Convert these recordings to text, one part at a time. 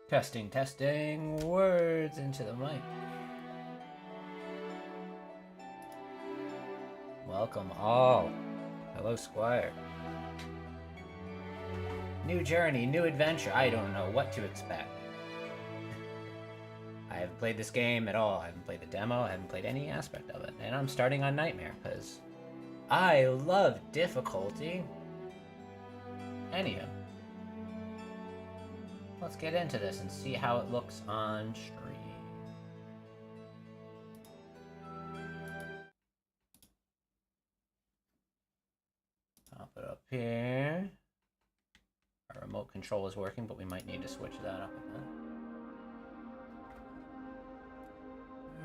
Testing, testing, words into the mic. Welcome all. Hello, Squire. New journey, new adventure. I don't know what to expect. I haven't played this game at all. I haven't played the demo. I haven't played any aspect of it. And I'm starting on Nightmare, because I love difficulty. Anywho. Let's get into this and see how it looks on stream. Pop it up here. Our remote control is working, but we might need to switch that up a bit.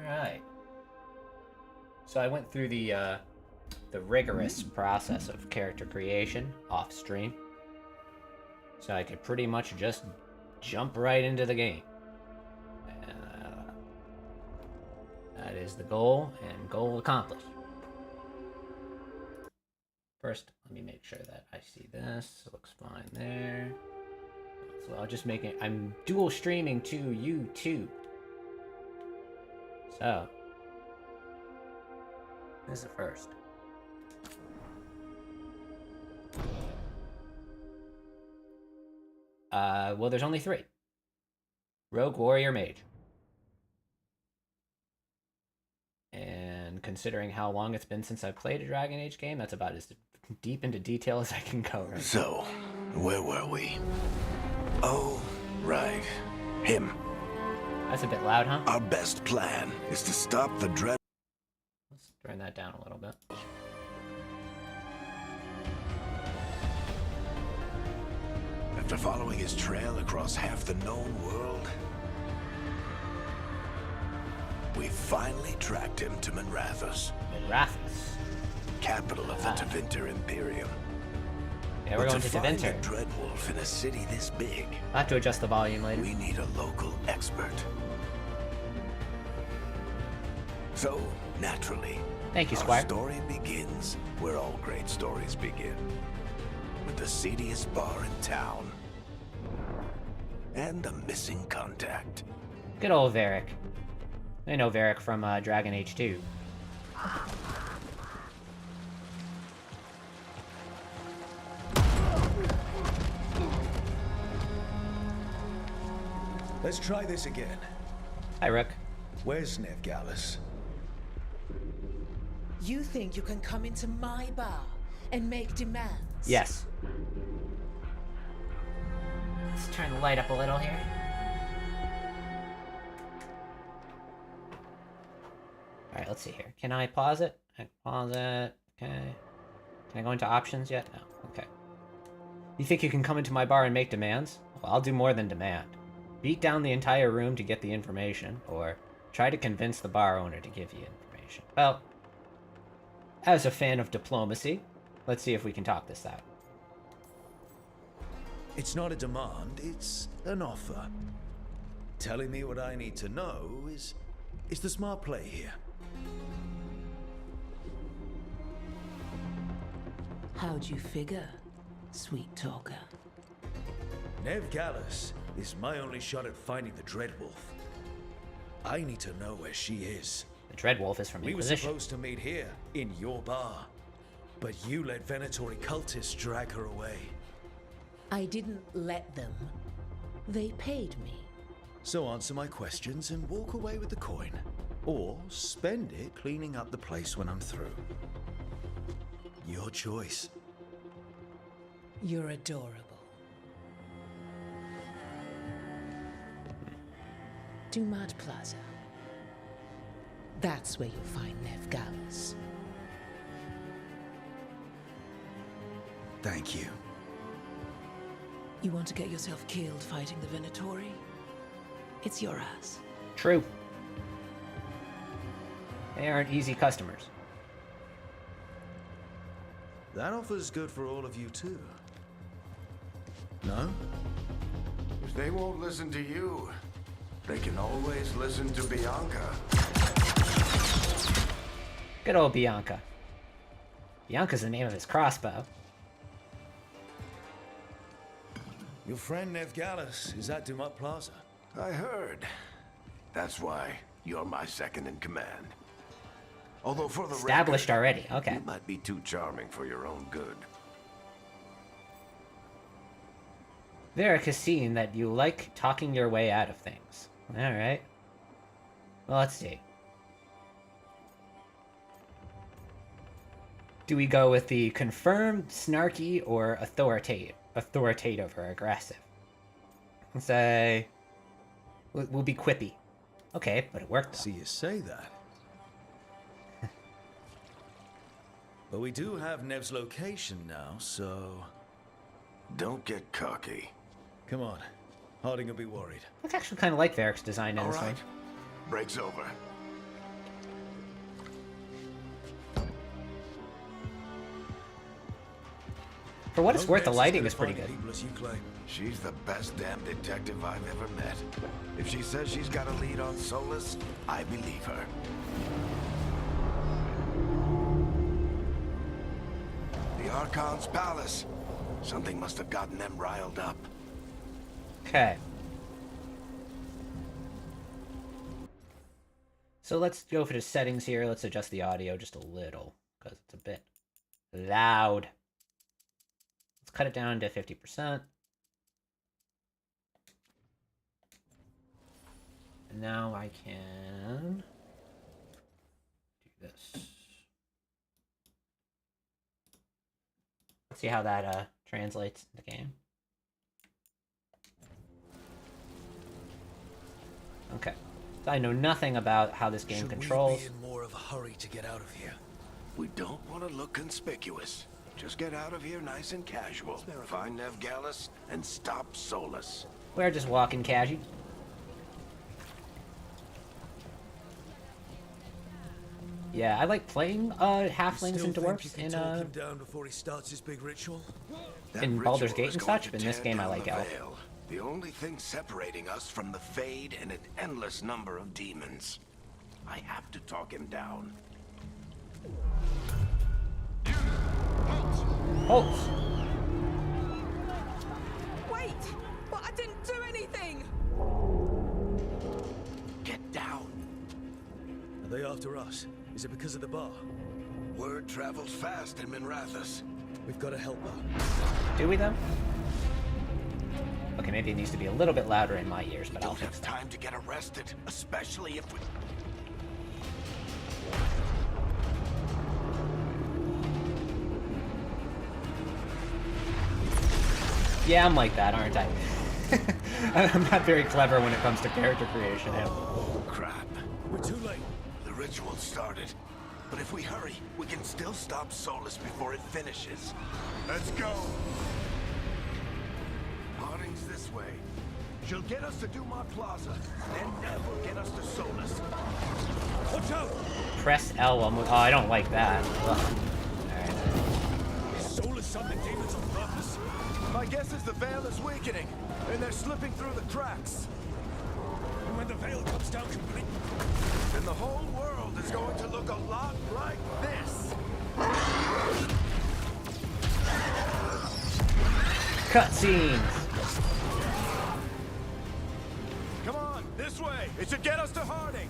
Alright. So I went through the rigorous process of character creation off stream. So I could pretty much just jump right into the game. That is the goal, and goal accomplished. First, let me make sure that I see this. It looks fine there. So I'll just make it. I'm dual streaming to YouTube. So, this is the first. Well, there's only 3. Rogue, Warrior, Mage. And considering how long it's been since I've played a Dragon Age game, that's about as deep into detail as I can go right So, where were we? Oh, right. Him. That's a bit loud, huh? Our best plan is to stop the dread. Let's turn that down a little bit. After following his trail across half the known world, we finally tracked him to Minrathous. Minrathous. Capital of the Tevinter Imperium. Yeah, we're going to find Tevinter. a Dreadwolf in a city this big, I'll have to adjust the volume later. we need a local expert. So, naturally, Thank you, our Squire. story begins where all great stories begin. With the seediest bar in town. And a missing contact. Good old Varric. I know Varric from Dragon Age 2. Let's try this again. Hi, Rook. Where's Nevgalis? You think you can come into my bar and make demands? Yes. Let's turn the light up a little here. Alright, let's see here. Can I pause it? I can pause it. Okay. Can I go into options yet? No. Okay. You think you can come into my bar and make demands? Well, I'll do more than demand. Beat down the entire room to get the information, or try to convince the bar owner to give you information. Well, as a fan of diplomacy, let's see if we can talk this out. It's not a demand, it's an offer. Telling me what I need to know is the smart play here. How'd you figure, sweet talker? Nevgalis is my only shot at finding the Dreadwolf. I need to know where she is. The Dreadwolf is from We were Inquisition. supposed to meet here, in your bar. But you let Venatori cultists drag her away. I didn't let them. They paid me. So answer my questions and walk away with the coin. Or spend it cleaning up the place when I'm through. Your choice. You're adorable. Dumad Plaza. That's where you'll find Nevgalis. Thank you. You want to get yourself killed fighting the Venatori? It's your ass. True. They aren't easy customers. That offer's good for all of you too. No? If they won't listen to you, they can always listen to Bianca. Good old Bianca. Bianca's the name of his crossbow. Your friend Nevgalis is at Dumut Plaza. I heard. That's why you're my second in command. Although for the Established record, already. Okay. you might be too charming for your own good. Varric has seen that you like talking your way out of things. Alright. Well, let's see. Do we go with the confirmed, snarky, or authoritative or aggressive? Let's say... We'll be quippy. Okay, but it worked though. See you say that. But we do have Nev's location now, so... Don't get cocky. Come on. Harding will be worried. I actually kind of like Varric's design in All this right. one. Break's over. For what it's No worth, the Nev's as lighting good is at pretty finding good. people as you claim. She's the best damn detective I've ever met. If she says she's got a lead on Solus, I believe her. The Archon's palace. Something must have gotten them riled up. Okay. So let's go for the settings here. Let's adjust the audio just a little, because it's a bit loud. Let's cut it down to 50%. And now I can do this. Let's see how that translates in the game. Okay. So I know nothing about how this game controls. Should we be in more of a hurry to get out of here? We don't want to look conspicuous. Just get out of here nice and casual. Find Nev Gallus and stop Solus. We're just walking casual. Yeah, I like playing halflings Still and think you dwarfs can in talk him down before he starts his big ritual? That in Baldur's ritual Gate is and going such, to but in this tear game I down like the Elf. veil. The only thing separating us from the Fade and an endless number of demons. I have to talk him down. Holtz! Wait! But I didn't do anything! Get down. Are they after us? Is it because of the bar? Word travels fast in Minrathous. We've got to help her. Do we though? Okay, maybe it needs to be a little bit louder in my ears, but I'll Don't fix have that. time to get arrested, especially if we... Yeah, I'm like that, aren't I? I'm not very clever when it comes to character creation. Oh, crap. We're too late. The ritual started. But if we hurry, we can still stop Solus before it finishes. Let's go! Harding's this way. She'll get us to Dumont Plaza, then Nev will get us to Solus. Watch out! Press L while moving. Oh, I don't like that. Ugh. Alright. Solus summoned demons on purpose. My guess is the veil is weakening, and they're slipping through the cracks. And when the veil comes down completely, Then the whole world is going to look a lot like this. Cutscenes! Come on, this way. It should get us to Harding.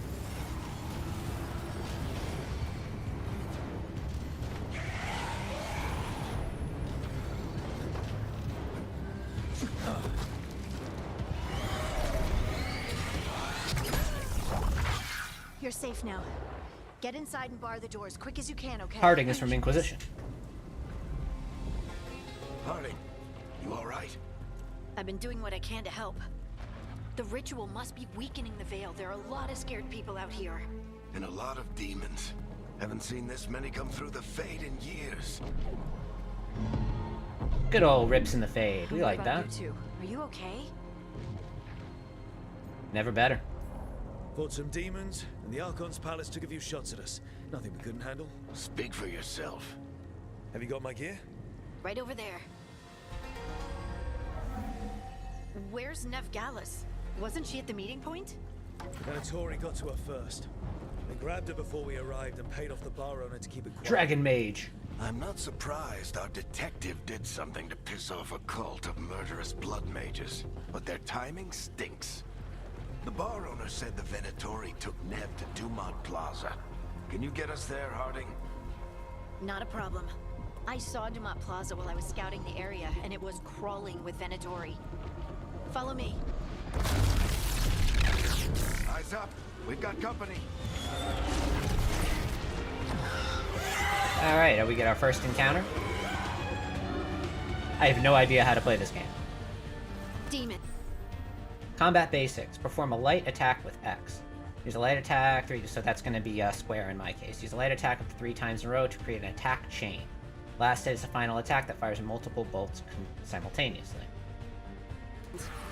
You're safe now. Get inside and bar the doors quick as you can, okay? Harding is from Inquisition. Harding, you all right? I've been doing what I can to help. The ritual must be weakening the veil. There are a lot of scared people out here. And a lot of demons. Haven't seen this many come through the Fade in years. Good old rips in the fade. We like What that. about you two? Are you okay? Never better. fought some demons, and the Archon's palace took a few shots at us. Nothing we couldn't handle. Speak for yourself. Have you got my gear? Right over there. Where's Nev Gallus? Wasn't she at the meeting point? The Venatori got to her first. They grabbed her before we arrived and paid off the bar owner to keep it quiet. Dragon Mage. I'm not surprised our detective did something to piss off a cult of murderous blood mages, but their timing stinks. The bar owner said the Venatori took Nev to Dumont Plaza. Can you get us there, Harding? Not a problem. I saw Dumont Plaza while I was scouting the area, and it was crawling with Venatori. Follow me. Eyes up. We've got company. Alright, we get our first encounter. I have no idea how to play this game. Demon. Combat basics. Perform a light attack with X. Use a light attack, so that's going to be square in my case. Use a light attack up to 3 times in a row to create an attack chain. Last hit is a final attack that fires multiple bolts simultaneously.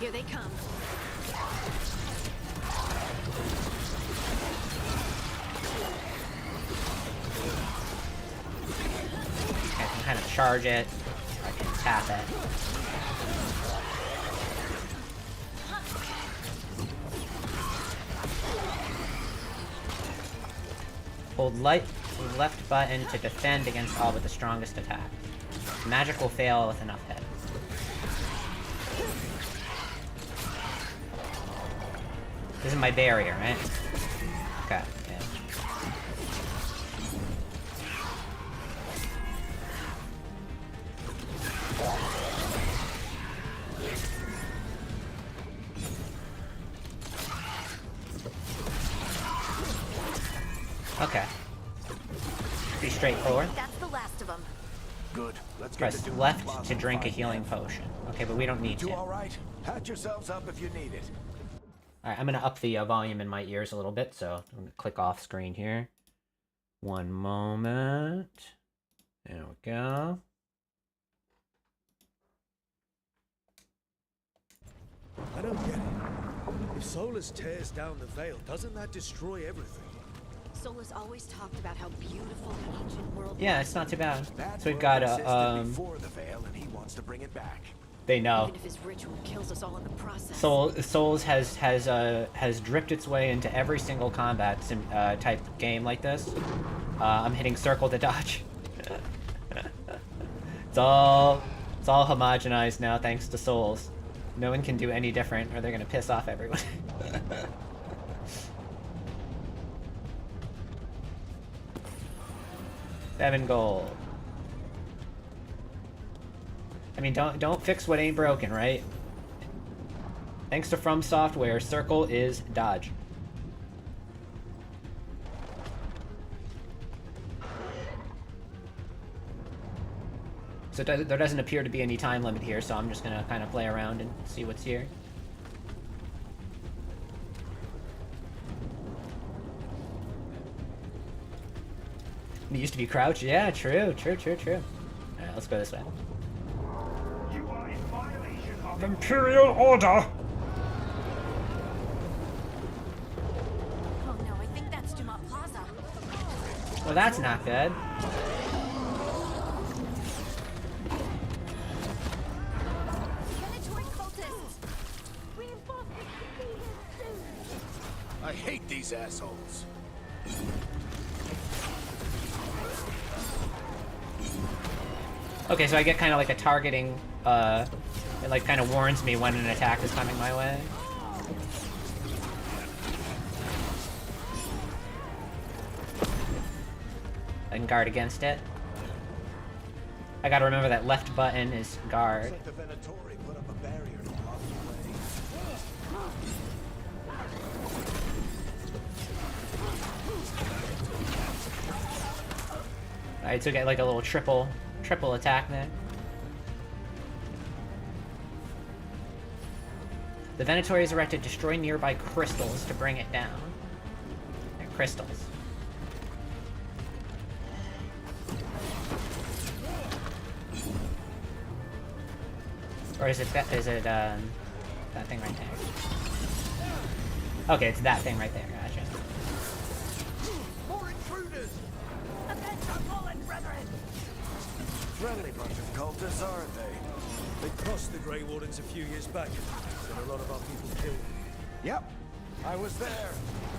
Here they come. I can kind of charge it, or I can tap it. Hold left button to defend against all but the strongest attacks. Magic will fail with enough hits. This is my barrier, right? Okay, yeah. Okay. Pretty straightforward. That's the last of them. Good. Let's get Press to Dumont left Plaza to drink a and find healing Nev. potion. Okay, but we don't need You to. all right? Patch yourselves up if you need it. Alright, I'm gonna up the volume in my ears a little bit, so I'm gonna click off screen here. One moment. There we go. I don't get it. If Solus tears down the veil, doesn't that destroy everything? Solus always talked about how beautiful the ancient world Yeah, was. it's not too bad. That So we've world got existed before the veil, and he wants to bring it back. they know. Even if his ritual kills us all in the process. Souls has dripped its way into every single combat type game like this. I'm hitting circle to dodge. It's all homogenized now thanks to Souls. No one can do any different or they're gonna piss off everyone. 7 gold. I mean, don't fix what ain't broken, right? Thanks to From Software, circle is dodge. So there doesn't appear to be any time limit here, so I'm just gonna kind of play around and see what's here. It used to be crouch. Yeah, true. Alright, let's go this way. You are in violation of Imperial Order! Oh no, I think that's Dumont Plaza. Well, that's not good. Venatori cultists! I hate these assholes. Okay, so I get kind of like a targeting, it like kind of warns me when an attack is coming my way. I can guard against it. I gotta remember that left button is guard. It's like the Venatori put up a barrier to block the way. Alright, so get like a little triple attack there. The Venatori is erected, destroy nearby crystals to bring it down. They're crystals. Or is it that thing right there? Okay, it's that thing right there, gotcha. more intruders! Friendly bunch of cultists, aren't they? They crossed the Grey Wardens a few years back. Got a lot of our people killed. Yep, I was there.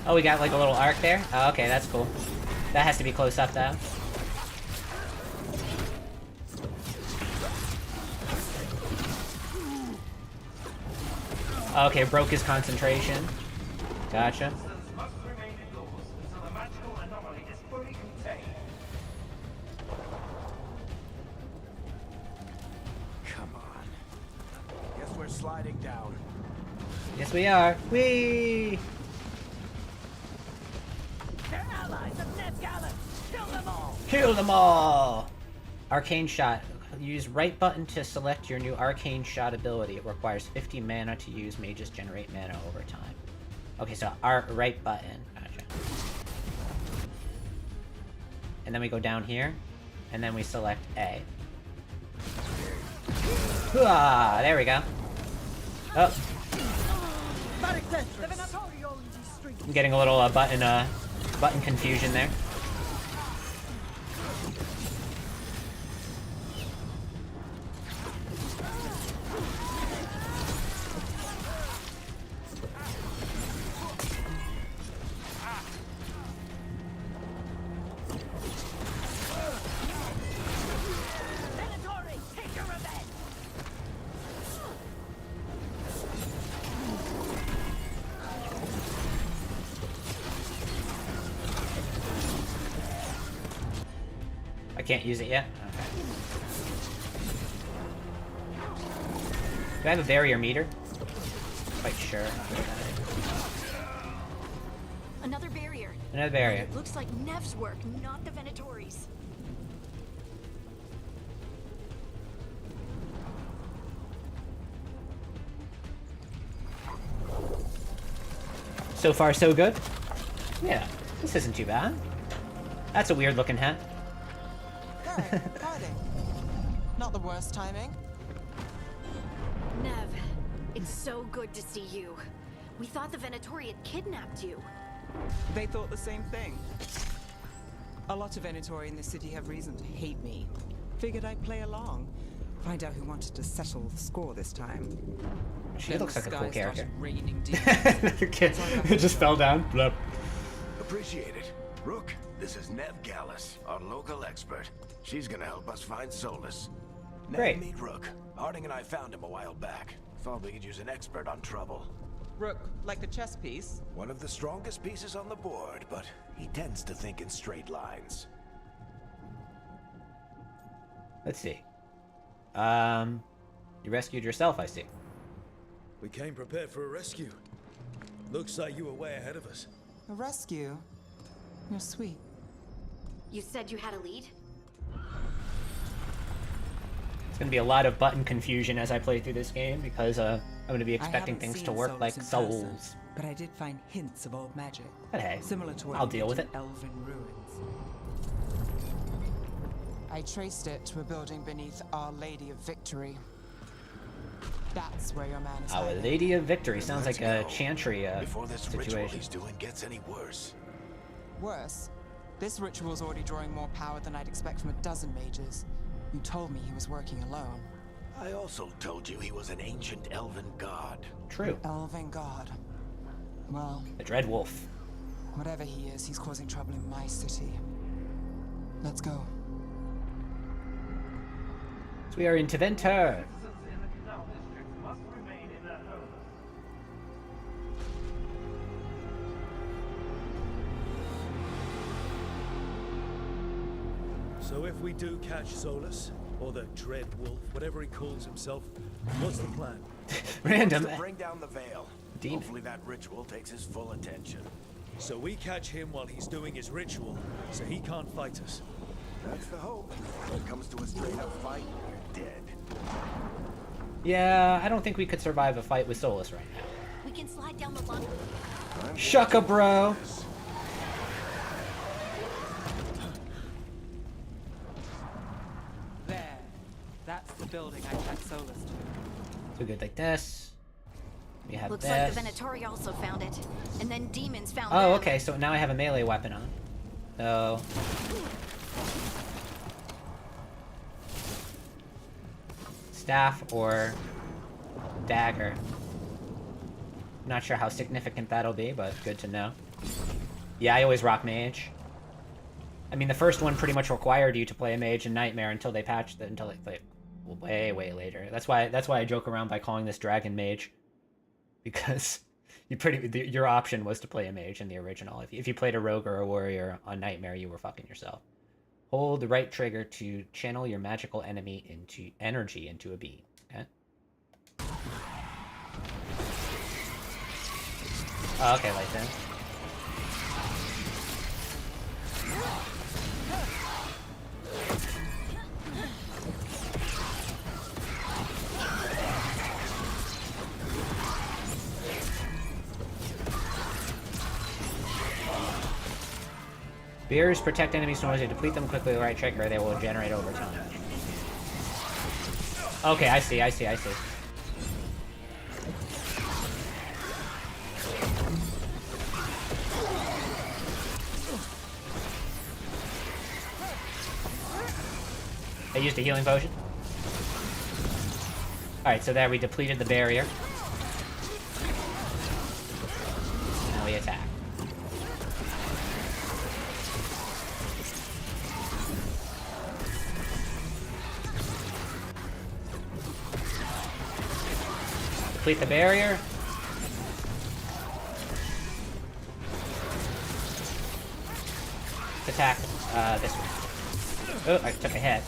Oh, we got like a little arc there? Oh, okay, that's cool. That has to be close up though. Okay, broke his concentration. Gotcha. Must remain indoors until the magical anomaly is fully contained. Come on. Guess we're sliding down. Yes, we are. Whee! They're allies of Ned Gallus. Kill them all. Kill them all! Arcane Shot. Use right button to select your new Arcane Shot ability. It requires 50 mana to use. Mages generate mana over time. Okay, so our right button. Gotcha. And then we go down here, and then we select A. Ah, there we go. Oh. I'm getting a little button confusion there. Venatori, take your revenge. I can't use it yet? Okay. Do I have a barrier meter? Quite sure. Another barrier. Another barrier. It looks like Nev's work, not the Venatori's. So far, so good. Yeah, this isn't too bad. That's a weird looking hat. Hey, howdy. Not the worst timing. Nev, it's so good to see you. We thought the Venatori had kidnapped you. They thought the same thing. A lot of Venatori in this city have reason to hate me. Figured I'd play along. Find out who wanted to settle the score this time. She Then looks the like a cool sky character. started raining demons. It just fell down. Blup. Appreciate it. Rook, this is Nev Gallus, our local expert. She's gonna help us find Solus. Nev, Great. meet Rook. Harding and I found him a while back. Thought we could use an expert on trouble. Rook, like the chess piece. One of the strongest pieces on the board, but he tends to think in straight lines. Let's see. You rescued yourself, I see. We came prepared for a rescue. Looks like you were way ahead of us. A rescue? You're sweet. You said you had a lead? It's gonna be a lot of button confusion as I play through this game because I'm gonna be expecting things to work like souls. But I did find hints of old magic. But hey, Similar to what I'll you deal with did it. in Elven ruins. I traced it to a building beneath Our Lady of Victory. That's where your man is Our hiding. Lady of Victory sounds Let's like a go. chantry Before this ritual situation. he's doing gets any worse. Worse, this ritual's already drawing more power than I'd expect from a dozen mages. You told me he was working alone. I also told you he was an ancient elven god. True. Elven god. Well, The Dread Wolf. whatever he is, he's causing trouble in my city. Let's go. So we are in Teventer. Citizens in the Canal District must remain in their homes. So if we do catch Solus, or the Dread Wolf, whatever he calls himself, what's the plan? Random. To bring down the veil. Demon. Hopefully that ritual takes his full attention. So we catch him while he's doing his ritual, so he can't fight us. That's the hope. When it comes to a straight-up fight, you're dead. Yeah, I don't think we could survive a fight with Solus right now. We can slide down the long. Shucka, bro. There. That's the building I tracked Solus to. So good like this. We have Looks this. like the Venatori also found it. And then demons found Oh, them. okay, so now I have a melee weapon on. So... staff or dagger. Not sure how significant that'll be, but good to know. Yeah, I always rock mage. I mean, the first one pretty much required you to play a mage in Nightmare until they patched it, until they way later. That's why I joke around by calling this dragon mage. Because Your option was to play a mage in the original. If you played a rogue or a warrior on Nightmare, you were fucking yourself. Hold the right trigger to channel your magical energy into a beam. Okay. Oh, okay, like that. Beers protect enemies from noise. Deplete them quickly with the right trigger. They will generate over time. Okay, I see. I used a healing potion. Alright, so there we depleted the barrier. Now we attack. Complete the barrier. Attack this one. Oh, I took a hit.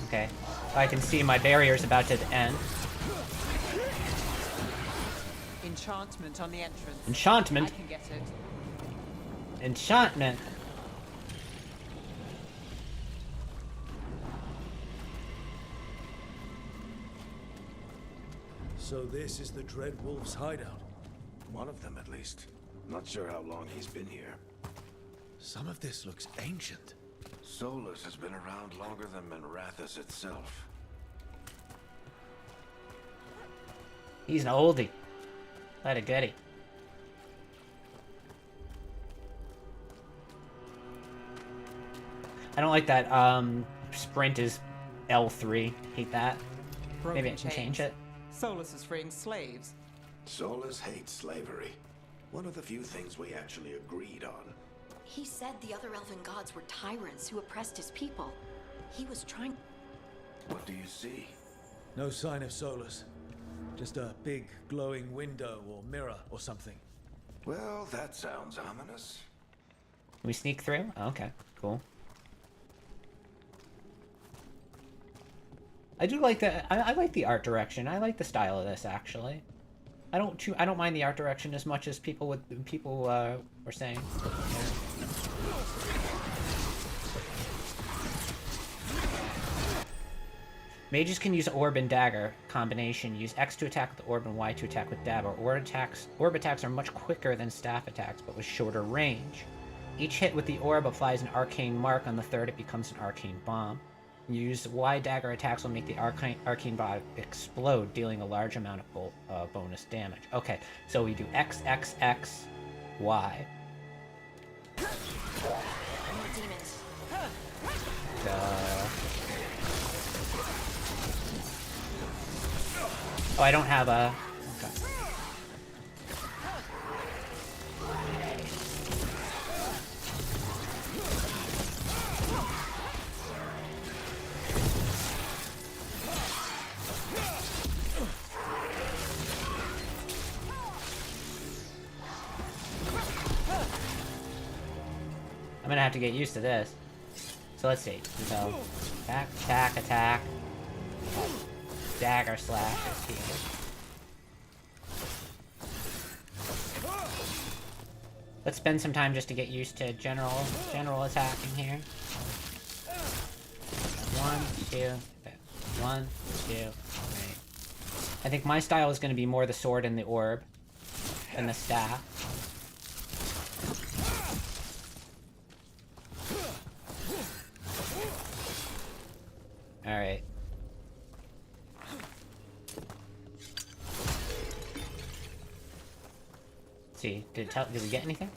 Okay. I can see my barrier's about to end. Enchantment on the entrance. Enchantment? I can get it. Enchantment. So this is the Dread Wolf's hideout. One of them, at least. Not sure how long he's been here. Some of this looks ancient. Solus has been around longer than Manrathus itself. He's an oldie. Let a goodie. I don't like that sprint is L3. Hate that. Broken Maybe I can change chains. it. Solus is freeing slaves. Solus hates slavery. One of the few things we actually agreed on. He said the other elven gods were tyrants who oppressed his people. He was trying... What do you see? No sign of Solus. Just a big glowing window or mirror or something. Well, that sounds ominous. Can we sneak through? Oh, okay, cool. I do like the I like the art direction. I like the style of this actually. I don't mind the art direction as much as people were saying. Mages can use orb and dagger combination. Use X to attack with the orb and Y to attack with dagger. Orb attacks are much quicker than staff attacks, but with shorter range. Each hit with the orb applies an arcane mark. On the third, it becomes an arcane bomb. Use Y dagger attacks will make the arcane bomb explode, dealing a large amount of bonus damage. Okay, so we do X, X, X, Y. More demons. Oh, I don't have a... Okay. I'm gonna have to get used to this. So let's see. So, attack, attack, attack. Dagger slash is here. Let's spend some time just to get used to general attacking here. 1, 2, 1, 2, 3. I think my style is going to be more the sword and the orb than the staff. Alright. See, did we get anything?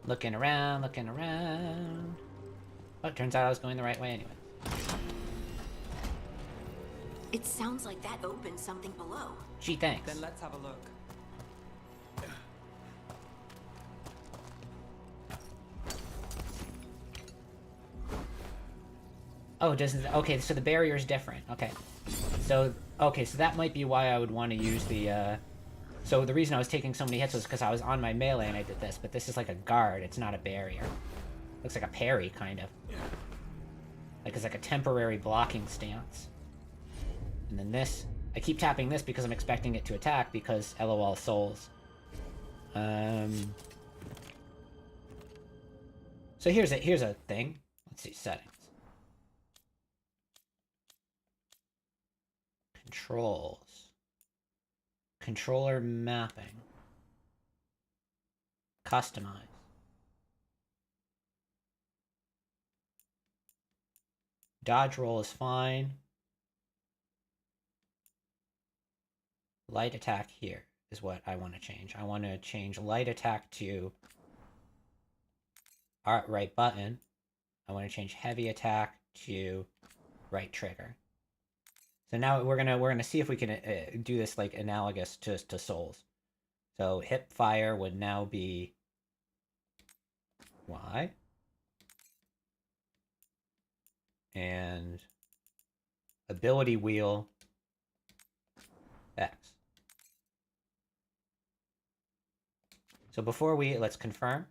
Looking around, looking around. Oh, it turns out I was going the right way anyway. It sounds like that opened something below. Gee, thanks. Then let's have a look. Oh, doesn't... Okay, so the barrier is different. Okay. So that might be why I would want to use the, So the reason I was taking so many hits was because I was on my melee and I did this, but this is like a guard, it's not a barrier. Looks like a parry, kind of. Like it's like a temporary blocking stance. And then this... I keep tapping this because I'm expecting it to attack, because LOL souls. So here's a thing. Let's see, settings. Controls. Controller mapping. Customize. Dodge roll is fine. Light attack here is what I want to change. I want to change light attack to right button. I want to change heavy attack to right trigger. So now we're gonna see if we can do this like analogous to souls. So hip fire would now be Y, and ability wheel X. So let's confirm.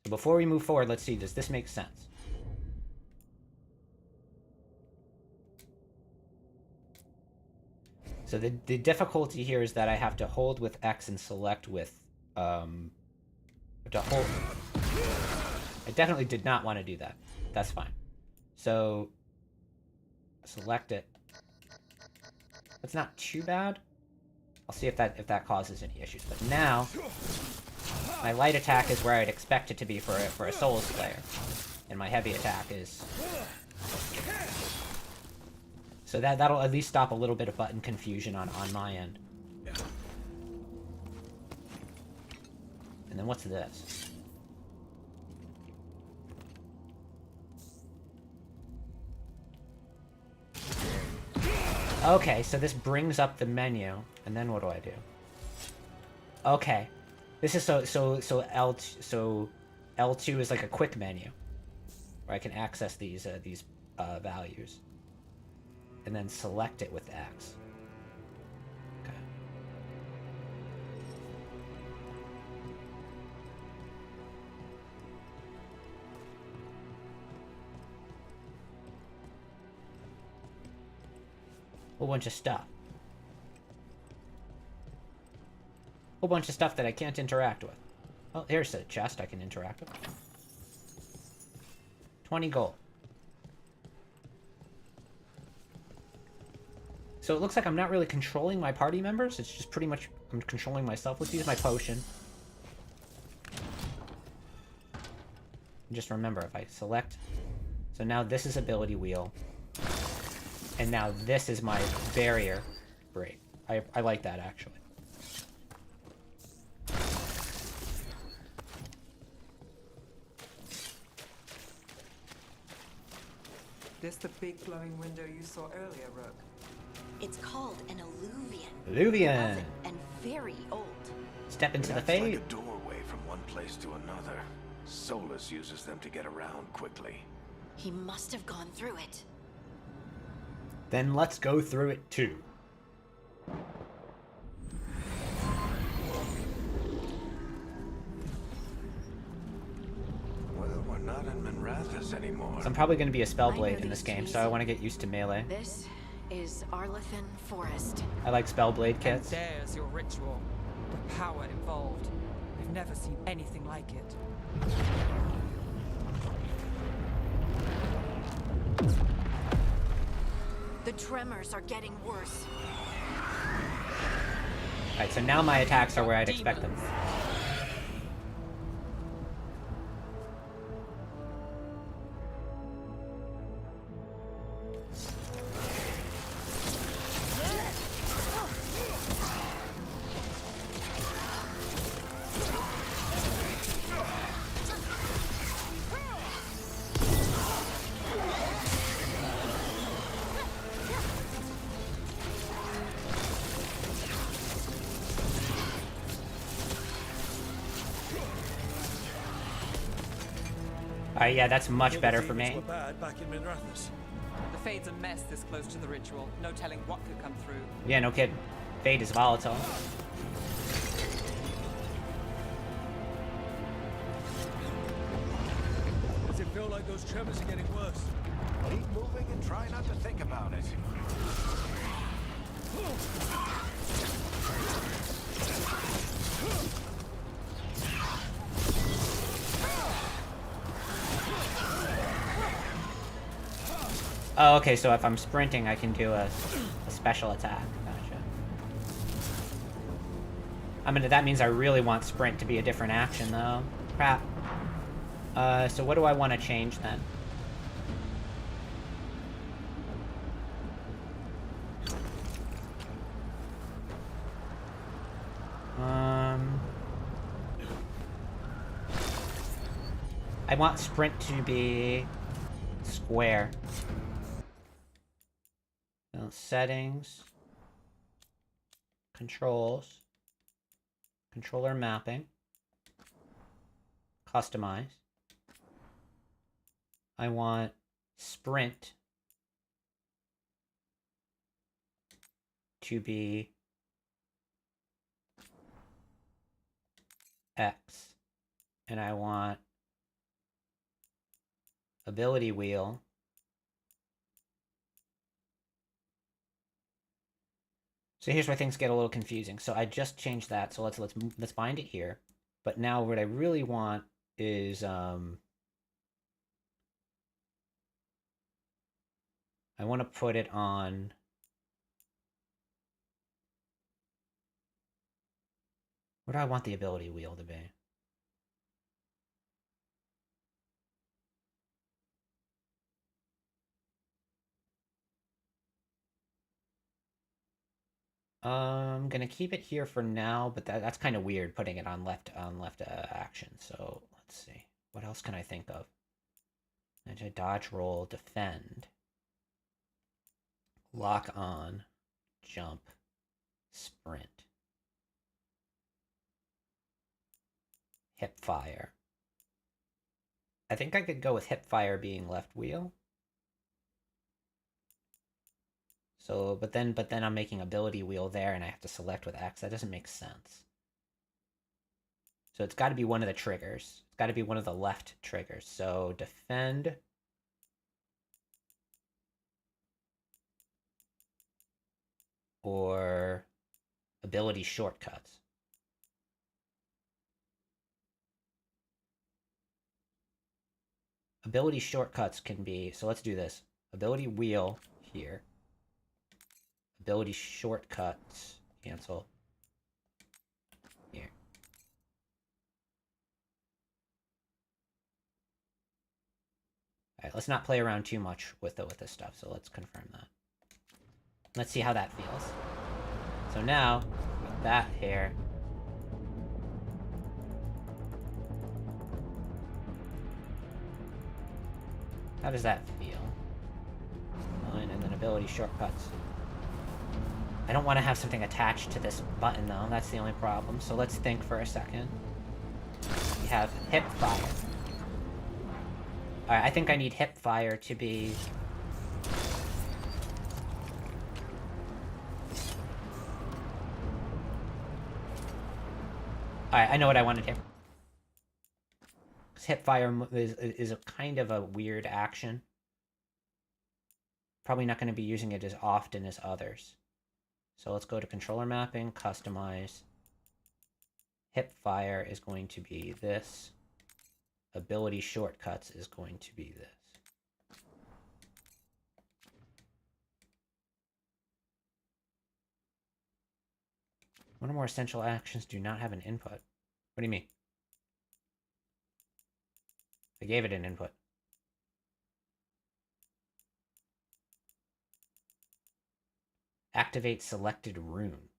So before we move forward, let's see, does this make sense? So the difficulty here is that I have to hold with X and select with, I definitely did not want to do that. That's fine. So, select it. It's not too bad. I'll see if that causes any issues. But now, my light attack is where I'd expect it to be for a Souls player, and my heavy attack is. So that'll at least stop a little bit of button confusion on my end. And then what's this? Okay, so this brings up the menu, and then what do I do? Okay, this is so L2 is like a quick menu where I can access these values, and then select it with X. Okay. Whole bunch of stuff. Whole bunch of stuff that I can't interact with. Oh, here's a chest I can interact with. 20 gold. So it looks like I'm not really controlling my party members. It's just pretty much I'm controlling myself. Let's use my potion. Just remember, if I select... So now this is ability wheel. And now this is my barrier break. I like that, actually. This the big glowing window you saw earlier, Rook? It's called an alluvian. Alluvian! Oven and very old. Step into the That's fade. like a doorway from one place to another. Solus uses them to get around quickly. He must have gone through it. Then let's go through it too. Well, we're not in Minrathous anymore. So I'm probably going to be a I know Spellblade in this these game, trees. so I want to get used to melee. This is Arlethan Forest. I like Spellblade And kits. there's your ritual. The power involved. I've never seen anything like it. The tremors are getting worse. Alright, so now my attacks are where I'd expect them. Yeah, that's much Thought better the for demons me. were bad back in Minrathous. The Fade's a mess this close to the ritual. No telling what could come through. Yeah, no kid. Fate is volatile. Does it feel like those tremors are getting worse? Keep moving and try not to think about it. Oh, okay, so if I'm sprinting, I can do a special attack. Gotcha. I mean, that means I really want sprint to be a different action, though. Crap. So what do I want to change, then? I want sprint to be square. So settings, controls, controller mapping, customize. I want sprint to be X, and I want ability wheel So here's where things get a little confusing. So I just changed that. So let's bind it here. But now what I really want is I want to put it on what do I want the ability wheel to be? I'm gonna keep it here for now, but that's kind of weird putting it on left action. So let's see. What else can I think of? Dodge, roll, defend, lock on, jump, sprint, hip fire. I think I could go with hip fire being left wheel. So, but then I'm making ability wheel there and I have to select with X. That doesn't make sense. So it's got to be one of the triggers. It's got to be one of the left triggers. So defend. Or ability shortcuts. Ability shortcuts can be, so let's do this. Ability wheel here. Ability shortcuts, cancel. Here. Alright, let's not play around too much with this stuff, so let's confirm that. Let's see how that feels. So now, with that here. How does that feel? And then ability shortcuts. I don't want to have something attached to this button though, that's the only problem. So let's think for a second. We have hip fire. Alright, I think I need hip fire to be... Alright, I know what I wanted here. Hip fire is a kind of a weird action. Probably not going to be using it as often as others. So let's go to controller mapping, customize. Hip fire is going to be this. Ability shortcuts is going to be this. One or more essential actions do not have an input. What do you mean? I gave it an input. Activate selected rune.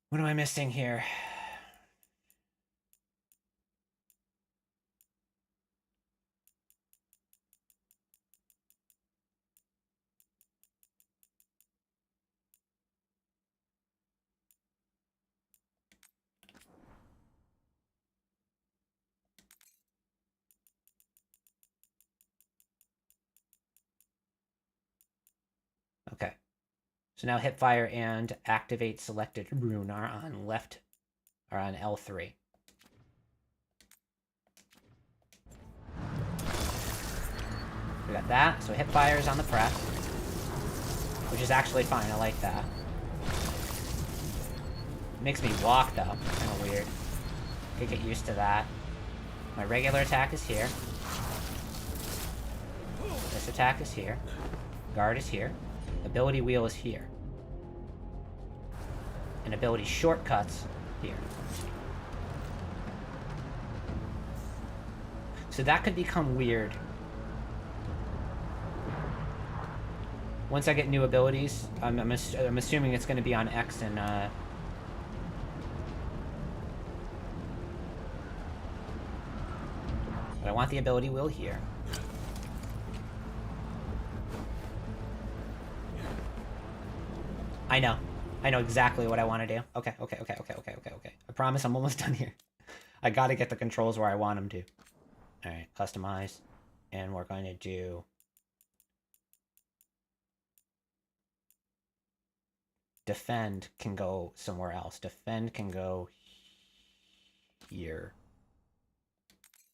What am I missing here? So now hipfire and activate selected rune are on L3. We got that, so hipfire is on the press. Which is actually fine, I like that. Makes me walk though, kinda weird. Could get used to that. My regular attack is here. This attack is here. Guard is here. Ability wheel is here. And ability shortcuts here. So that could become weird. Once I get new abilities, I'm assuming it's going to be on X and but I want the ability wheel here. I know exactly what I want to do. Okay. I promise I'm almost done here. I gotta get the controls where I want them to. Alright, customize. And we're going to do... Defend can go somewhere else. Defend can go here.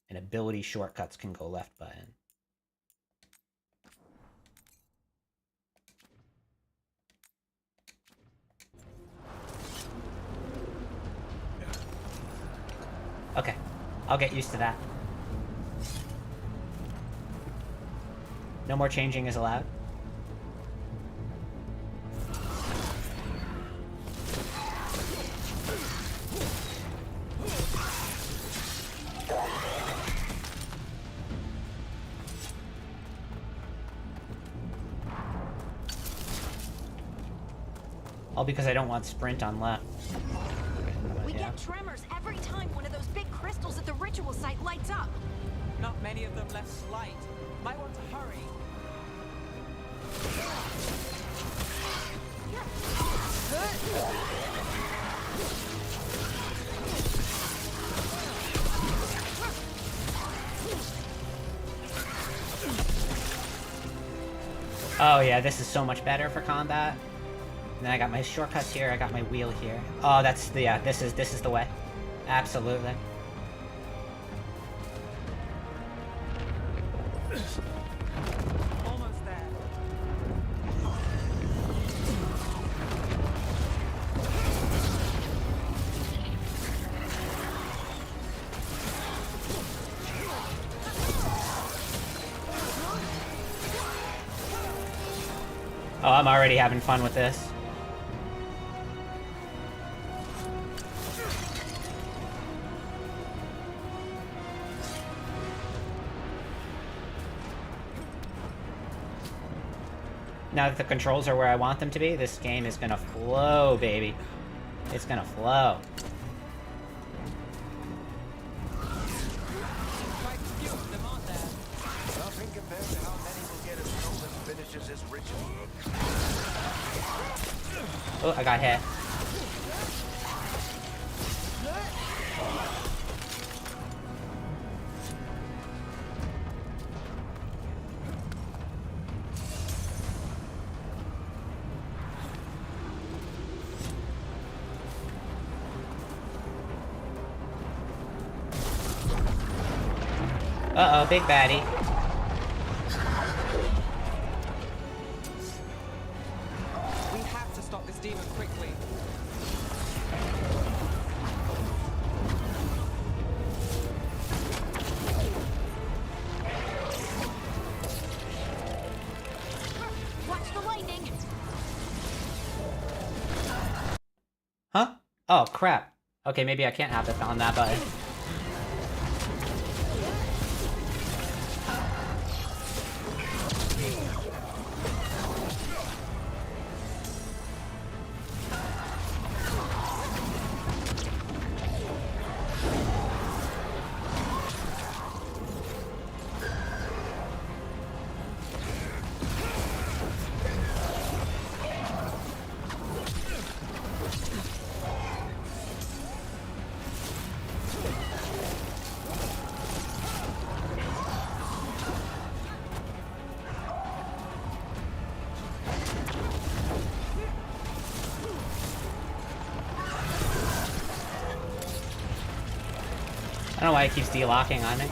And ability shortcuts can go left button. Okay, I'll get used to that. No more changing is allowed. All because I don't want sprint on left. We get tremors every time one of those big crystals at the ritual site lights up. Not many of them left slight. Might want to hurry. Oh yeah, this is so much better for combat. And then I got my shortcuts here, I got my wheel here. Oh, that's the, yeah, this is the way. Absolutely. Almost there. Oh, I'm already having fun with this. Now that the controls are where I want them to be, this game is gonna flow, baby. It's gonna flow. Nothing compared to how many will get as Nolan finishes his ritual. Oh, I got hit. Uh-oh, big baddie. We have to stop this demon quickly. Watch the lightning. Huh? Oh, crap. Okay, maybe I can't have it on that button. don't know why it keeps delocking on me.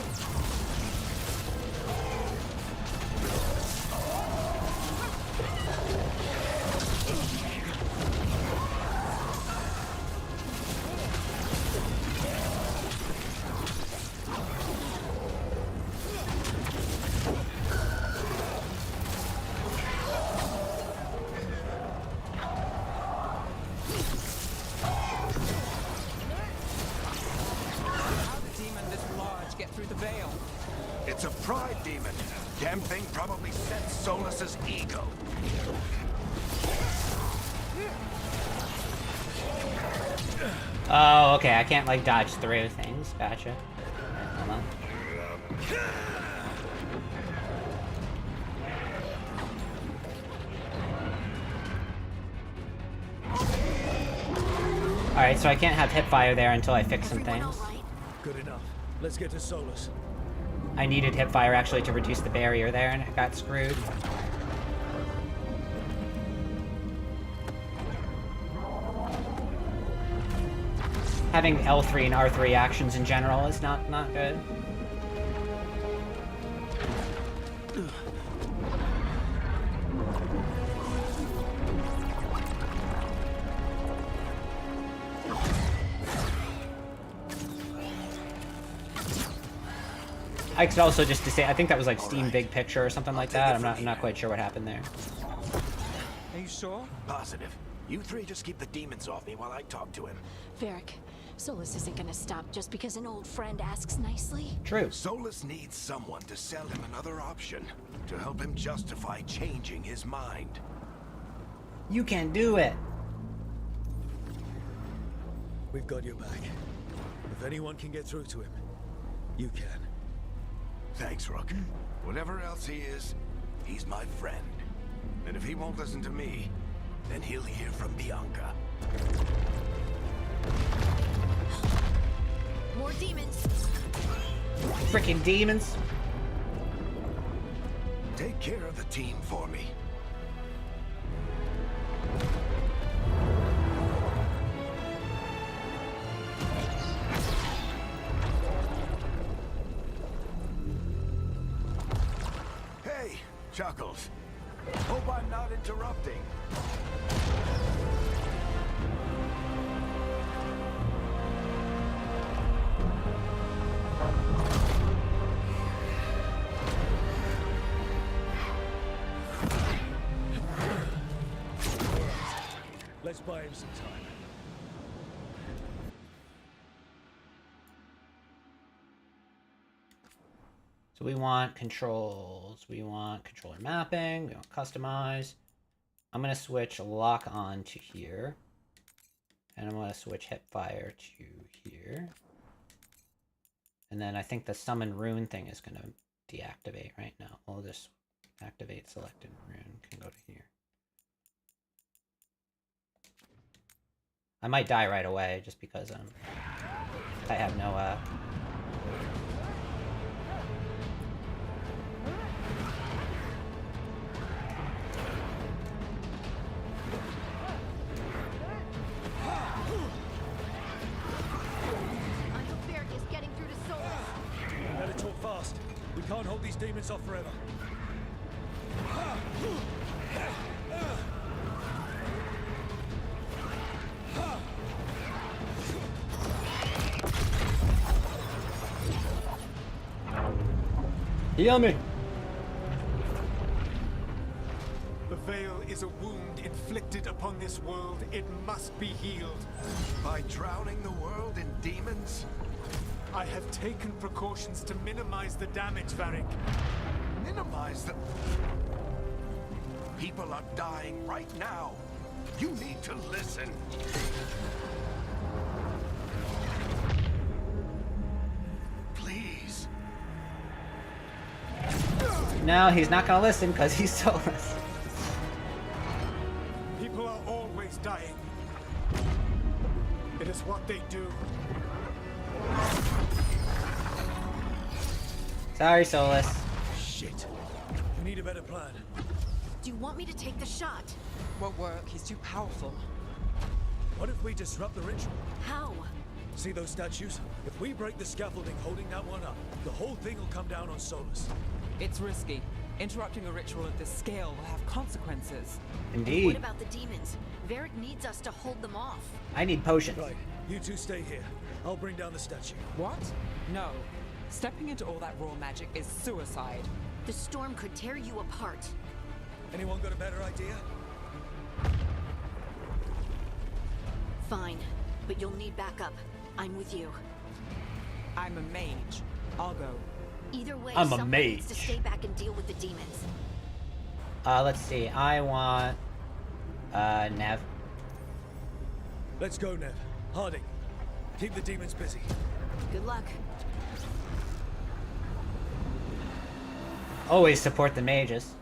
Through the veil. It's a pride demon. Damn thing probably sets Solus's ego. Oh, okay. I can't like dodge through things. Gotcha. Okay, hold on. Alright, so I can't have hipfire there until I fix some things. Good enough. Let's get to Solus. I needed hipfire actually to reduce the barrier there, and it got screwed. Having L3 and R3 actions in general is not good. I could also just say I think that was like Steam Big Picture or something like that. I'm not quite sure what happened there. Are you sure? Positive. You three just keep the demons off me while I talk to him. Varric, Solus isn't gonna stop just because an old friend asks nicely. True. Solus needs someone to sell him another option, to help him justify changing his mind. You can do it. We've got your back. If anyone can get through to him, you can. Thanks, Rook. Whatever else he is, he's my friend. And if he won't listen to me, then he'll hear from Bianca. More demons. Freaking demons. Take care of the team for me. Hey, Chuckles. Hope I'm not interrupting. Let's buy him some time. So we want controls. We want controller mapping. We want customize. I'm going to switch lock on to here. And I'm going to switch hipfire to here. And then I think the summon rune thing is going to deactivate right now. We'll just activate selected rune. Can go to here. I might die right away just because I have no Fast. We can't hold these demons off forever. Heal me. The veil is a wound inflicted upon this world. It must be healed. By drowning the world in demons? I have taken precautions to minimize the damage, Varric. Minimize the... People are dying right now. You need to listen. Please. No, he's not gonna listen because he's soulless. People are always dying. It is what they do. Sorry, soulless. Shit. We need a better plan. Do you want me to take the shot? Won't work. He's too powerful. What if we disrupt the ritual? How? See those statues? If we break the scaffolding holding that one up, the whole thing will come down on Solus. It's risky. Interrupting a ritual of this scale will have consequences. Indeed. What about the demons? Varric needs us to hold them off. I need potions. Right, you two stay here. I'll bring down the statue. What? No. Stepping into all that raw magic is suicide. The storm could tear you apart. Anyone got a better idea? Fine, but you'll need backup. I'm with you. I'm a mage. I'll go. Either way, I'm a someone needs to mage. stay back and deal with the demons. Let's see. I want Nev. Let's go, Nev. Harding, keep the demons busy. Good luck. Always support the mages.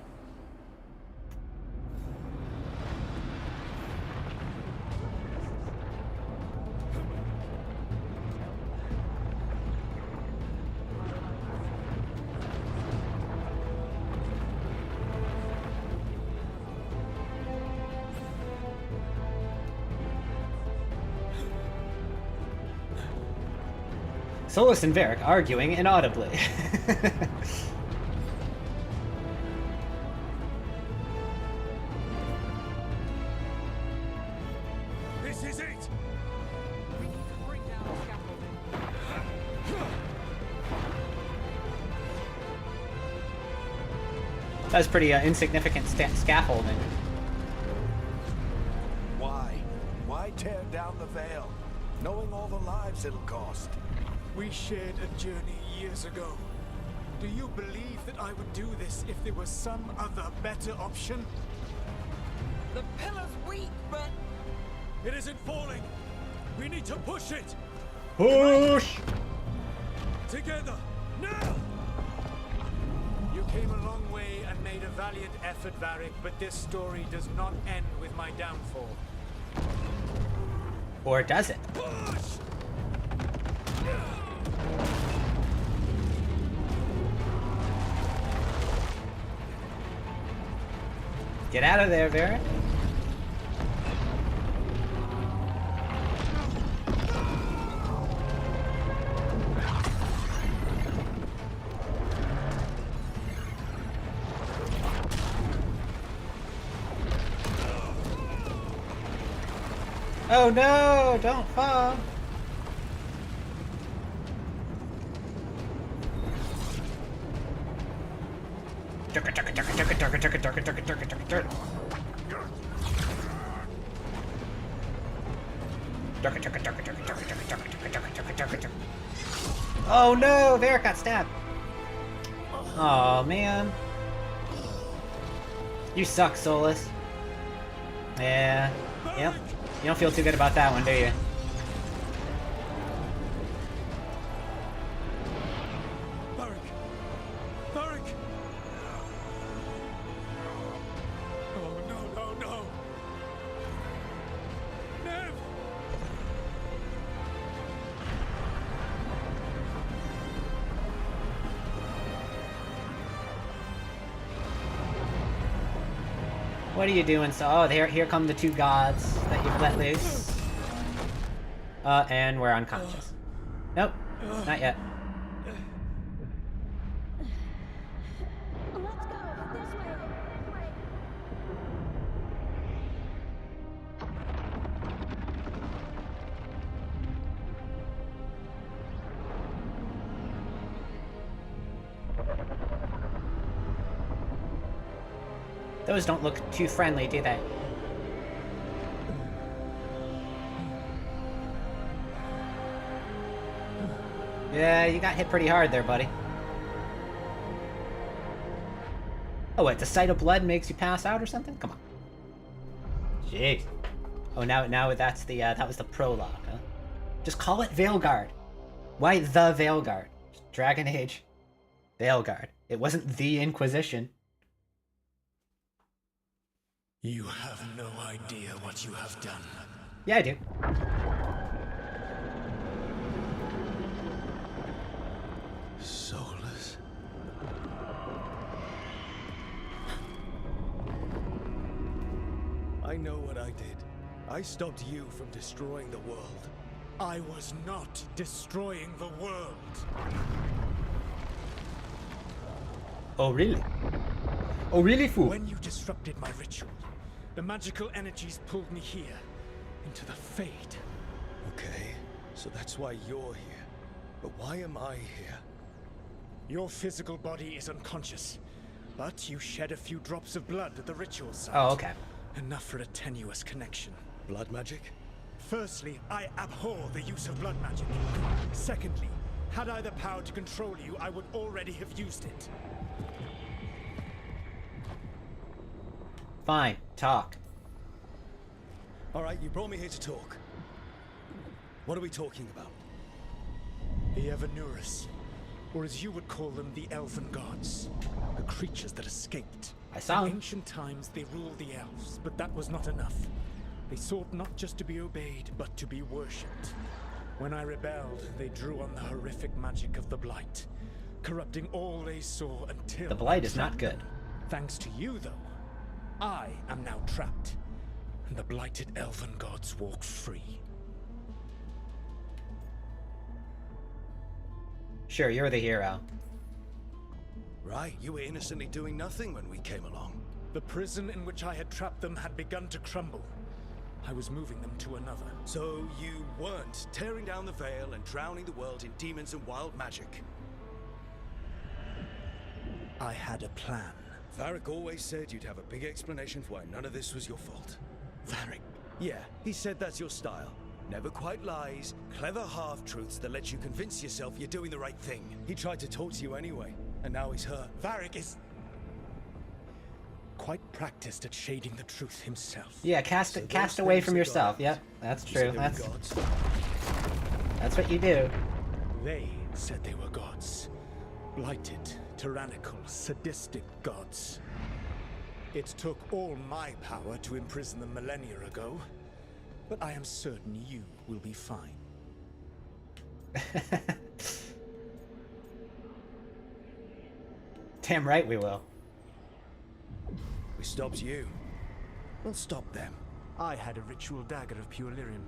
Solus and Varric arguing inaudibly. This is it! We need to bring down the scaffolding. That's pretty insignificant scaffolding. Why? Why tear down the Veil? Knowing all the lives it'll cost. We shared a journey years ago. Do you believe that I would do this if there was some other better option? The pillar's weak, but It isn't falling! We need to push it! Push! Together! Now! You came a long way and made a valiant effort, Varric, but this story does not end with my downfall. Or does it? Push! Get out of there, Varric. Oh no, don't fall. Oh no, Varric got stabbed. Oh man. You suck, Solus. Yeah. Yep. You don't feel too good about that one, do you? Varric! Varric! Oh no, no, no! Nev! What are you doing? So, oh, here come the two gods that you've let loose. And we're unconscious. Nope, not yet. Let's go. This way. Those don't look too friendly, do they? Yeah, you got hit pretty hard there, buddy. Oh, what? The sight of blood makes you pass out or something? Come on. Jeez. Oh, now that's the that was the prologue, huh? Just call it Veilguard. Why the Veilguard? Dragon Age. Veilguard. It wasn't the Inquisition. You have no idea what you have done. Yeah, I do. Solus? I know what I did. I stopped you from destroying the world. I was not destroying the world. Oh, really? Oh, really, fool? When you disrupted my ritual, the magical energies pulled me here, into the Fade. Okay, so that's why you're here. But why am I here? Your physical body is unconscious, but you shed a few drops of blood at the ritual site. Oh, okay. Enough for a tenuous connection. Blood magic? Firstly, I abhor the use of blood magic. Secondly, had I the power to control you, I would already have used it. Fine, talk. All right, you brought me here to talk. What are we talking about? The Evanurus, or as you would call them, the Elven Gods. The creatures that escaped. I saw In him. ancient times, they ruled the elves, but that was not enough. They sought not just to be obeyed, but to be worshipped. When I rebelled, they drew on the horrific magic of the Blight, corrupting all they saw until... The Blight is not good. Thanks to you, though, I am now trapped, and the blighted Elven Gods walk free. Sure, you're the hero. Right, you were innocently doing nothing when we came along. The prison in which I had trapped them had begun to crumble. I was moving them to another. So you weren't tearing down the veil and drowning the world in demons and wild magic. I had a plan. Varric always said you'd have a big explanation for why none of this was your fault. Varric. Yeah, he said that's your style. Never quite lies, clever half-truths that let you convince yourself you're doing the right thing. He tried to talk to you anyway, and now he's hurt. Varric is quite practiced at shading the truth himself. Yeah, cast So cast those away things from are yourself. gods. Yep, that's You said true. they were gods. That's what you do. They said they were gods. Blighted, tyrannical, sadistic gods. It took all my power to imprison them millennia ago, but I am certain you will be fine. Damn right we will. We stopped you. We'll stop them. I had a ritual dagger of pure lyrium.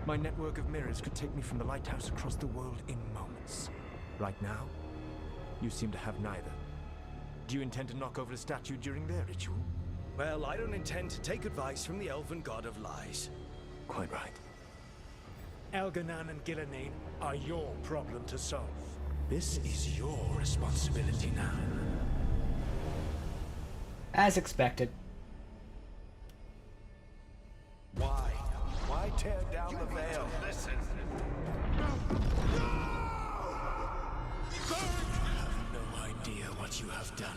My network of mirrors could take me from the lighthouse across the world in moments. Right now, you seem to have neither. Do you intend to knock over a statue during their ritual? Well, I don't intend to take advice from the elven god of lies. Quite right. Elganan and Gillenane are your problem to solve. This is your responsibility now. As expected. Why? Why tear down the veil? Listen. You have no idea what you have done.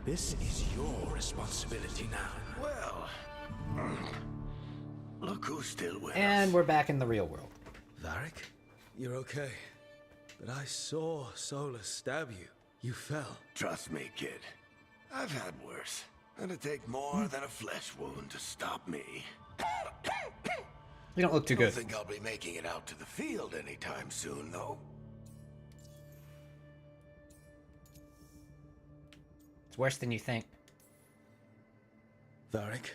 This is your responsibility now. Well, look who's still with And us. we're back in the real world. Varric, you're okay. But I saw Solus stab you. You fell. Trust me, kid. I've had worse. It'd take more than a flesh wound to stop me. You don't look too I don't good. think I'll be making it out to the field anytime soon, though. It's worse than you think. Varric,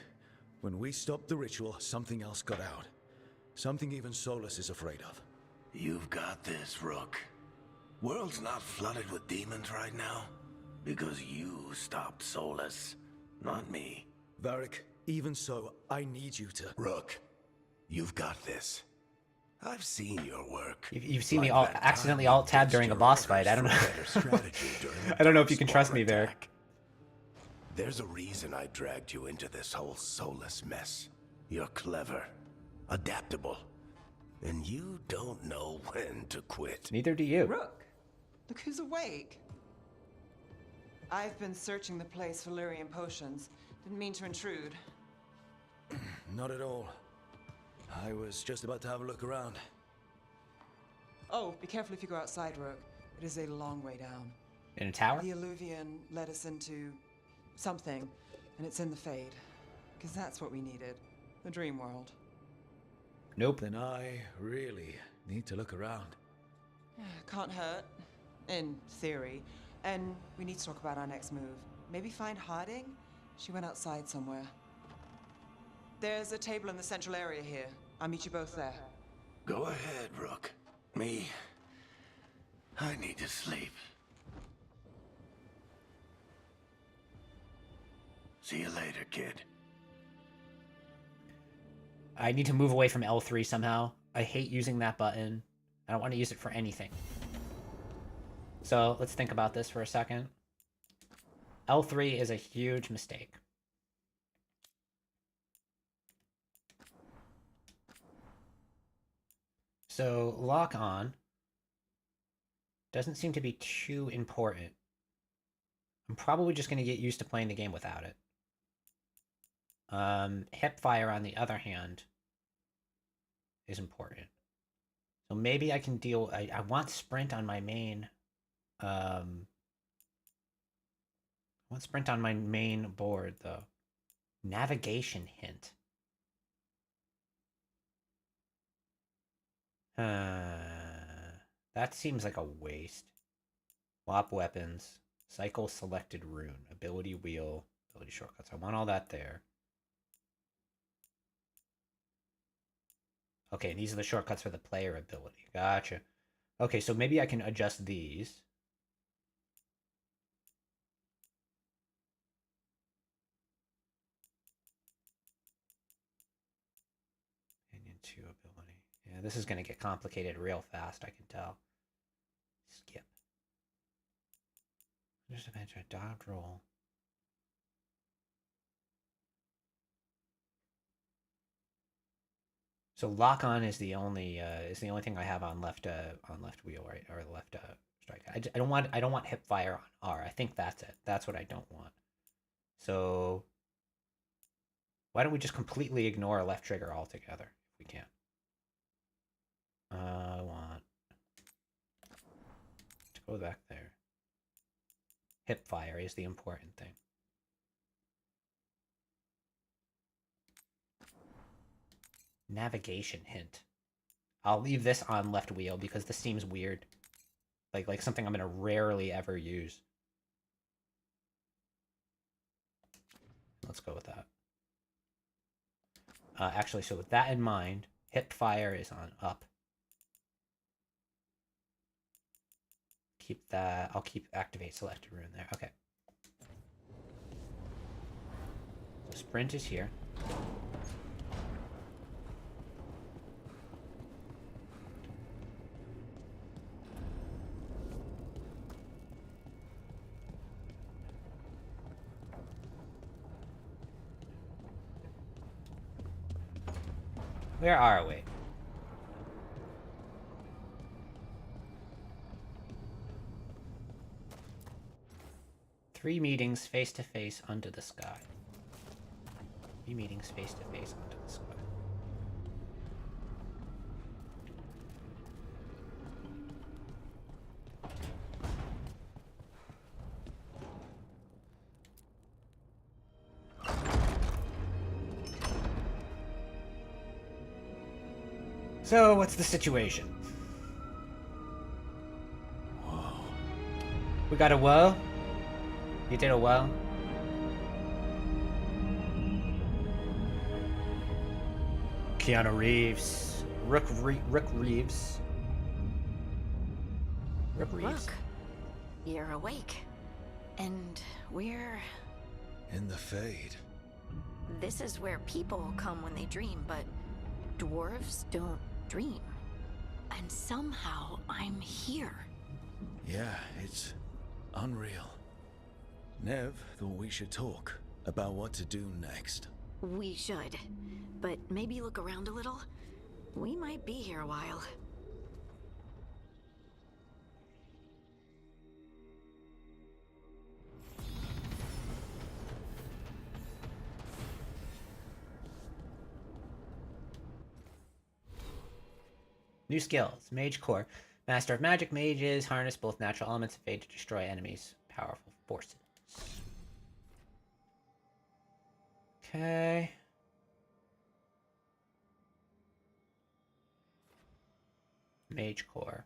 when we stopped the ritual, something else got out. Something even Solus is afraid of. You've got this, Rook. World's not flooded with demons right now. Because you stopped Solus, not me. Varric, even so, I need you to... Rook, you've got this. I've seen your work. You've seen me Like all that accidentally time you alt tab fixed during a your boss orders fight. I don't for know. better strategy during the I don't know if you can dark trust spawn me there. attack. There's a reason I dragged you into this whole Solus mess. You're clever, adaptable, and you don't know when to quit. Neither do you. Rook, look who's awake. I've been searching the place for lyrium potions. Didn't mean to intrude. Not at all. I was just about to have a look around. Oh, be careful if you go outside, Rook. It is a long way down. In a tower? The Alluvian led us into something, and it's in the Fade. Because that's what we needed. The dream world. Nope. Then I really need to look around. Can't hurt. In theory. And we need to talk about our next move. Maybe find Harding? She went outside somewhere. There's a table in the central area here. I'll meet you both there. Go ahead, Rook. Me, I need to sleep. See you later, kid. I need to move away from L3 somehow. I hate using that button. I don't want to use it for anything. So let's think about this for a second. L3 is a huge mistake. So lock on doesn't seem to be too important. I'm probably just going to get used to playing the game without it. Hip fire, on the other hand, is important. So maybe I can deal... I want sprint on my main... I want sprint on my main board, though. Navigation hint. That seems like a waste. Swap weapons. Cycle selected rune. Ability wheel. Ability shortcuts. I want all that there. Okay, these are the shortcuts for the player ability. Gotcha. Okay, so maybe I can adjust these. Opinion 2 ability. Yeah, this is going to get complicated real fast, I can tell. Skip. Just a bench, dodge roll. So lock on is the only thing I have on left wheel, right, or left strike. I don't want hip fire on R. I think that's it. That's what I don't want. So why don't we just completely ignore left trigger altogether if we can? I want to go back there. Hip fire is the important thing. Navigation hint. I'll leave this on left wheel because this seems weird. Like something I'm gonna rarely ever use. Let's go with that. Actually, so with that in mind, hip fire is on up. Keep that. I'll keep activate selected rune there. Okay. So sprint is here. Where are we? Three meetings face to face under the sky. 3 meetings face to face under the sky. So, what's the situation? Whoa. We got a whoa? You did a whoa? Keanu Reeves. Rook Reeves. Rook Reeves. Rook, you're awake. And we're... In the Fade. This is where people come when they dream, but dwarves don't dream. And somehow I'm here. Yeah, it's unreal. Nev thought we should talk about what to do next. We should. But maybe look around a little. We might be here a while. New skills. Mage Core. Master of Magic mages harness both natural elements and fate to destroy enemies' powerful forces. Okay. Mage Core.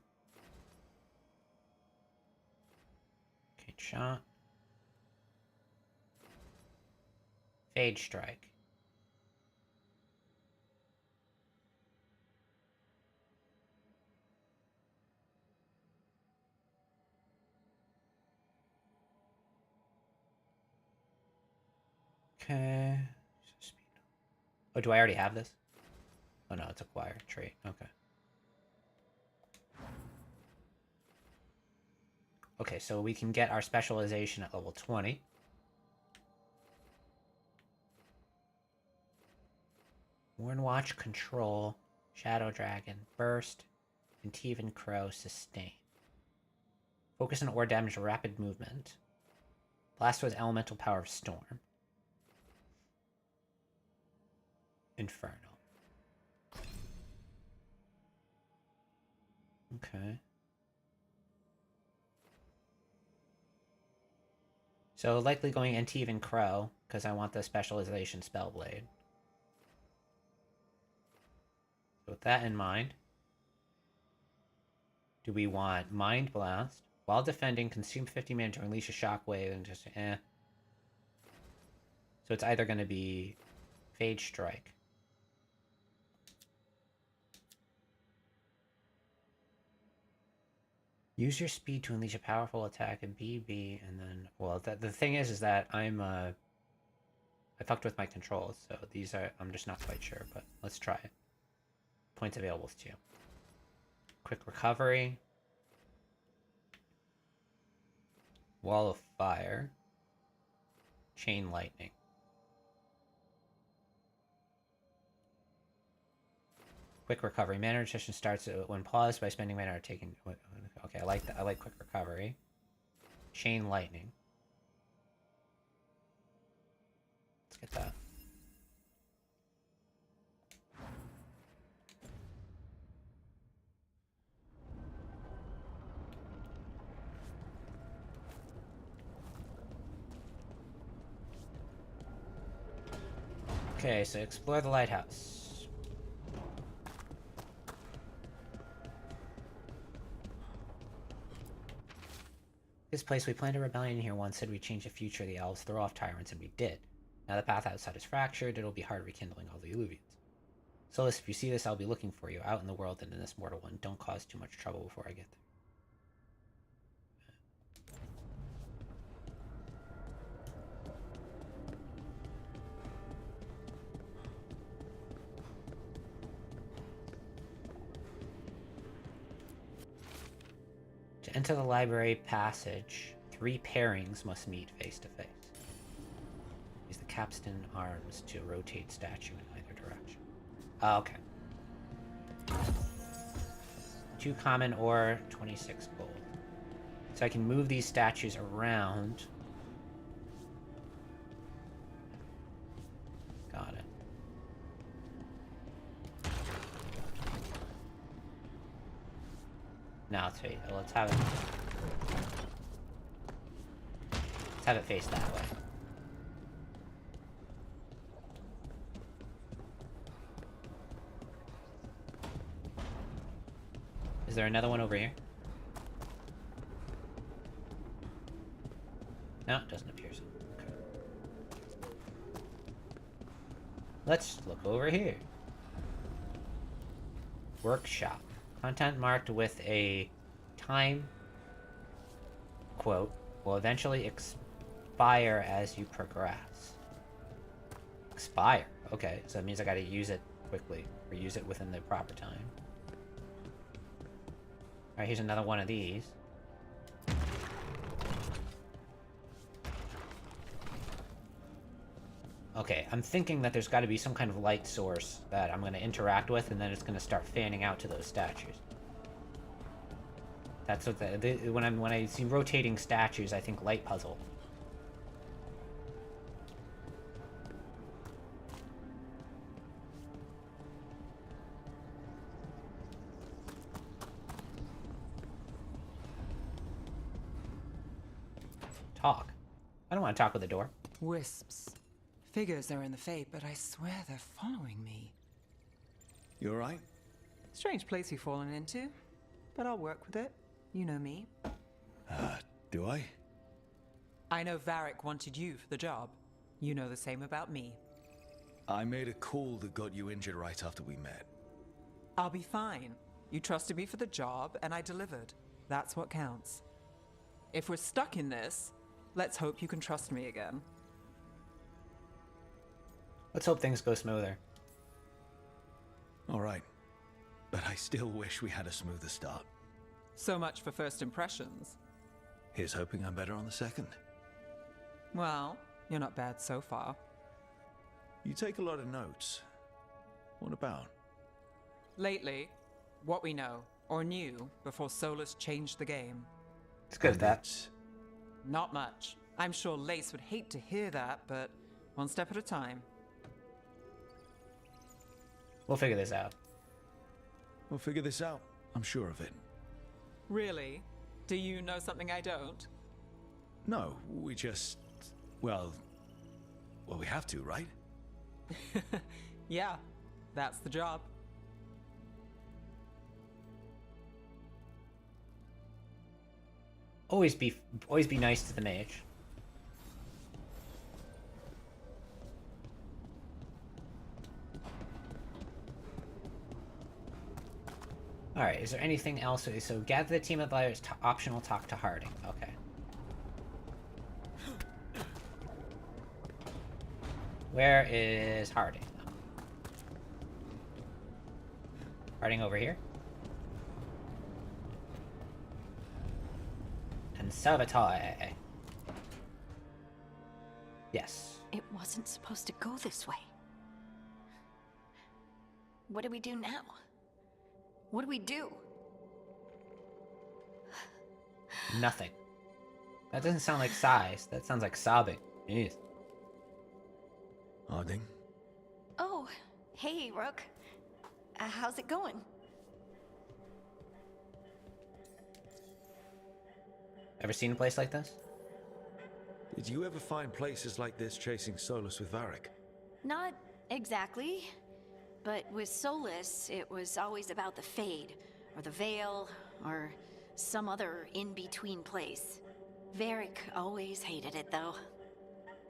Okay, shot. Fade Strike. Okay. Oh, do I already have this? Oh no, it's acquired trait. Okay. Okay, so we can get our specialization at level 20. Warnwatch, Control, Shadow Dragon, Burst, and Teven Crow, Sustain. Focus on ore damage, rapid movement. Last was Elemental Power of Storm. Inferno. Okay. So likely going Antivan Crow, because I want the specialization Spellblade. So with that in mind, do we want Mind Blast? While defending, consume 50 mana to unleash a shockwave and just So it's either going to be Phage Strike. Use your speed to unleash a powerful attack and BB, and then, well, the thing is that I fucked with my controls, so these are, I'm just not quite sure, but let's try it. Points available to you. Quick Recovery. Wall of Fire. Chain Lightning. Quick Recovery. Mana retention starts when paused by spending mana or taking... Okay, I like that. I like Quick Recovery. Chain Lightning. Let's get that. Okay, so explore the lighthouse. This place, we planned a rebellion here once, said we'd change the future of the elves, throw off tyrants, and we did. Now the path outside is fractured, it'll be hard rekindling all the illusions. Solus, if you see this, I'll be looking for you, out in the world and in this mortal one. Don't cause too much trouble before I get there. To enter the library passage, 3 pairings must meet face to face. Use the capstan arms to rotate statue in either direction. Oh, okay. 2 common or 26 gold. So I can move these statues around. Got it. Now let's have it face that way. Is there another one over here? No, it doesn't appear so. Okay. Let's look over here. Workshop. Content marked with a time quote will eventually expire as you progress. Expire. Okay, so that means I gotta use it quickly, or use it within the proper time. Alright, here's another one of these. Okay, I'm thinking that there's got to be some kind of light source that I'm going to interact with, and then it's going to start fanning out to those statues. That's what when I see rotating statues, I think light puzzle. Talk. I don't want to talk with the door. Wisps. Figures are in the Fate, but I swear they're following me. You alright? Strange place you've fallen into, but I'll work with it. You know me. Do I? I know Varric wanted you for the job. You know the same about me. I made a call that got you injured right after we met. I'll be fine. You trusted me for the job, and I delivered. That's what counts. If we're stuck in this, let's hope you can trust me again. Let's hope things go smoother. All right. But I still wish we had a smoother start. So much for first impressions. Here's hoping I'm better on the second. Well, you're not bad so far. You take a lot of notes. What about? Lately, what we know, or knew, before Solus changed the game. It's good at that. Not much. I'm sure Lace would hate to hear that, but one step at a time. We'll figure this out. We'll figure this out. I'm sure of it. Really? Do you know something I don't? No, we just... Well, we have to, right? Yeah, that's the job. Always be nice to the mage. Alright, is there anything else? So gather the team of players, optional talk to Harding. Okay. Where is Harding? Harding over here. Conservatory. Yes. It wasn't supposed to go this way. What do we do now? What do we do? Nothing. That doesn't sound like sighs. That sounds like sobbing. Jeez. Harding? Oh, hey, Rook. How's it going? Ever seen a place like this? Did you ever find places like this chasing Solus with Varric? Not exactly. But with Solus, it was always about the Fade, or the Veil, or some other in-between place. Varric always hated it, though.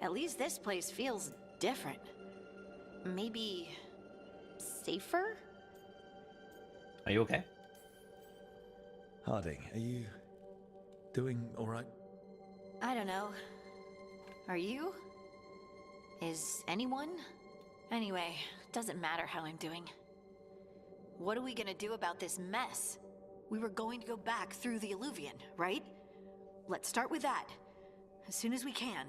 At least this place feels different. Maybe... safer? Are you okay? Harding, are you... doing alright? I don't know. Are you? Is anyone? Anyway, doesn't matter how I'm doing. What are we gonna do about this mess? We were going to go back through the Alluvion, right? Let's start with that. As soon as we can.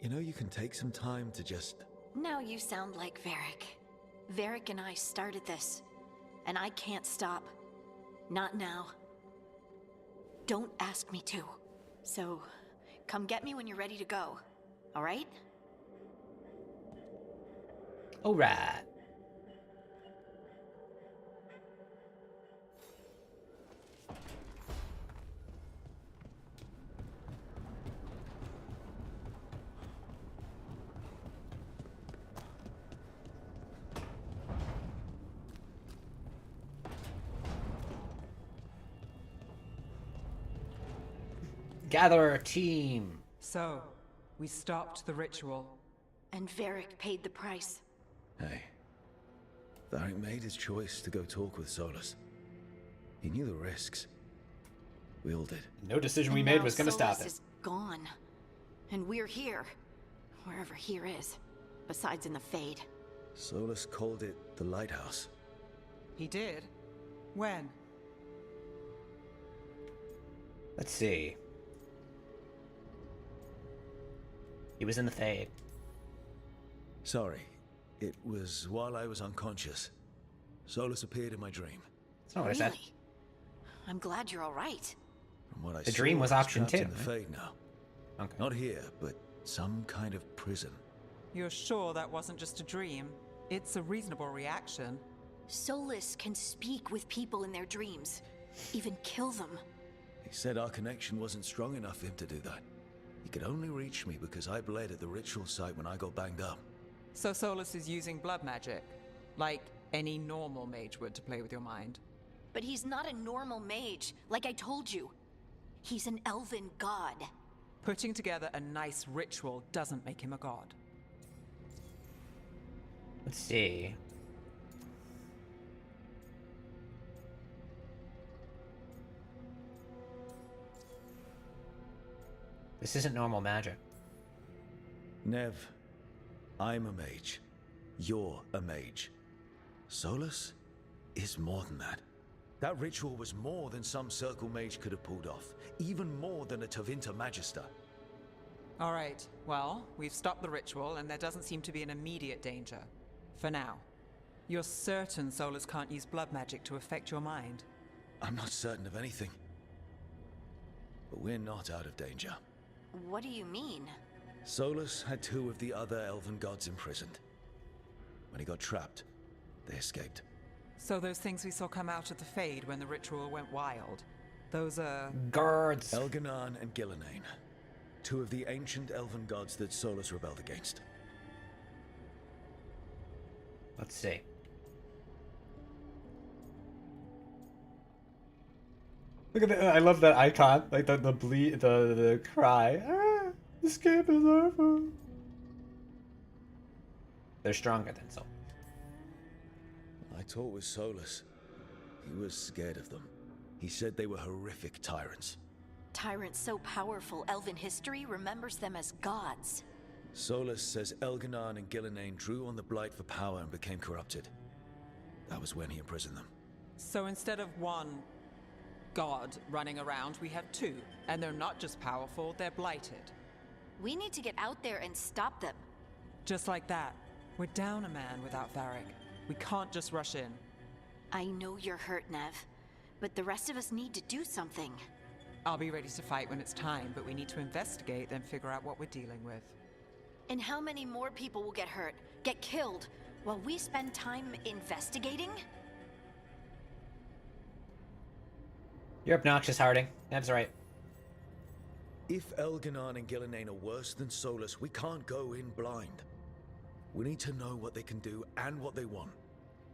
You know, you can take some time to just... Now you sound like Varric. Varric and I started this. And I can't stop. Not now. Don't ask me to. So, come get me when you're ready to go. Alright? Alright. Gather a team. So, we stopped the ritual. And Varric paid the price. Hey. Varric made his choice to go talk with Solus. He knew the risks. We all did. No decision we And made now was gonna stop Solus it. is gone. And we're here. Wherever here is. Besides in the Fade. Solus called it the Lighthouse. He did? When? Let's see. He was in the Fade. Sorry. It was while I was unconscious. Solus appeared in my dream. That's not what I said. Really? I'm glad you're alright. From what I The saw, dream was he's option trapped 2, in the Fade now. Okay. Not here, but some kind of prison. You're sure that wasn't just a dream? It's a reasonable reaction. Solus can speak with people in their dreams. Even kill them. He said our connection wasn't strong enough for him to do that. He could only reach me because I bled at the ritual site when I got banged up. So Solus is using blood magic, like any normal mage would to play with your mind. But he's not a normal mage, like I told you. He's an elven god. Putting together a nice ritual doesn't make him a god. Let's see. This isn't normal magic. Nev, I'm a mage. You're a mage. Solus is more than that. That ritual was more than some circle mage could have pulled off. Even more than a Tevinter Magister. All right, well, we've stopped the ritual and there doesn't seem to be an immediate danger. For now. You're certain Solus can't use blood magic to affect your mind? I'm not certain of anything. But we're not out of danger. What do you mean? Solus had 2 of the other elven gods imprisoned. When he got trapped, they escaped. So those things we saw come out of the Fade when the ritual went wild, those are... Guards. Elganan and Gillenane. 2 of the ancient elven gods that Solus rebelled against. Let's see. Look at that! I love that icon, like the bleed, the cry. Ah, escape is over. They're stronger than Soul. I talked with Solus. He was scared of them. He said they were horrific tyrants. Tyrants so powerful, elven history remembers them as gods. Solus says Elganan and Gillenane drew on the Blight for power and became corrupted. That was when he imprisoned them. So instead of 1 god running around, we have 2. And they're not just powerful, they're blighted. We need to get out there and stop them. Just like that. We're down a man without Varric. We can't just rush in. I know you're hurt, Nev, but the rest of us need to do something. I'll be ready to fight when it's time, but we need to investigate, then figure out what we're dealing with. And how many more people will get hurt, get killed, while we spend time investigating? You're obnoxious, Harding. Nev's right. If Elganan and Gillenane are worse than Solus, we can't go in blind. We need to know what they can do and what they want.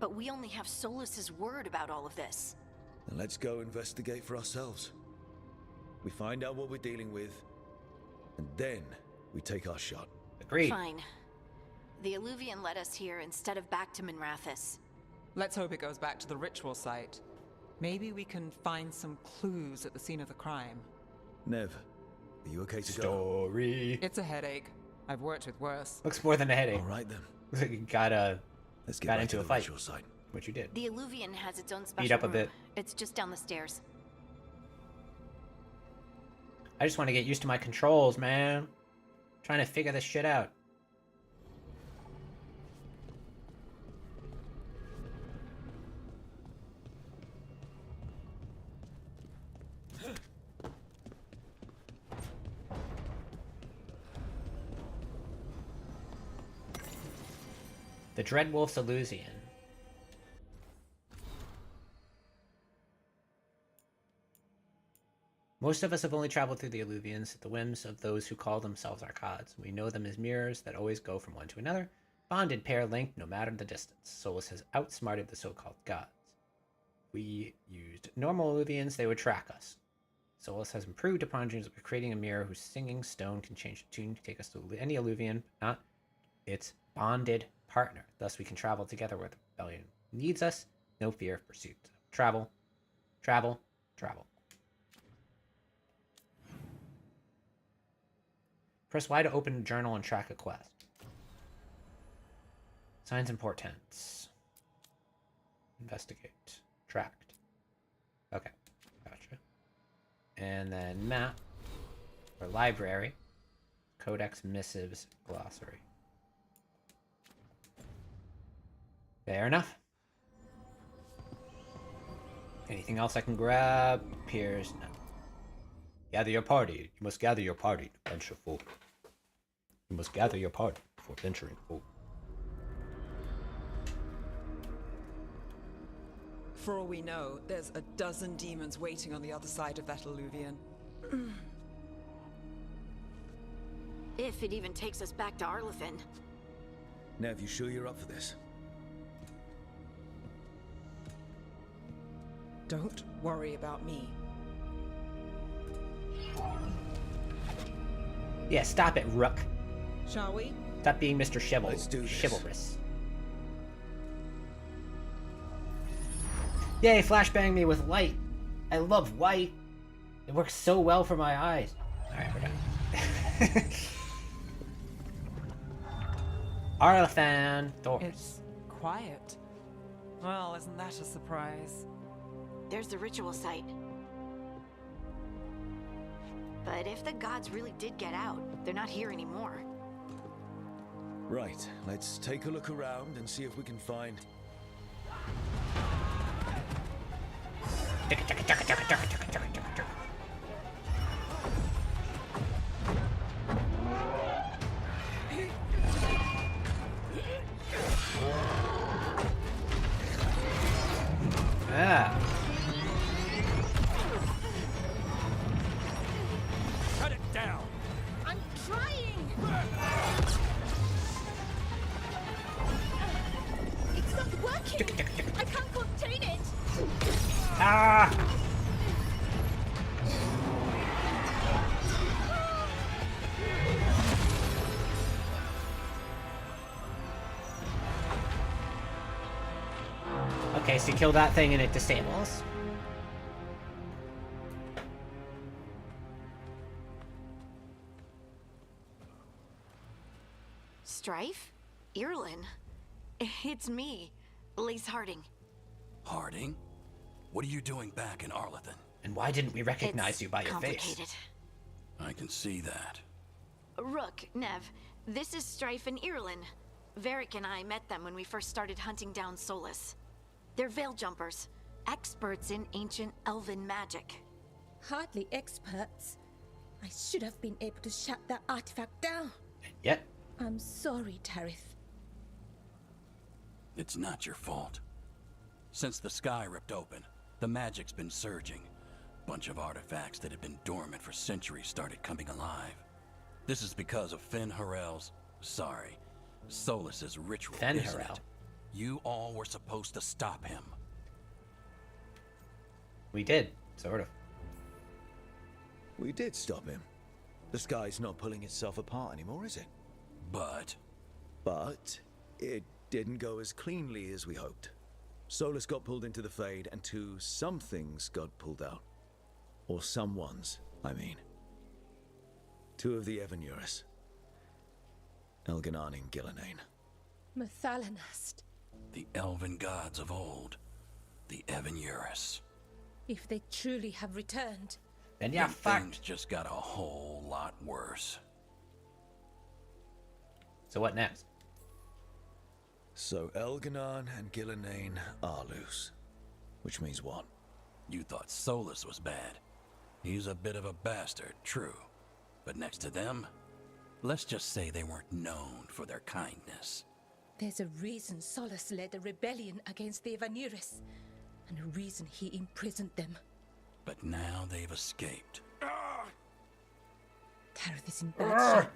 But we only have Solus's word about all of this. Then let's go investigate for ourselves. We find out what we're dealing with, and then we take our shot. Agreed. Fine. The Alluvian led us here instead of back to Minrathous. Let's hope it goes back to the ritual site. Maybe we can find some clues at the scene of the crime. Nev, are you okay to go? Story. It's a headache. I've worked with worse. Looks more than a headache. All right then. Looks like you Let's get got back into to a the fight. ritual site. Which you did. The Alluvian has its own special Beat up a room. bit. It's just down the stairs. I just want to get used to my controls, man. Trying to figure this shit out. The Dreadwolf's Illusion. Most of us have only traveled through the Alluvians at the whims of those who call themselves our gods. We know them as mirrors that always go from one to another, bonded pair linked no matter the distance. Solus has outsmarted the so-called gods. If we used normal Alluvians, they would track us. Solus has improved upon dreams by creating a mirror whose singing stone can change the tune to take us to any Alluvian, but not its bonded partner. Thus we can travel together where the rebellion needs us. No fear of pursuit. Travel, travel, travel. Press Y to open a journal and track a quest. Signs and portents. Investigate. Tracked. Okay, gotcha. And then map. Or library. Codex, missives, glossary. Fair enough. Anything else I can grab? Appears no. Gather your party. You must gather your party to venture forward. You must gather your party before venturing forward. For all we know, there's a dozen demons waiting on the other side of that Alluvian. If it even takes us back to Arlithin. Nev, you sure you're up for this? Don't worry about me. Yeah, stop it, Rook. Shall we? Stop being Mr. Let's do this. Chivalrous. Yay, flashbang me with light. I love white. It works so well for my eyes. Alright, we're done. Arlathan Thors. It's quiet. Well, isn't that a surprise? There's the ritual site. But if the gods really did get out, they're not here anymore. Right, let's take a look around and see if we can find... Ah. Cut it down! I'm trying! It's not working! I can't contain it! Ah. Okay, so you kill that thing and it disables. Strife? Irlin? It's me, Lise Harding. Harding? What are you doing back in Arlathan? And why didn't we recognize It's you by your complicated. face? I can see that. Rook, Nev, this is Strife and Irlin. Varric and I met them when we first started hunting down Solus. They're veil jumpers, experts in ancient elven magic. Hardly experts. I should have been able to shut that artifact down. Yet, I'm sorry, Tarith. It's not your fault. Since the sky ripped open, the magic's been surging. Bunch of artifacts that had been dormant for centuries started coming alive. This is because of Solus's ritual, isn't it? You all were supposed to stop him. we did, sort of. We did stop him. The sky's not pulling itself apart anymore, is it? But it didn't go as cleanly as we hoped. Solus got pulled into the Fade, and some things got pulled out. Or someone's, I mean. Two of the Evanurus. Elganan and Gillenane. Mathalanast. the elven gods of old, the Evanurus. If they truly have returned, then yeah, things just got a whole lot worse. So what next? So Elganan and Gillenane are loose. Which means what? You thought Solus was bad. He's a bit of a bastard, true. But next to them, let's just say they weren't known for their kindness. there's a reason Solus led a rebellion against the Evanurus, and a reason he imprisoned them. But now they've escaped. Tareth is in bad shape.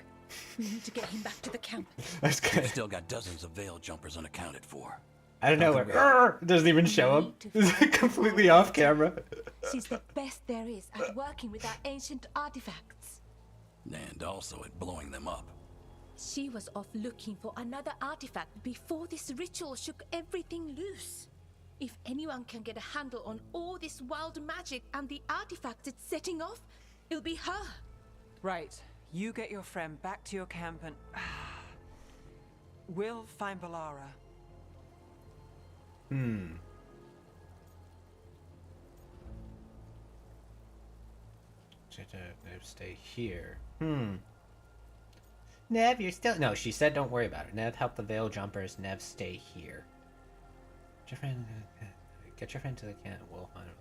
We need to get him back to the camp. That's good. We've still got dozens of veil jumpers unaccounted for. I don't know where. It doesn't even show him. It's completely off camera. She's the best there is at working with our ancient artifacts. And also at blowing them up. She was off looking for another artifact before this ritual shook everything loose. If anyone can get a handle on all this wild magic and the artifacts it's setting off, it'll be her. Right. You get your friend back to your camp and... we'll find Balara. Stay here. Nev, you're still... No, she said don't worry about it. Nev, help the veil jumpers. Nev, stay here. Get your friend to the camp. We'll find him.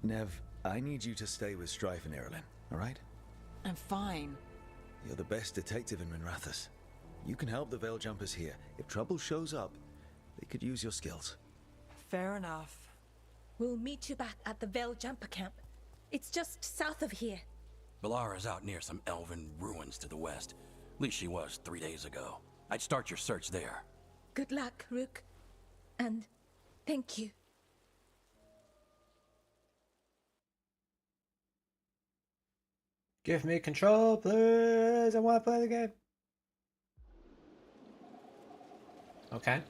Nev, I need you to stay with Strife and Irilyn, alright? I'm fine. You're the best detective in Minrathous. You can help the veil jumpers here. If trouble shows up, they could use your skills. Fair enough. We'll meet you back at the Veil Jumper camp. It's just south of here. Balara's out near some elven ruins to the west. At least she was 3 days ago. I'd start your search there. Good luck, Rook. And thank you. Give me control, please. I want to play the game. Okay.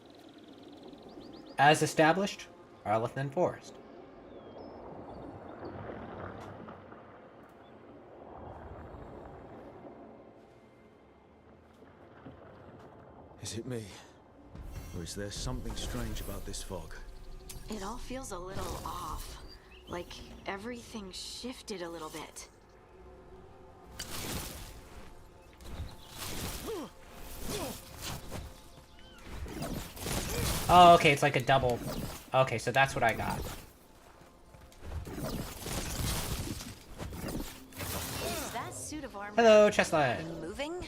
As established, Arlathan Forest. Is it me? Or is there something strange about this fog? It all feels a little off. Like everything shifted a little bit. Oh, okay, it's like a double. Okay, so that's what I got. Is that suit of armor Hello, chestnut. moving?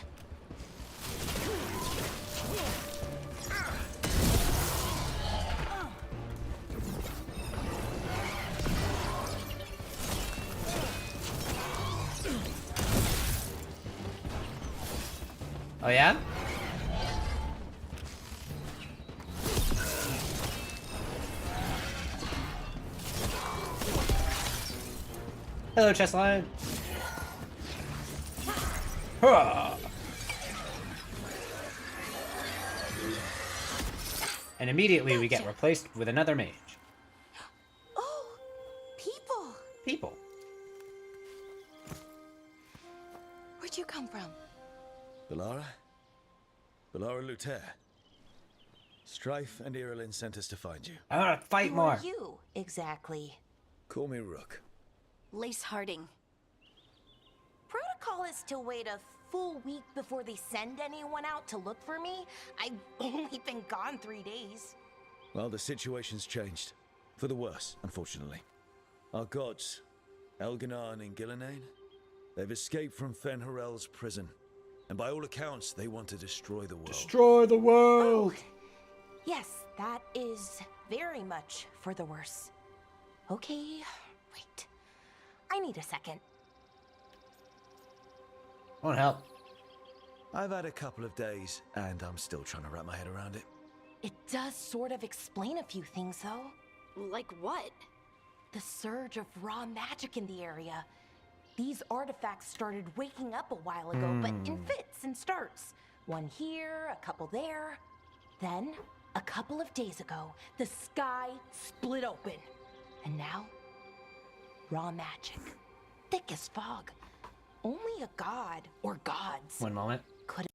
Oh yeah? Hello, chestnut. Hurrah! And immediately we get replaced with another mage. Oh, people. People. Where'd you come from? Bellara? Bellara Luther. Strife and Irilyn sent us to find you. I wanna fight Who more. are you, exactly? Call me Rook. Lace Harding. Protocol is to wait a full week before they send anyone out to look for me. I've only been gone 3 days. Well, the situation's changed. For the worse, unfortunately. Our gods, Elganar and Gillinane, they've escaped from Fen'Harel's prison. And by all accounts, they want to destroy the world. Destroy the world! Yes, that is very much for the worse. Okay, wait. I need a second. Won't help. I've had a couple of days, and I'm still trying to wrap my head around it. It does sort of explain a few things, though. Like what? The surge of raw magic in the area. These artifacts started waking up a while ago, but in fits and starts. One here, a couple there. Then, a couple of days ago, the sky split open. And now, raw magic. Thick as fog. Only a god, or gods, One moment. could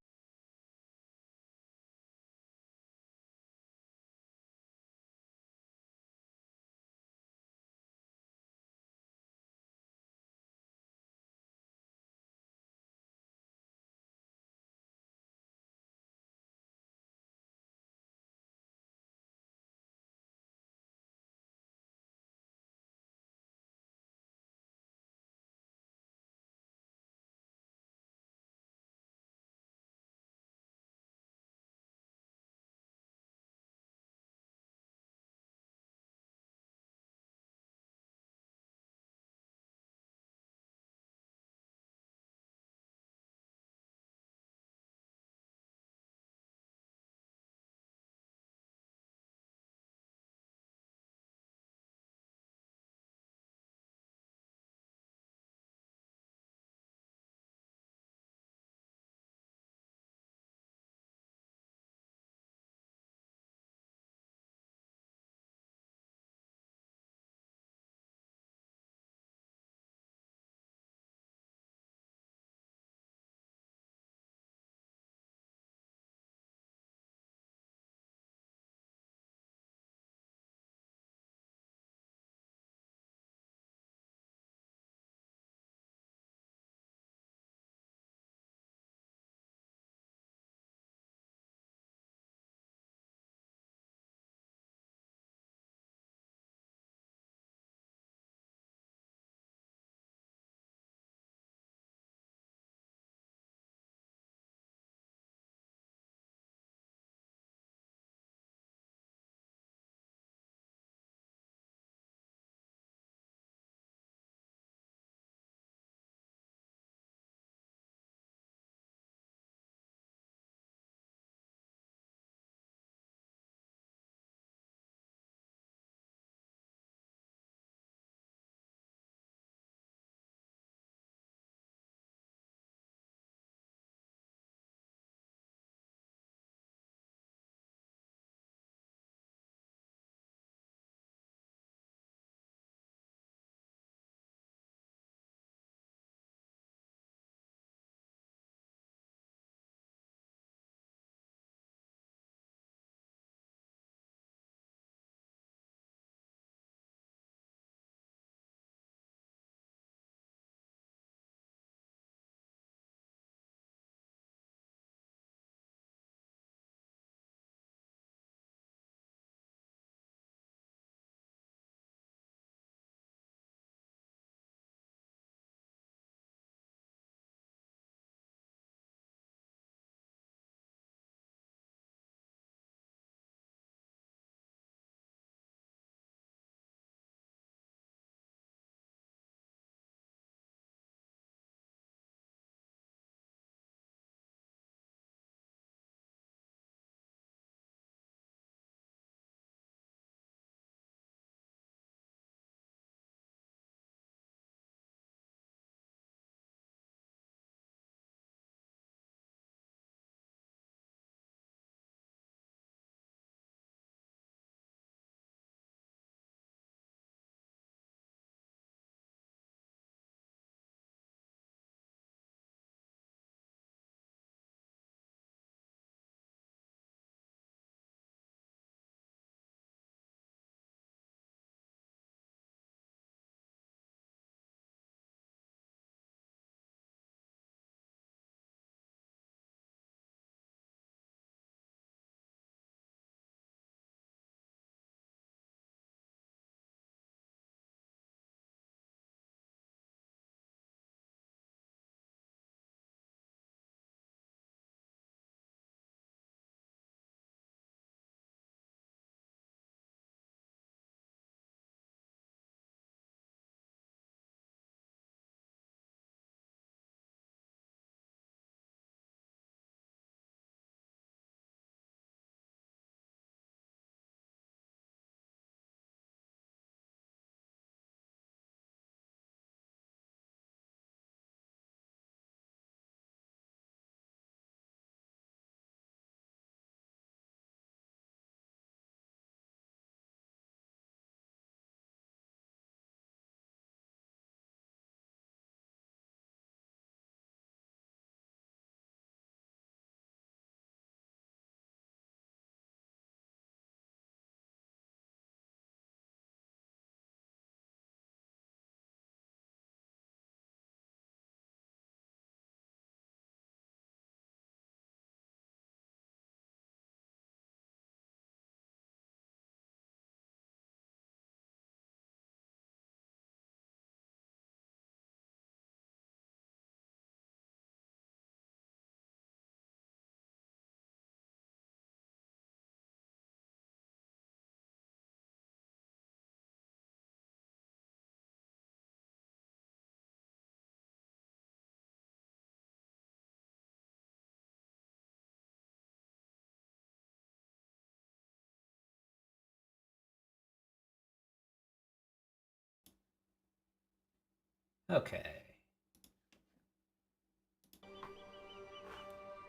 Okay.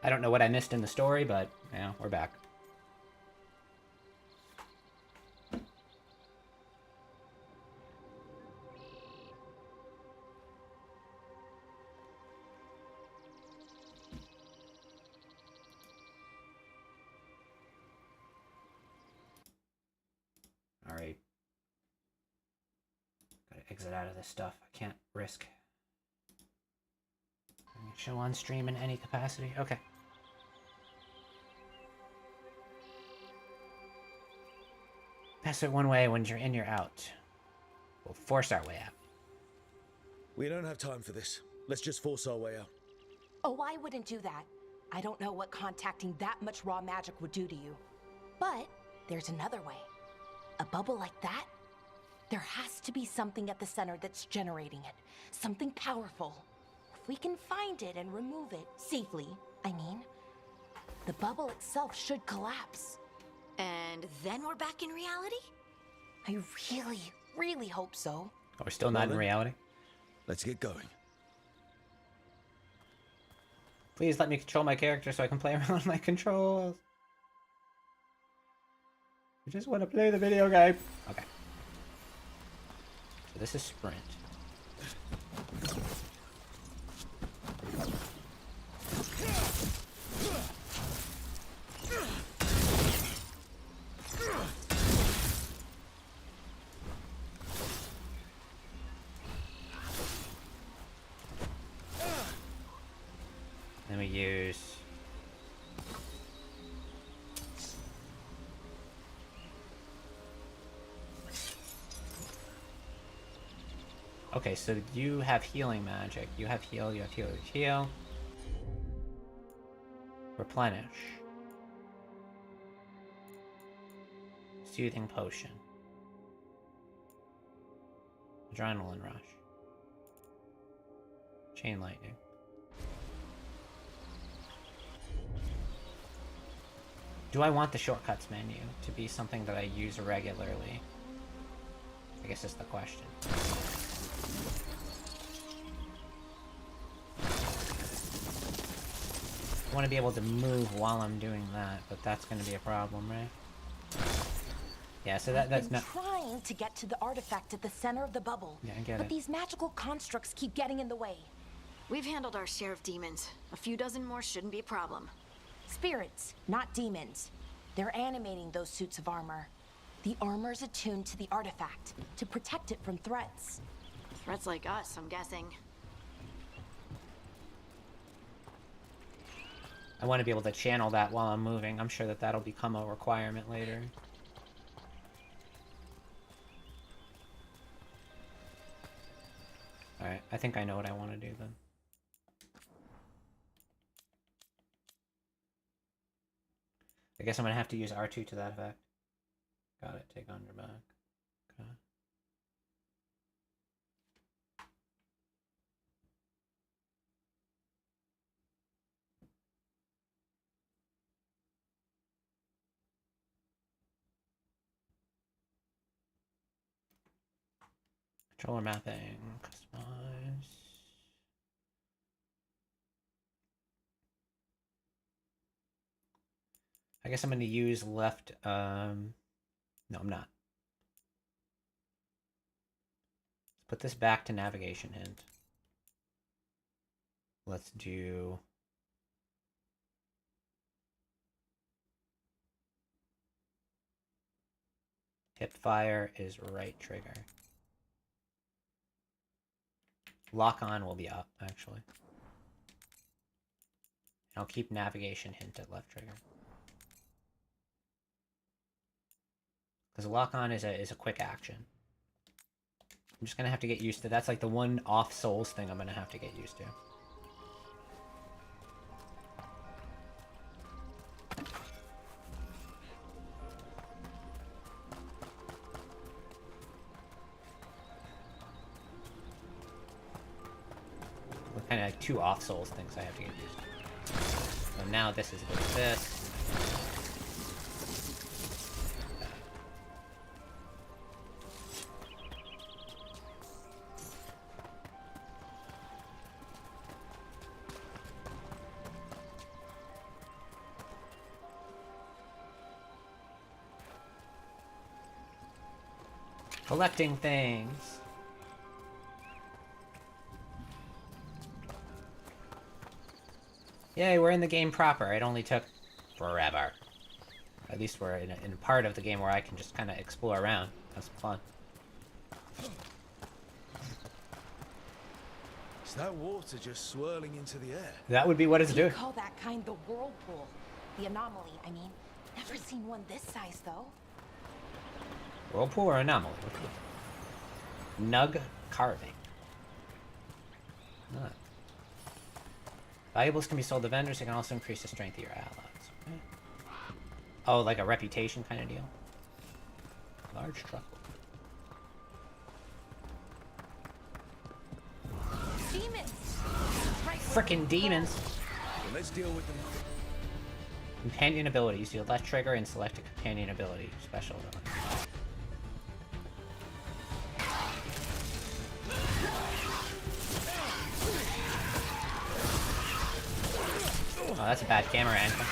I don't know what I missed in the story, but yeah, we're back. Alright. Gotta exit out of this stuff. I can't risk. Show on stream in any capacity. Okay. Pass it one way when you're in, you're out. We'll force our way out. We don't have time for this. Let's just force our way out. Oh, I wouldn't do that. I don't know what contacting that much raw magic would do to you. But there's another way. A bubble like that? There has to be something at the center that's generating it. Something powerful. If we can find it and remove it safely, I mean, the bubble itself should collapse. And then we're back in reality? I really, really hope so. Oh, we're still not in reality? Let's get going. Please let me control my character so I can play around with my controls. I just want to play the video game. Okay. So this is sprint. Then we use okay, so you have healing magic. You have heal, you have heal, you have heal. Replenish. Soothing potion. Adrenaline rush. Chain lightning. Do I want the shortcuts menu to be something that I use regularly? I guess that's the question. I want to be able to move while I'm doing that, but that's going to be a problem, right? Yeah, so that's not... trying to get to the artifact at the center of the bubble. Yeah, I get but it. These magical constructs keep getting in the way. We've handled our share of demons. A few dozen more shouldn't be a problem. Spirits, not demons. They're animating those suits of armor. The armor's attuned to the artifact to protect it from threats. Threats like us, I'm guessing. I want to be able to channel that while I'm moving. I'm sure that that'll become a requirement later. Alright, I think I know what I want to do then. I guess I'm gonna have to use R2 to that effect. Got it, take on your back. Okay. Controller mapping, customize. I guess I'm going to use left, no, I'm not. Let's put this back to navigation hint. Let's do... hip fire is right trigger. Lock on will be up, actually. I'll keep navigation hint at left trigger. Because lock on is a quick action. I'm just gonna have to get used to. That's like the one off souls thing I'm gonna have to get used to. Kind of like two off souls things I have to get used to. So now this is like this. Collecting things. Yay, we're in the game proper. It only took forever. At least we're in a part of the game where I can just kind of explore around. Have some fun. Is that water just swirling into the air? That would be what it's doing. Call that kind the whirlpool. The anomaly, I mean. Never seen one this size, though. Whirlpool or anomaly? Nug carving. Nut. Valuables can be sold to vendors. They can also increase the strength of your allies. Okay. Oh, like a reputation kind of deal. Large truffle. Demons! Frickin' demons! Well, let's deal with them. Companion abilities. Use left trigger and select a companion ability. Special ability. Oh, that's a bad camera angle.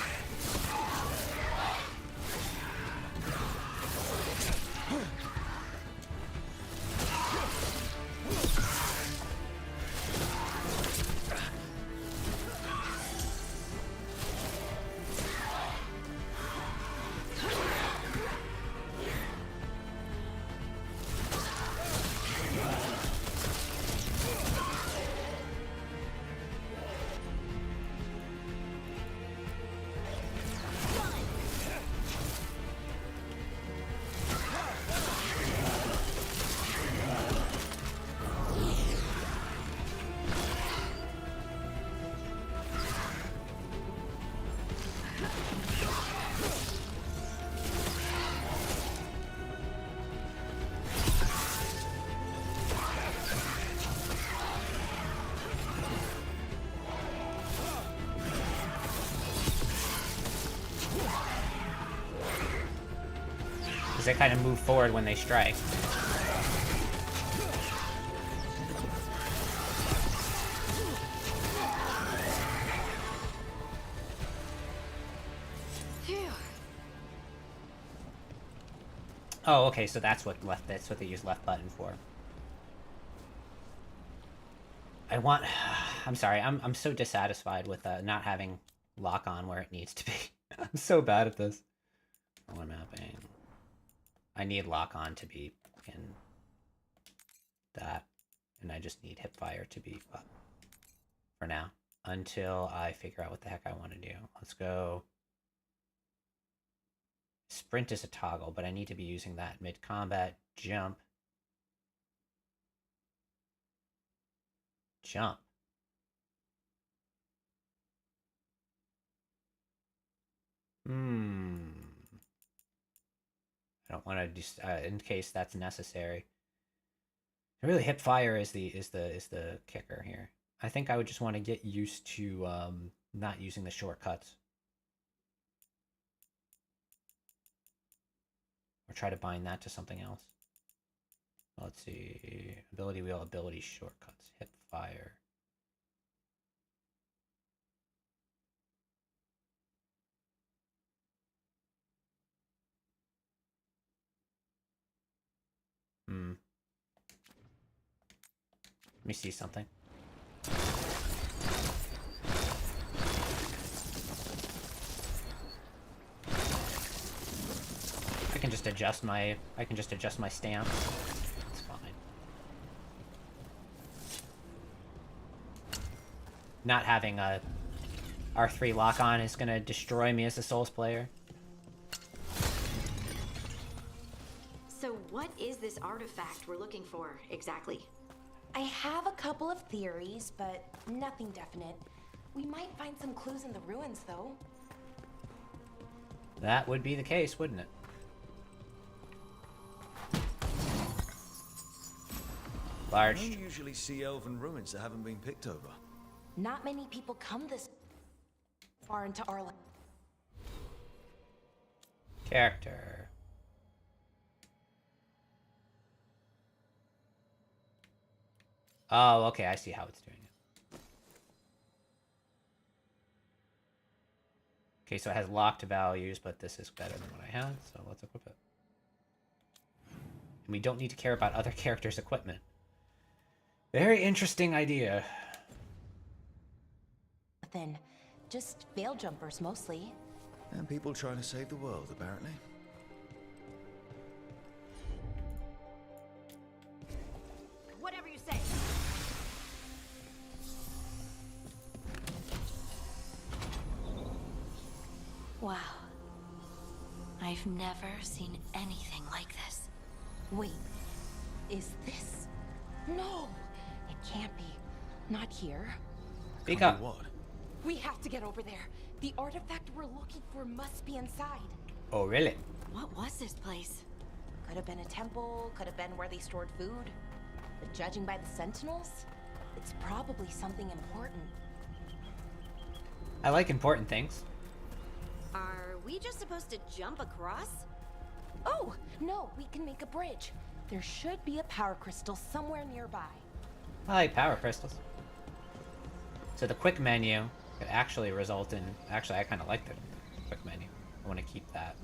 They kind of move forward when they strike. Oh, okay, so that's what they use left button for. I'm sorry, I'm so dissatisfied with not having lock on where it needs to be. I'm so bad at this. One mapping. I need lock on to be in that, and I just need hipfire to be up for now until I figure out what the heck I want to do. Let's go. Sprint is a toggle, but I need to be using that mid-combat. Jump. Jump. I don't want to just in case that's necessary. Really, hip fire is the kicker here. I think I would just want to get used to not using the shortcuts, or try to bind that to something else. Let's see, ability wheel, ability shortcuts, hip fire. Let me see something. I can just adjust my stamp. It's fine. Not having a R3 lock on is gonna destroy me as a Souls player. So what is this artifact we're looking for exactly? I have a couple of theories, but nothing definite. We might find some clues in the ruins, though. That would be the case, wouldn't it? Large. I don't usually see elven ruins that haven't been picked over. Not many people come this far into our life. Character. Oh, okay, I see how it's doing it. Okay, so it has locked values, but this is better than what I had, so let's equip it. and we don't need to care about other characters' equipment. Very interesting idea. Then, just veil jumpers mostly. And people trying to save the world, apparently. Whatever you say. Wow. I've never seen anything like this. Wait, is this? No, it can't be. Not here. Speak up. What? We have to get over there. The artifact we're looking for must be inside. Oh, really? What was this place? Could have been a temple, could have been where they stored food. But judging by the sentinels, it's probably something important. I like important things. Are we just supposed to jump across? Oh, no, we can make a bridge. There should be a power crystal somewhere nearby. I like power crystals. So the quick menu could actually result in... Actually, I kind of like the quick menu. I want to keep that.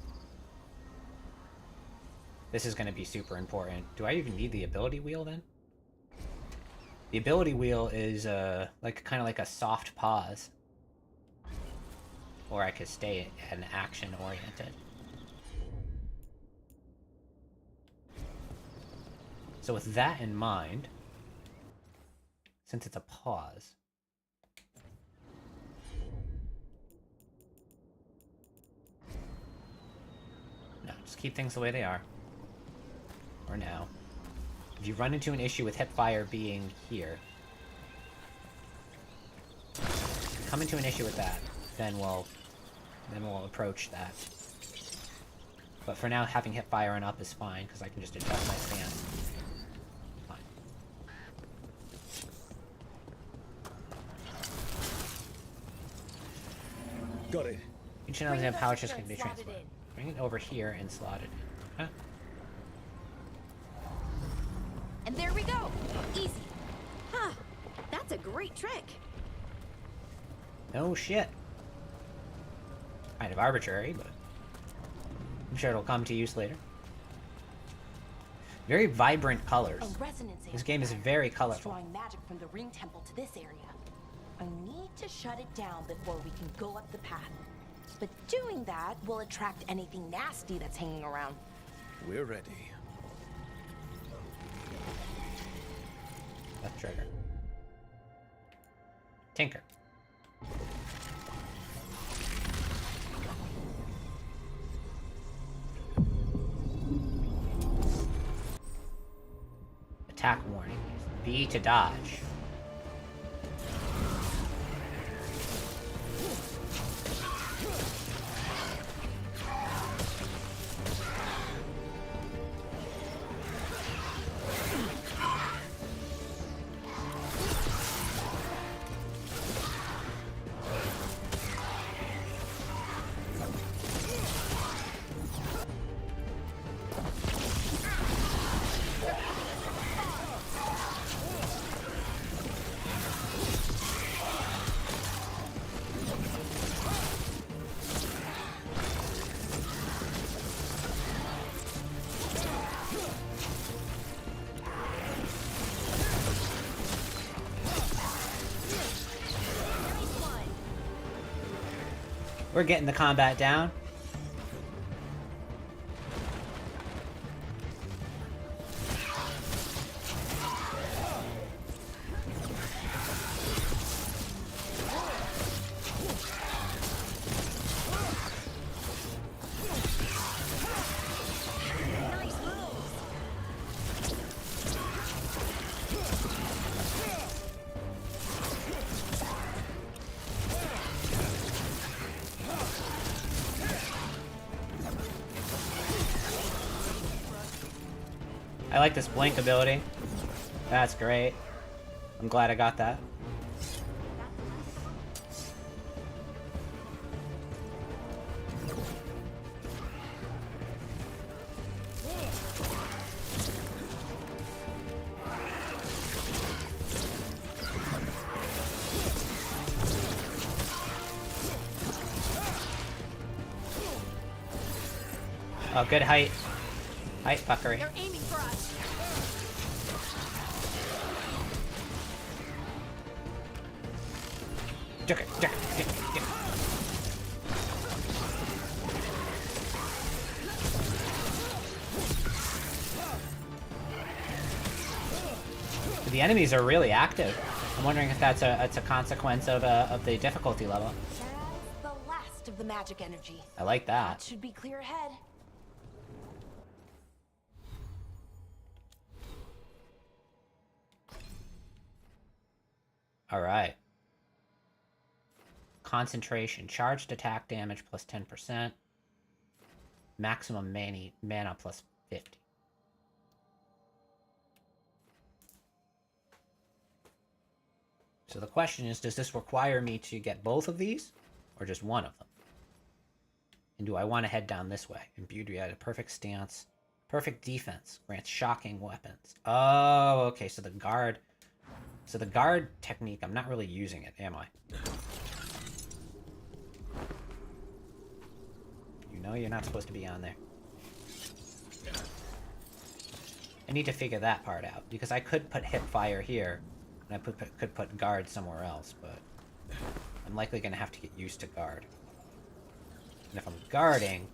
This is going to be super important. Do I even need the ability wheel then? The ability wheel is like kind of like a soft pause. Or I could stay an action oriented. So with that in mind, since it's a pause, no, just keep things the way they are. For now. If you run into an issue with hipfire being here, come into an issue with that, then we'll approach that. But for now, having hipfire and up is fine, because I can just adjust my stance. Fine. Got it. You should know that how it's just going to be transferred. Bring it over here and slot it in. Huh? And there we go. Easy. Huh. That's a great trick. No shit. Kind of arbitrary, but I'm sure it'll come to use later. Very vibrant colors. This game is very colorful. Drawing magic from the ring temple to this area. I need to shut it down before we can go up the path. But doing that will attract anything nasty that's hanging around. We're ready. Left trigger. Tinker. Attack warning. B to dodge. We're getting the combat down. I like this blink ability. That's great. I'm glad I got that. Oh, good height. Height fuckery. They're aiming for us. The enemies are really active. I'm wondering if that's a consequence of the difficulty level. That's the last of the magic energy. I like that. That should be clear ahead. All right. Concentration. Charged attack damage plus 10%. Maximum mana plus 50. So the question is, does this require me to get both of these? Or just one of them? And do I want to head down this way? Imbued at a perfect stance. Perfect defense. Grants shocking weapons. Oh, okay, so the guard... So the guard technique, I'm not really using it, am I? You know you're not supposed to be on there. I need to figure that part out, because I could put hip fire here, and I could put guard somewhere else, but I'm likely going to have to get used to guard. And if I'm guarding...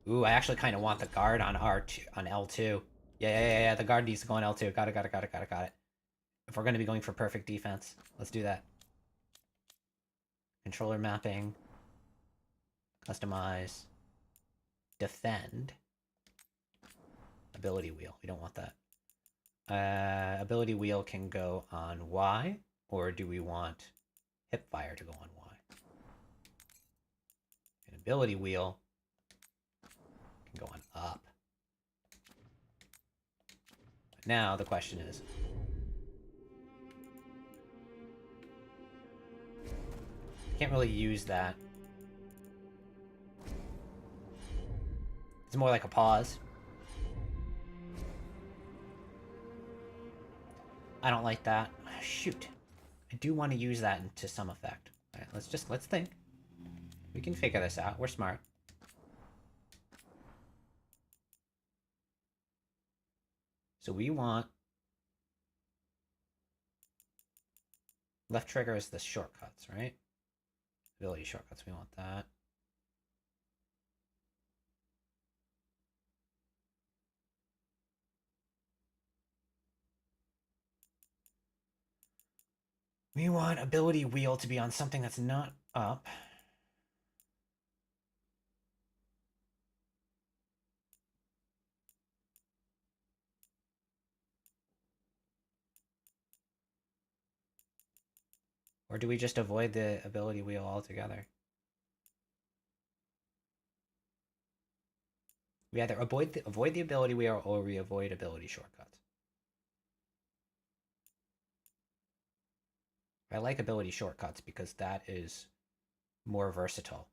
Ooh, I actually kind of want the guard on R2, on L2. Yeah, the guard needs to go on L2. Got it. If we're going to be going for perfect defense, let's do that. Controller mapping. Customize. Defend. Ability wheel. We don't want that. Ability wheel can go on Y, or do we want hip fire to go on Y? An ability wheel can go on up. But now the question is, can't really use that. It's more like a pause. I don't like that. Shoot. I do want to use that to some effect. Alright, let's think. We can figure this out. We're smart. So we want... Left trigger is the shortcuts, right? Ability shortcuts, we want that. We want ability wheel to be on something that's not up. Or do we just avoid the ability wheel altogether? We either avoid the ability wheel or we avoid ability shortcuts. I like ability shortcuts because that is more versatile.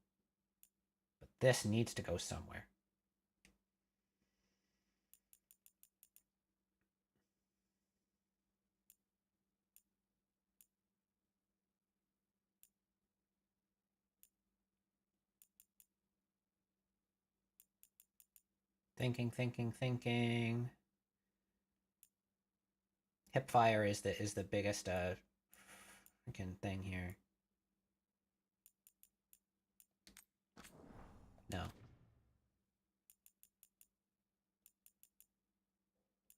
But this needs to go somewhere. Thinking. Hipfire is the biggest freaking thing here. No.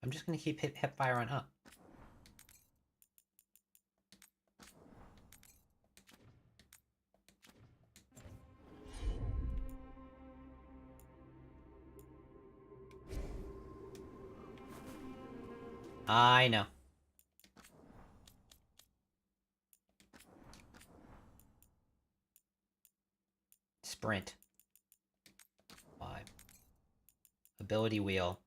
I'm just gonna keep hipfire on up. I know. Sprint. 5. Ability wheel.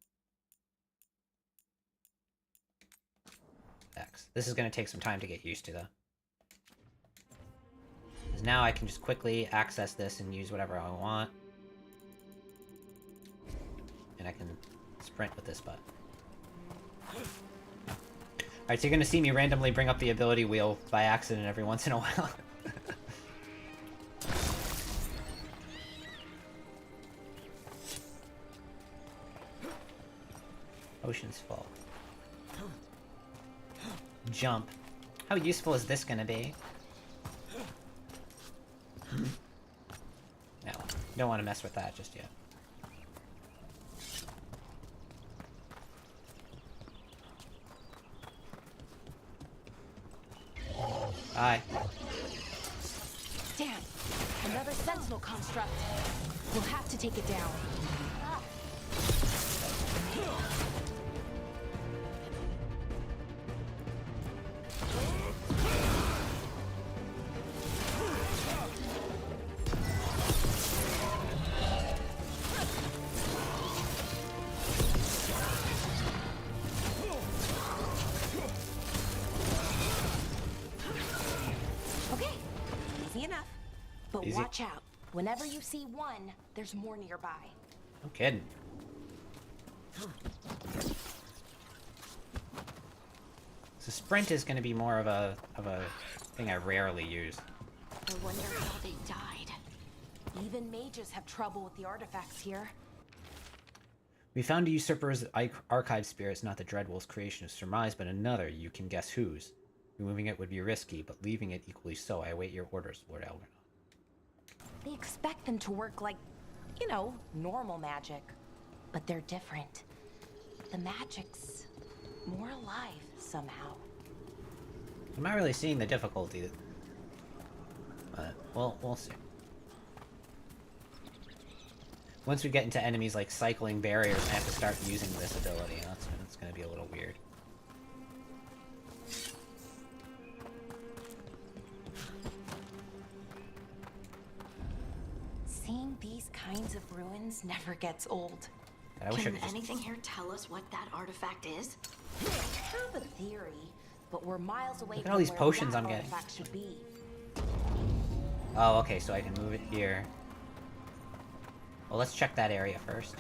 X. This is going to take some time to get used to, though. Because now I can just quickly access this and use whatever I want. And I can sprint with this button. Alright, so you're gonna see me randomly bring up the ability wheel by accident every once in a while. Ocean's Fall. Jump. How useful is this gonna be? Don't want to mess with that just yet. Bye. Damn, another sentinel construct. We'll have to take it down. Okay, easy enough. But Easy. watch out. Whenever you see one, there's more nearby. No kidding. So sprint is going to be more of a thing I rarely use. I wonder how they died. Even mages have trouble with the artifacts here. We found a usurper's archive spirit is not the Dreadwolf's creation of surmise, but another. You can guess whose. Removing it would be risky, but leaving it equally so. I await your orders, Lord Elden. They expect them to work like, you know, normal magic. But they're different. The magic's more alive somehow. I'm not really seeing the difficulty. But we'll see. Once we get into enemies like cycling barriers, I have to start using this ability. That's going to be a little weird. Seeing these kinds of ruins never gets old. I wish I Can could just... anything here tell us what that artifact is? I have a theory, but we're miles away Look at from all these where potions that I'm getting. artifact should be. Oh, okay, so I can move it here. Well, let's check that area first.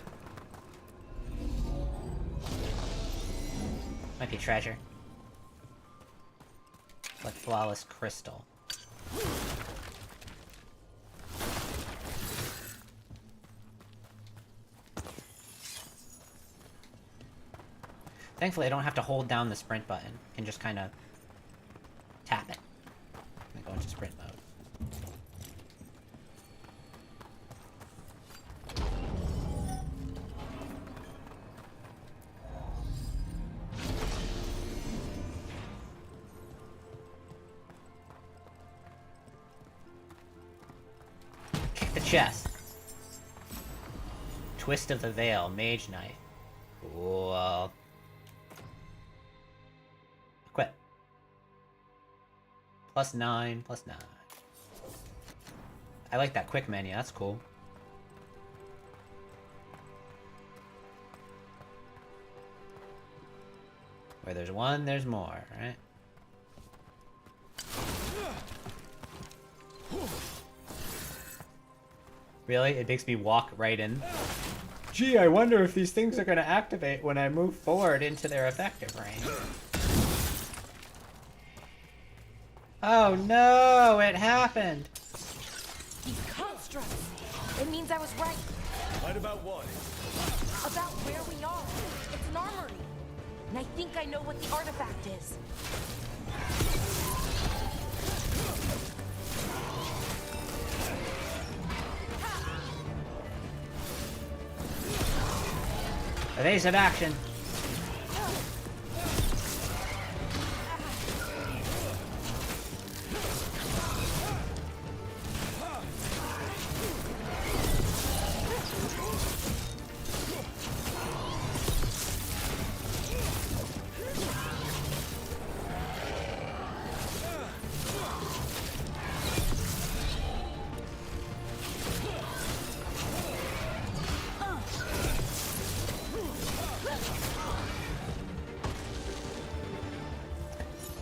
Might be treasure. Like flawless crystal. Thankfully, I don't have to hold down the sprint button. I can just kind of tap it and go into sprint mode. Kick the chest. Twist of the Veil, Mage Knife. Whoa. Equip. +9, +9. I like that quick menu, that's cool. Where there's one, there's more, right? Really? It makes me walk right in? Gee, I wonder if these things are gonna activate when I move forward into their effective range. Oh no, it happened! These constructs! It means I was right. Right about what? About where we are. It's an armory. And I think I know what the artifact is. Evasive action.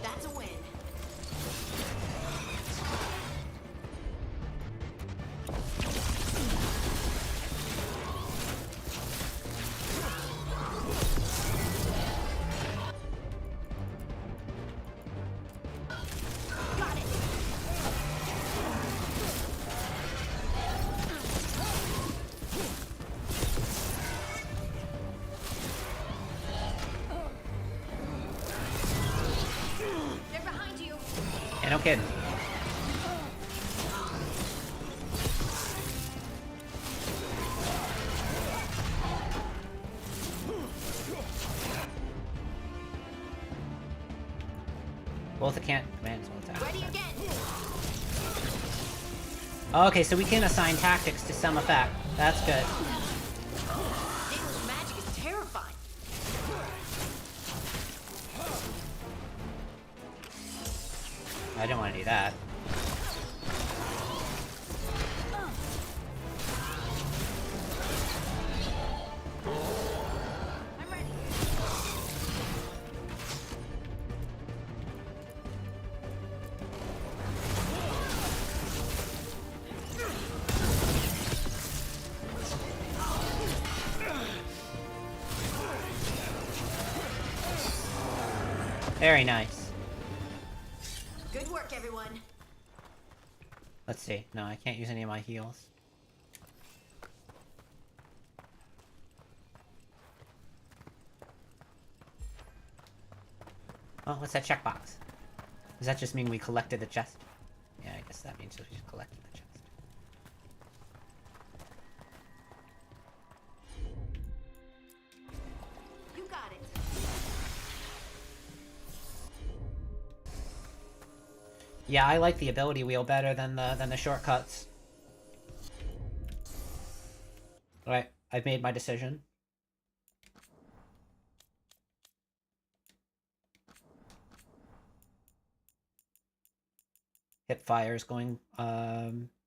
That's a win. Got it. They're behind you. Yeah, no kidding. both can't command will attack. Ready again. Okay, so we can assign tactics to some effect. That's good. English magic is terrifying. I don't want to do that. I'm ready. Very nice. Good work, everyone. Let's see. No, I can't use any of my heals. Oh, what's that checkbox? Does that just mean we collected the chest? Yeah, I guess that means we just collected the chest. You got it. Yeah, I like the ability wheel better than the shortcuts. Alright, I've made my decision. Hip fire is going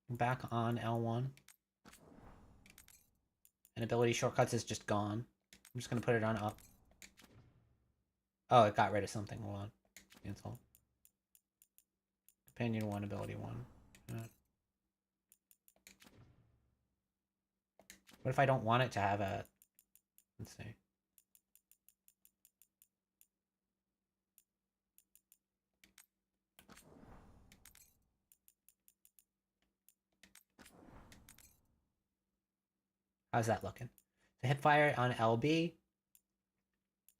back on L1. And ability shortcuts is just gone. I'm just gonna put it on up. Oh, it got rid of something. Hold on. Cancel. Companion 1, ability 1. What if I don't want it to have a... Let's see. How's that looking? So hip fire on LB.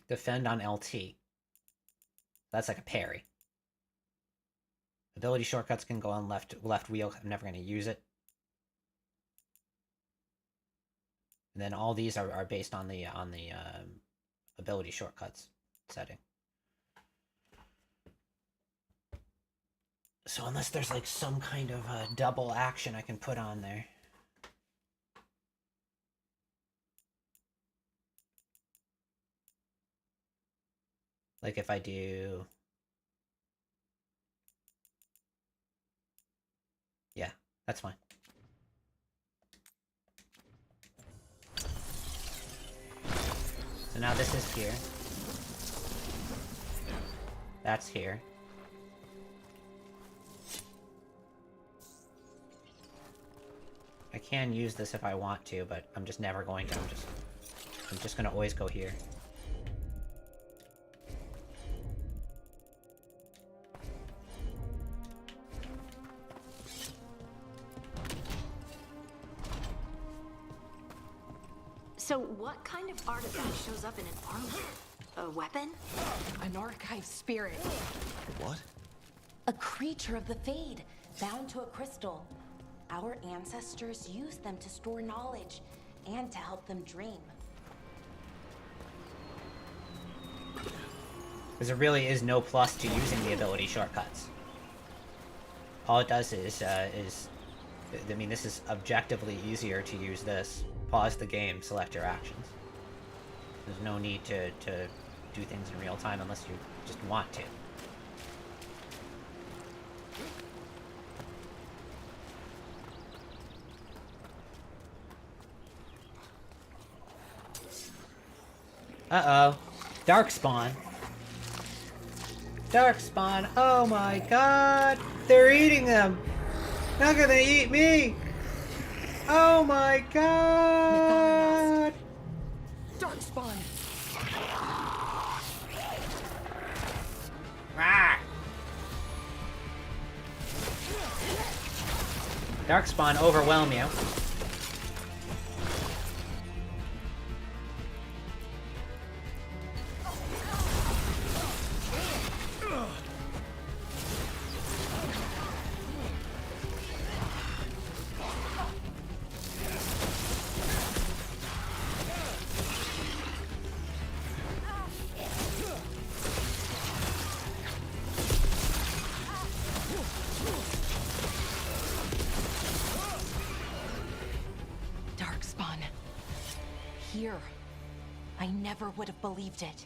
Defend on LT. That's like a parry. Ability shortcuts can go on left wheel. I'm never going to use it. And then all these are based on the ability shortcuts setting. So unless there's like some kind of double action I can put on there. Like if I do... Yeah, that's fine. So now this is here. That's here. I can use this if I want to, but I'm just never going to. I'm just gonna always go here. So what kind of artifact shows up in an armor? A weapon? An archive spirit. What? A creature of the Fade, bound to a crystal. Our ancestors used them to store knowledge and to help them dream. Because there really is no plus to using the ability shortcuts. All it does is, I mean, this is objectively easier to use this. Pause the game, select your actions. There's no need to do things in real time unless you just want to. Uh-oh. Darkspawn. Darkspawn, oh my god! They're eating them! How can they eat me? Oh my god! Darkspawn! Ah! Darkspawn overwhelm you. here. I never would have believed it.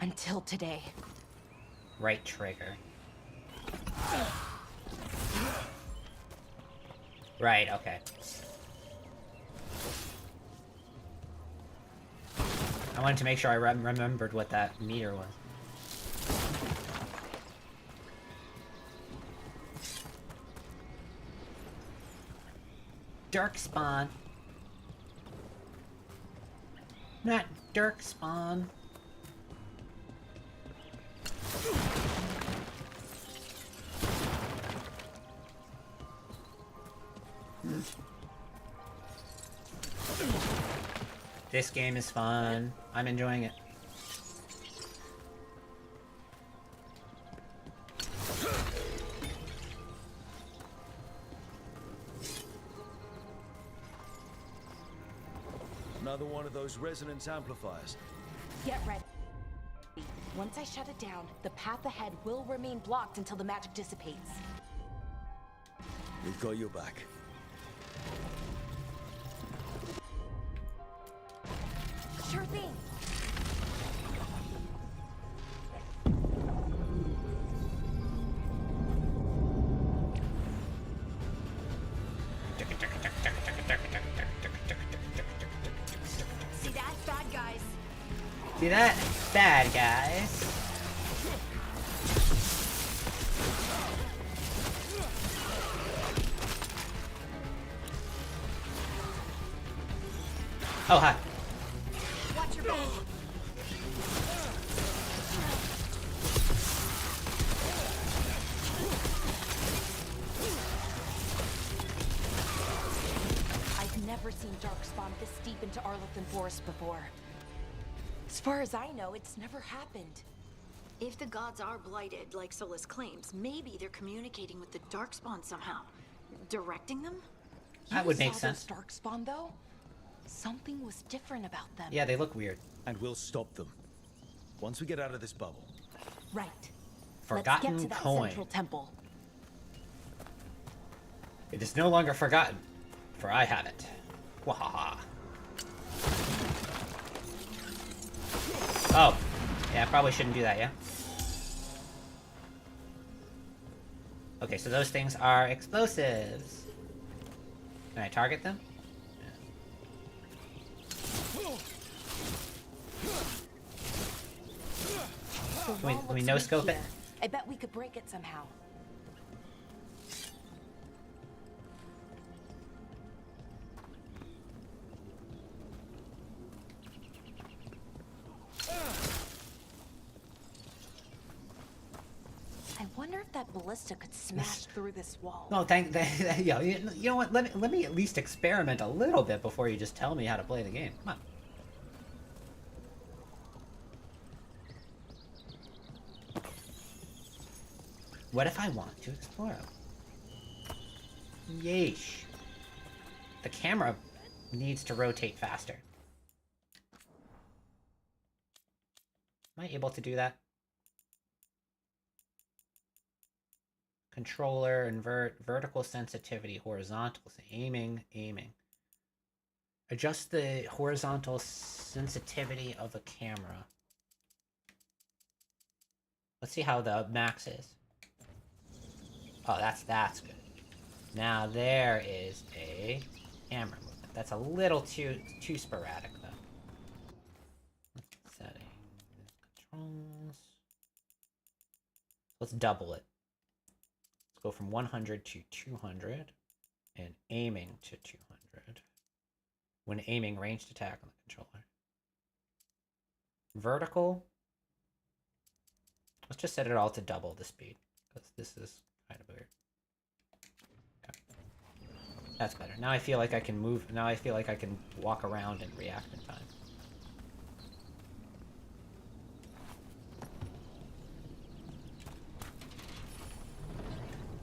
Until today. Right trigger. Right, okay. I wanted to make sure I remembered what that meter was. Darkspawn. Not Darkspawn. This game is fun. I'm enjoying it. Another one of those resonance amplifiers. Get ready. Once I shut it down, the path ahead will remain blocked until the magic dissipates. We've got your back. Sure thing. See that, bad guys? See that? Bad guys. Oh, hi. Watch your back. I've never seen Darkspawn this deep into Arlington Forest before. As far as I know, it's never happened. If the gods are blighted, like Solus claims, maybe they're communicating with the Darkspawn somehow. Directing them? That would make saw sense. Those Darkspawn, though? Something was different about them. Yeah, they look weird. And we'll stop them. Once we get out of this bubble. Right. Forgotten Let's get to that coin. central temple. It is no longer forgotten, for I have it. Wahaha. Oh. Yeah, I probably shouldn't do that, yeah? Okay, so those things are explosives. Can I target them? Can we no-scope it? I bet we could break it somehow. I wonder if that ballista could smash through this wall. No, yeah, you know what? Let me at least experiment a little bit before you just tell me how to play the game. Come on. What if I want to explore? Yeesh. The camera needs to rotate faster. Am I able to do that? Controller, invert, vertical sensitivity, horizontal, aiming. Adjust the horizontal sensitivity of the camera. Let's see how the max is. Oh, that's good. Now there is a camera movement. That's a little too sporadic though. Settings, controls. Let's double it. Let's go from 100 to 200 and aiming to 200. When aiming, ranged attack on the controller. Vertical. Let's just set it all to double the speed because this is kind of weird. Okay. That's better. Now I feel like I can move. Now I feel like I can walk around and react in time.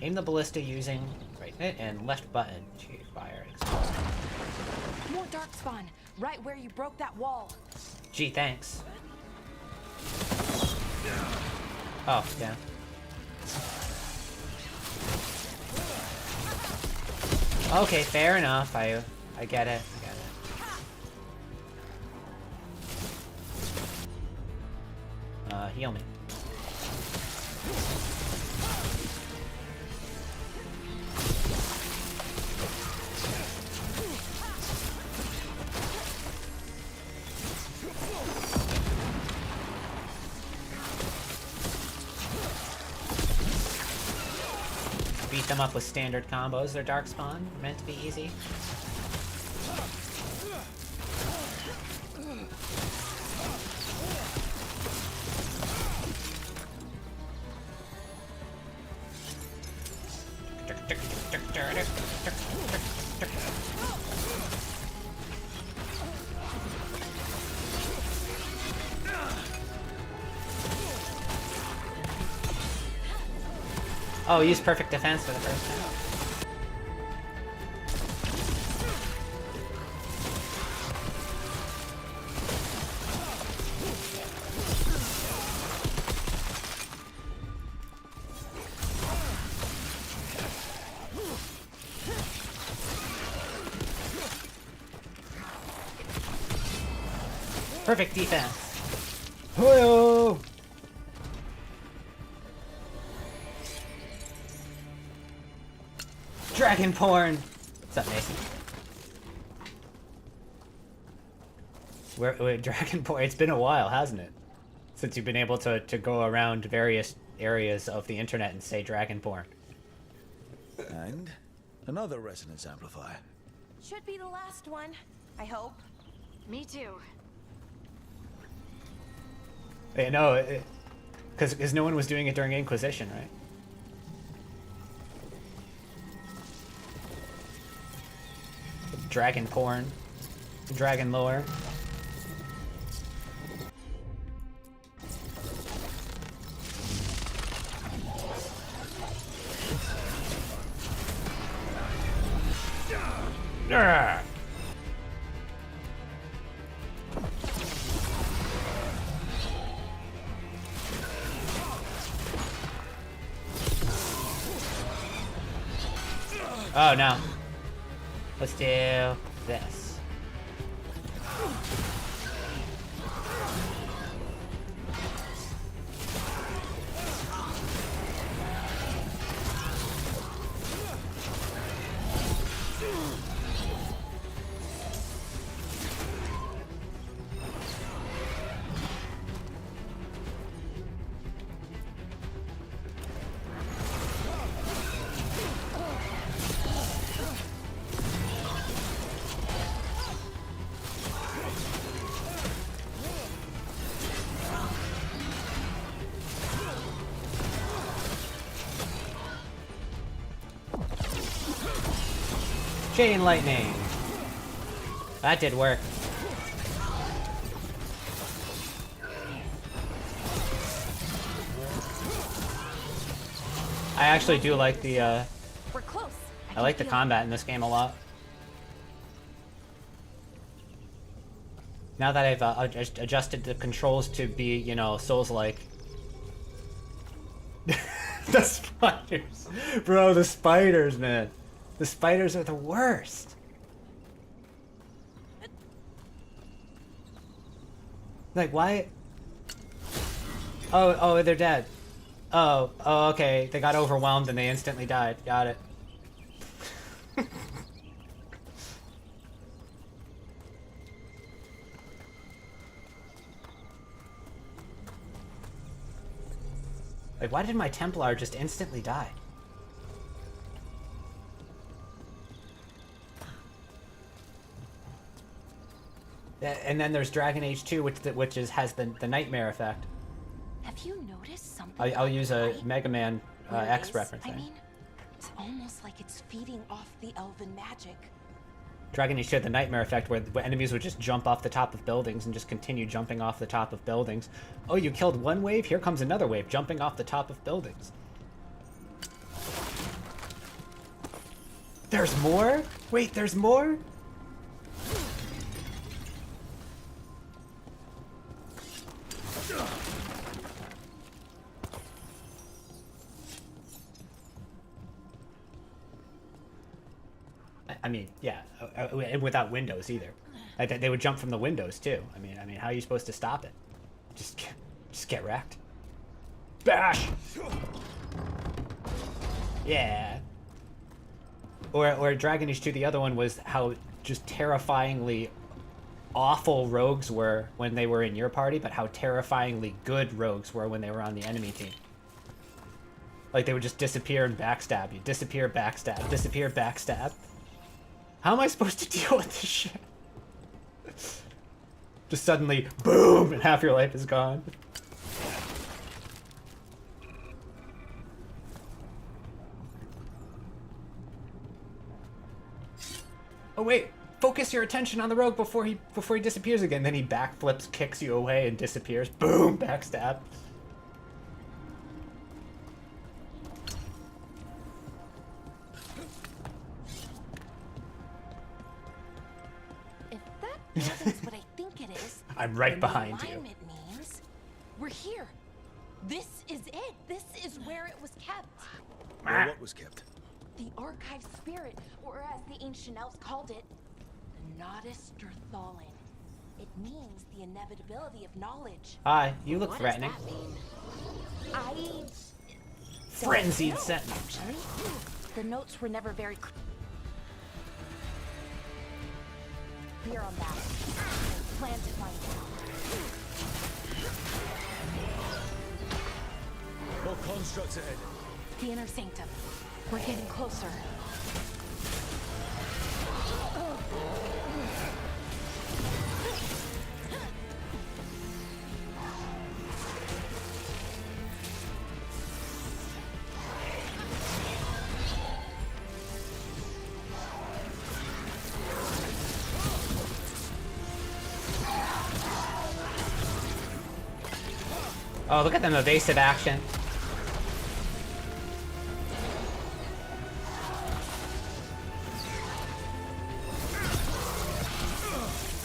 Aim the ballista using right hit and left button to fire explosive. More Darkspawn, right where you broke that wall. Gee, thanks. Oh, yeah. Okay, fair enough. I get it. heal me. Beat them up with standard combos. They're Darkspawn, meant to be easy. Oh, use perfect defense for the first time. Perfect defense. Whoa! Dragon porn! What's up, Mason? Where dragon porn? It's been a while, hasn't it? Since you've been able to go around various areas of the internet and say dragon porn. And another resonance amplifier. Should be the last one, I hope. Me too. Hey, no, because no one was doing it during Inquisition, right? Dragon porn, dragon lore. Yeah. Oh no. Let's do this. Chain lightning. That did work. I actually do like the We're close. I like the combat in this game a lot. Now that I've adjusted the controls to be, you know, Souls-like. The spiders. Bro, the spiders, man. The spiders are the worst. Like, why? Oh, they're dead. Oh, okay. They got overwhelmed and they instantly died. Got it. Like, why did my Templar just instantly die? And then there's Dragon Age 2, which has the nightmare effect. Have you noticed something? I'll use a right? Mega Man Where it X is? reference. I There. mean, it's almost like it's feeding off the elven magic. Dragon Age 2 had the nightmare effect where enemies would just jump off the top of buildings and just continue jumping off the top of buildings. Oh, you killed one wave? Here comes another wave jumping off the top of buildings. There's more? Wait, there's more? I mean, yeah, and without windows either. They would jump from the windows too. I mean, how are you supposed to stop it? Just Just get wrecked. Bash! Yeah. Or Dragon Age 2, the other one was how just terrifyingly awful rogues were when they were in your party, but how terrifyingly good rogues were when they were on the enemy team. Like, they would just disappear and backstab you. Disappear, backstab. Disappear, backstab. How am I supposed to deal with this shit? Just suddenly, boom, and half your life is gone. Oh wait, focus your attention on the rogue before he disappears again. Then he backflips, kicks you away, and disappears. Boom, backstab. If that isn't what I think it is, I'm right then behind you. alignment means we're here. This is it. This is where it was kept. Well, what was kept? The archive spirit, or as the ancient elves called it, the Nodus Durthalin. It means the inevitability of knowledge. Hi, you look What threatening. does that mean? Frenzied don't know, sentinel. actually. The notes were never very clear on that. Plan to find out. More constructs ahead. The inner sanctum. We're getting closer. Oh, look at them evasive action.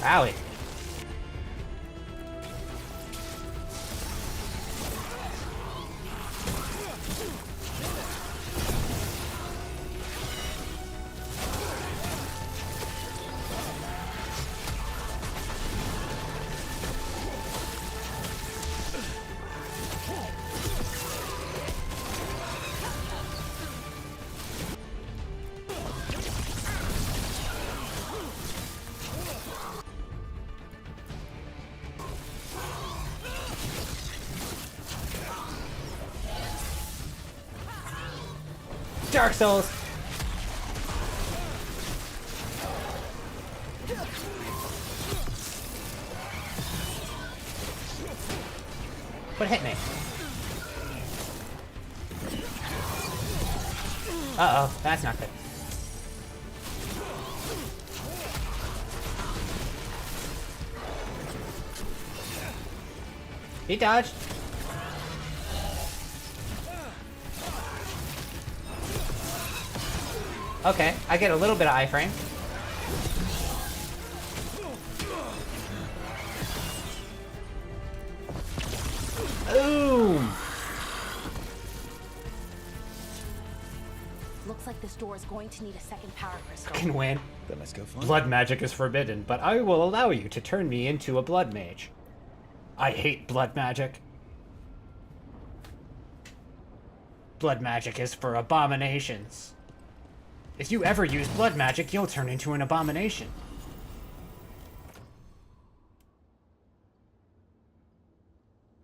Owie. Dark Souls. What hit me? Uh-oh, that's not good. He dodged. Okay, I get a little bit of iframe. Boom! Looks like this door is going to need a second power crystal. Can win. Then let's go find Blood magic is forbidden, but I will allow you to turn me into a blood mage. I hate blood magic. Blood magic is for abominations. If you ever use blood magic, you'll turn into an abomination.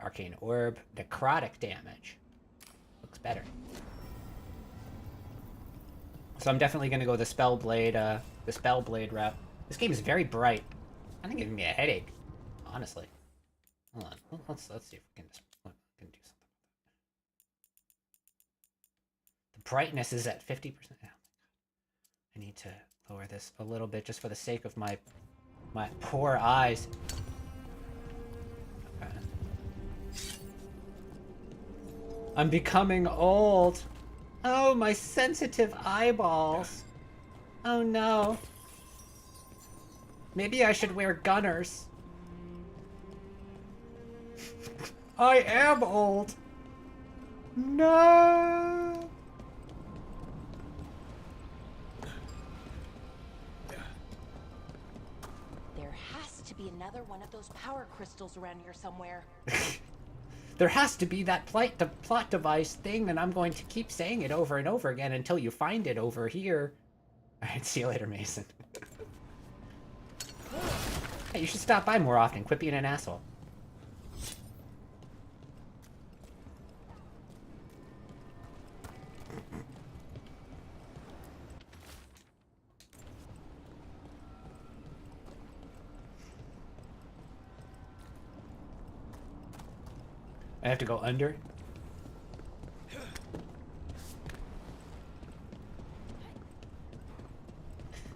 Arcane Orb, necrotic damage. Looks better. So I'm definitely gonna go the Spellblade route. This game is very bright. Kind of giving me a headache, honestly. Hold on, let's see if we can do something. The brightness is at 50%. I need to lower this a little bit just for the sake of my poor eyes. Okay. I'm becoming old. Oh, my sensitive eyeballs. Oh no. Maybe I should wear gunners. I am old. No. There has to be another one of those power crystals around here somewhere. There has to be that plot device thing, and I'm going to keep saying it over and over again until you find it over here. Alright, see you later, Mason. Hey, you should stop by more often. Quit being an asshole. I have to go under?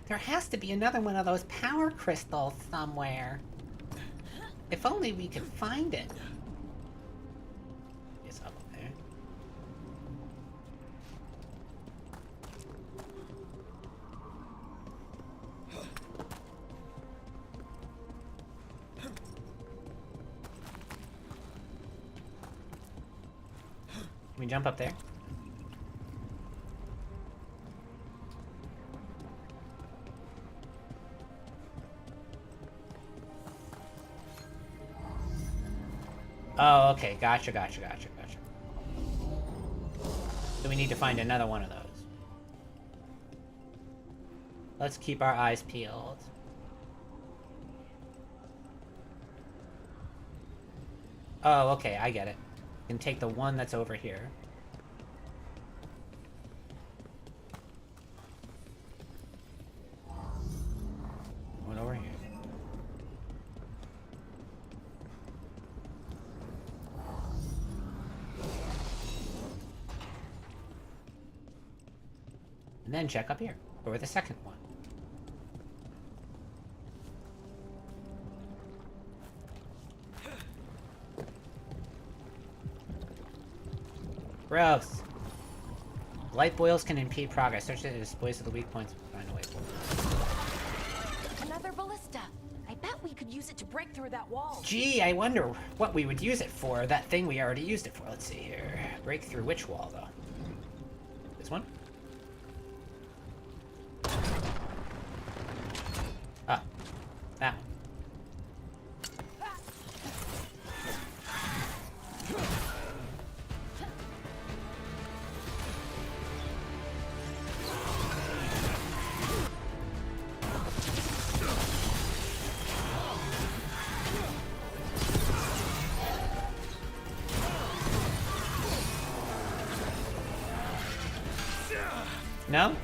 There has to be another one of those power crystals somewhere. If only we could find it. It's up there. Can we jump up there? Oh, okay. Gotcha. So we need to find another one of those. Let's keep our eyes peeled. Oh, okay. I get it. We can take the one that's over here. One over here. And then check up here for the second one. Gross. Light boils can impede progress. Search the displays of the weak points. Find a way forward. Another ballista. I bet we could use it to break through that wall. Gee, I wonder what we would use it for. That thing we already used it for. Let's see here. Break through which wall, though? This one? Ah. That one. No?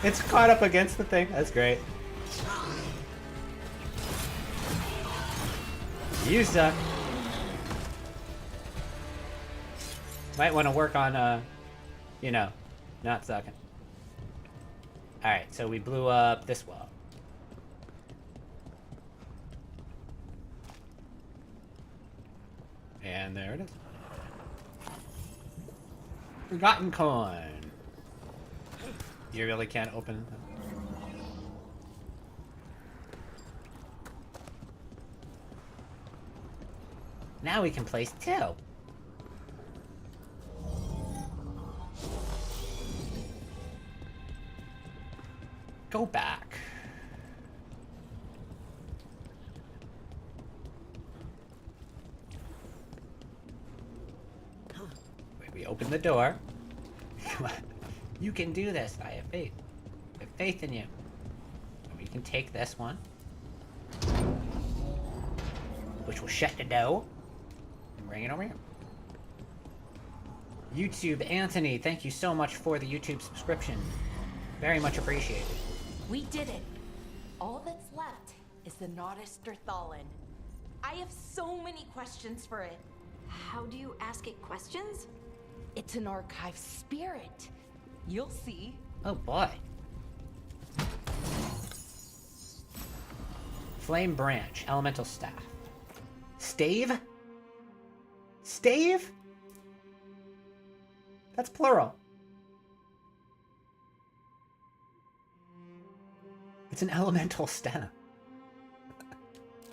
It's caught up against the thing. That's great. You suck. Might want to work on, you know, not sucking. Alright, so we blew up this wall. And there it is. Forgotten coin. You really can't open them. Now we can place two. Go back. Wait, we open the door. Come on. You can do this. I have faith. I have faith in you. We can take this one, which will shut the door, and bring it over here. YouTube Anthony, thank you so much for the YouTube subscription. Very much appreciated. We did it. All that's left is the Naughtister Thalin. I have so many questions for it. How do you ask it questions? It's an archive spirit. You'll see. Oh boy. Flame branch, elemental staff. Stave? Stave? That's plural. It's an elemental staff.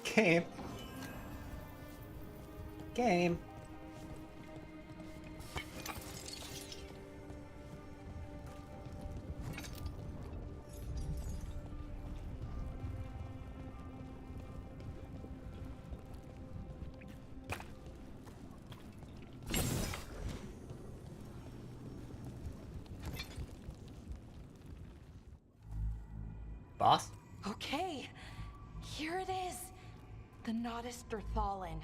Game. Game. Boss? Okay, here it is. The Nodus Derthalin.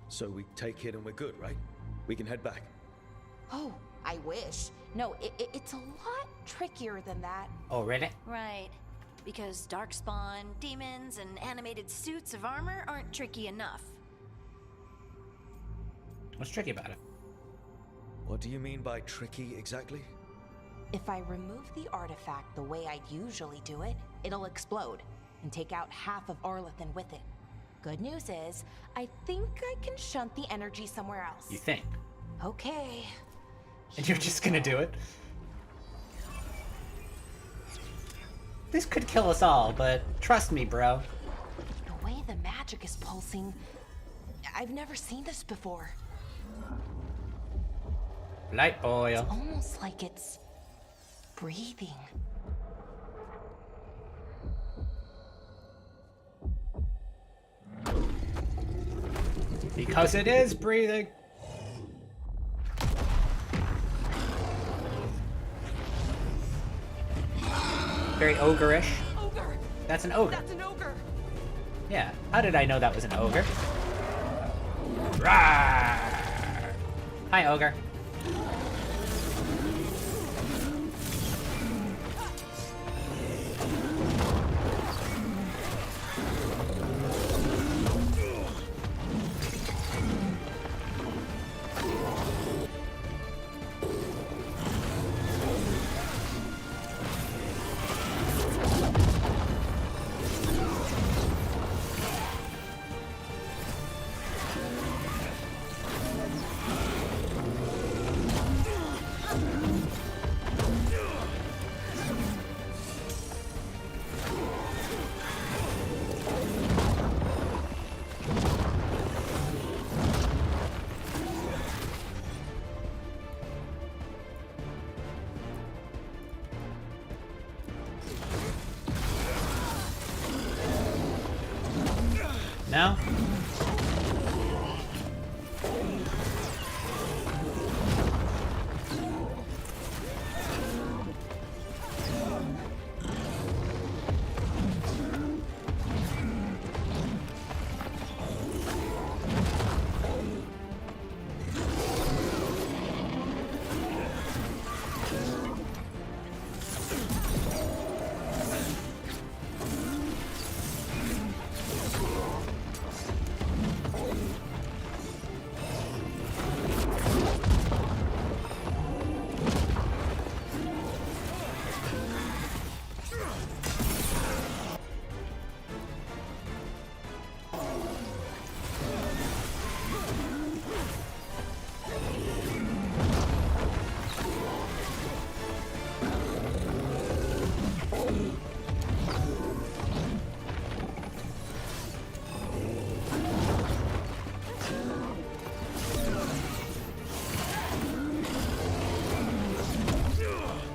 So we take it and we're good, right? We can head back. Oh, I wish. No, it's a lot trickier than that. Oh, really? Right. Because darkspawn, demons, and animated suits of armor aren't tricky enough. What's tricky about it? What do you mean by tricky exactly? If I remove the artifact the way I'd usually do it, it'll explode and take out half of Arlathan with it. Good news is, I think I can shunt the energy somewhere else. You think? Okay. And you're just gonna do it? This could kill us all, but trust me, bro. The way the magic is pulsing, I've never seen this before. Light boil. Almost like it's breathing. Because it is breathing. Very ogre-ish. Ogre! That's an ogre. That's an ogre! Yeah. How did I know that was an ogre? Rawr! Hi, ogre. No?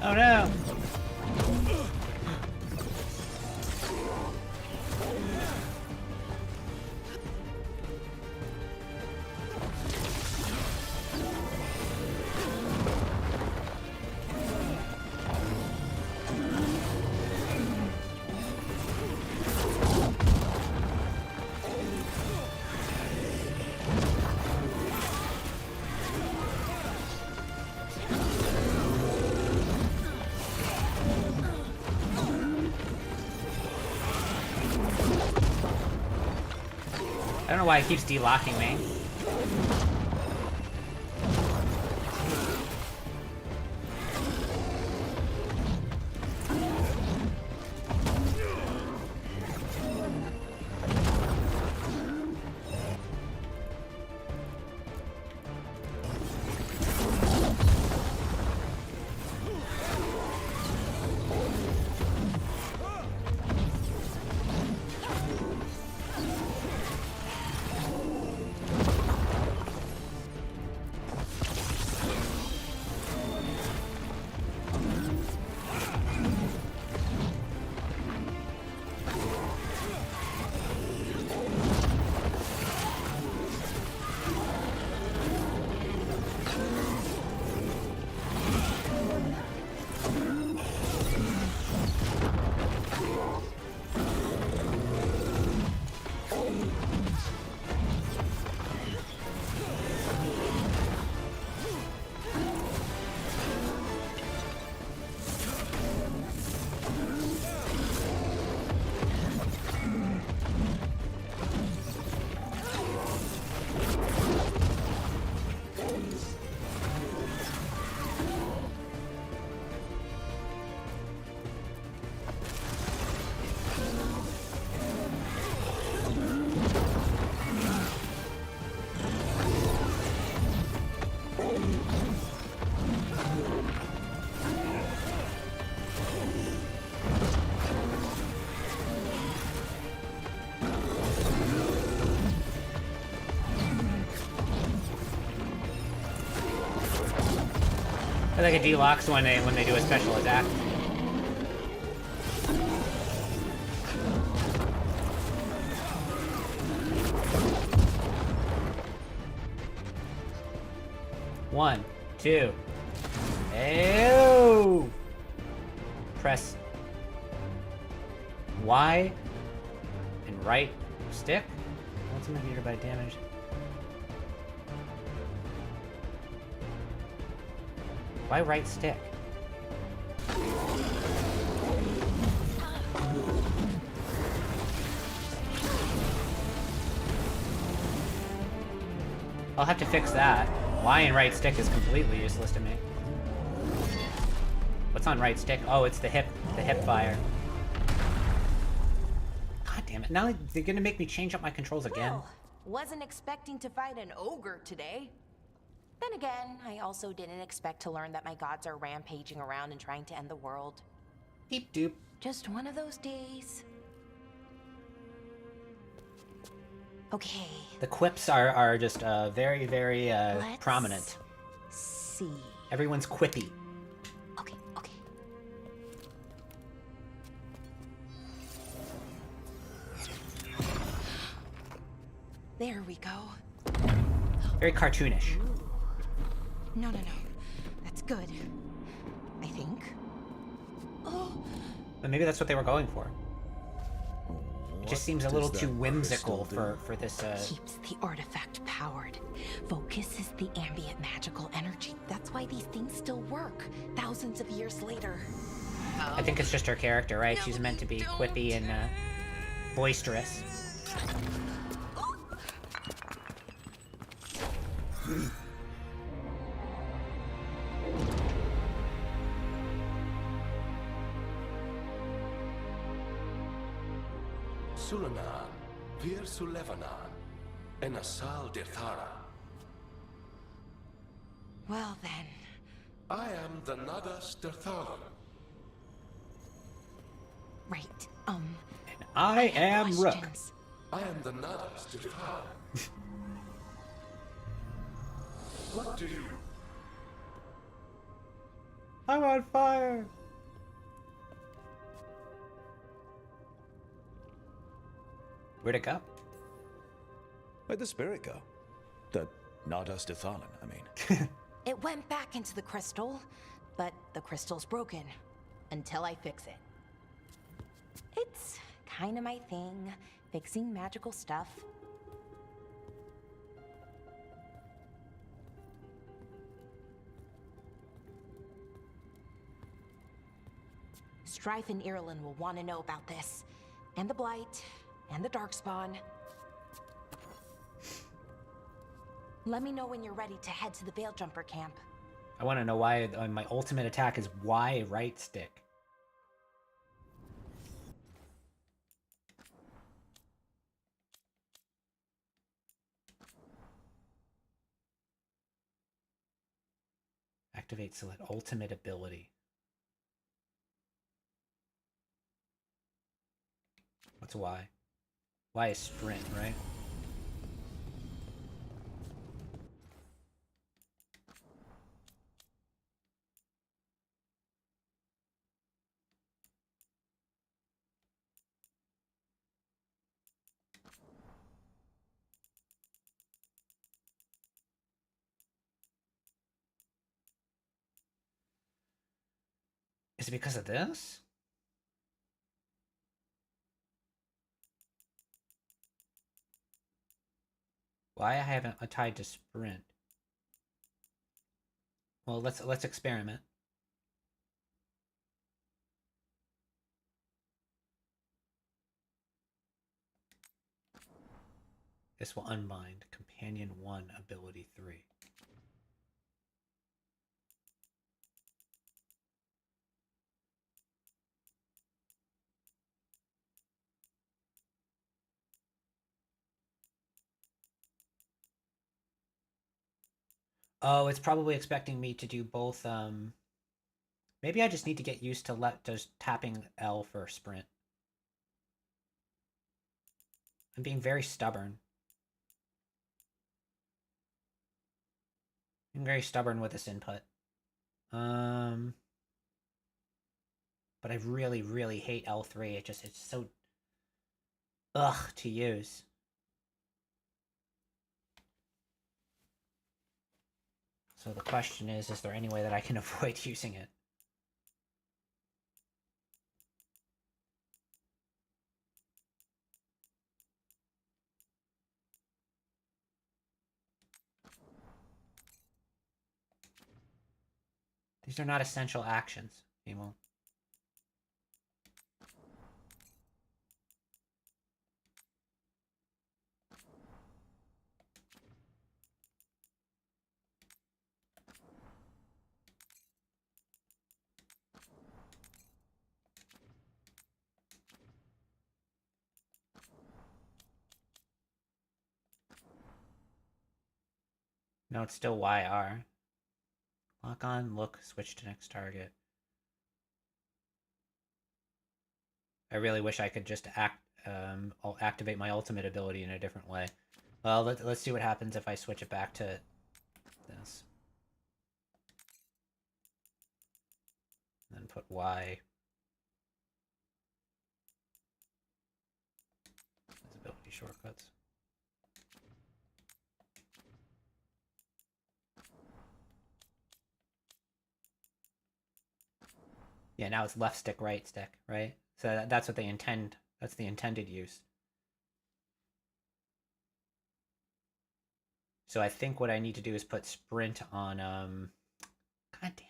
Oh no! I don't know why it keeps delocking me. I like a deluxe when they do a special attack. One, two. Ew. Press Y and right stick. Ultimate meter by damage. Why right stick? I'll have to fix that. Y and right stick is completely useless to me. What's on right stick? Oh, it's the hip fire. God damn it. Now they're gonna make me change up my controls again. Well, wasn't expecting to fight an ogre today. Then again, I also didn't expect to learn that my gods are rampaging around and trying to end the world. Deep doop. Just one of those days. Okay. The quips are just very, very Let's prominent. see. Everyone's quippy. Okay, okay. There we go. Very cartoonish. No. That's good. I think. Oh, But maybe that's what they were going for. It just seems a little does too that whimsical crystal for this. keeps the artifact powered. Focuses the ambient magical energy. That's why these things still work, thousands of years later. I think it's just her character, right? She's meant to be quippy and boisterous. Sulanan, Vir Sulevanan, and Asal Dirthara. Well then. I am the Nadas Dirthalan. Right. I am Rook. questions. I am the Nadas Dirthalan. What do you... I'm on fire! Where'd it go? Where'd the spirit go? The Nadas Dithalan, I mean. It went back into the crystal, but the crystal's broken. Until I fix it. It's kind of my thing, fixing magical stuff. Strife and Irulan will want to know about this. And the Blight, and the Darkspawn. Let me know when you're ready to head to the Veil Jumper camp. I want to know why my ultimate attack is Y right stick. Activate select ultimate ability. What's Y? Y is sprint, right? Is it because of this? Why I haven't tied to sprint? Well, let's experiment. This will unbind Companion 1 Ability 3. Oh, it's probably expecting me to do both, maybe I just need to get used to just tapping L for sprint. I'm being very stubborn. I'm very stubborn with this input. But I really, really hate L3. It's so ugh to use. So the question is there any way that I can avoid using it? These are not essential actions, people. No, it's still YR. Lock on, look, switch to next target. I really wish I could just I'll activate my ultimate ability in a different way. Well, let's see what happens if I switch it back to this. And then put Y. As ability shortcuts. Yeah, now it's left stick, right stick, right? So that's what they intend. That's the intended use. So I think what I need to do is put sprint on, God damn it.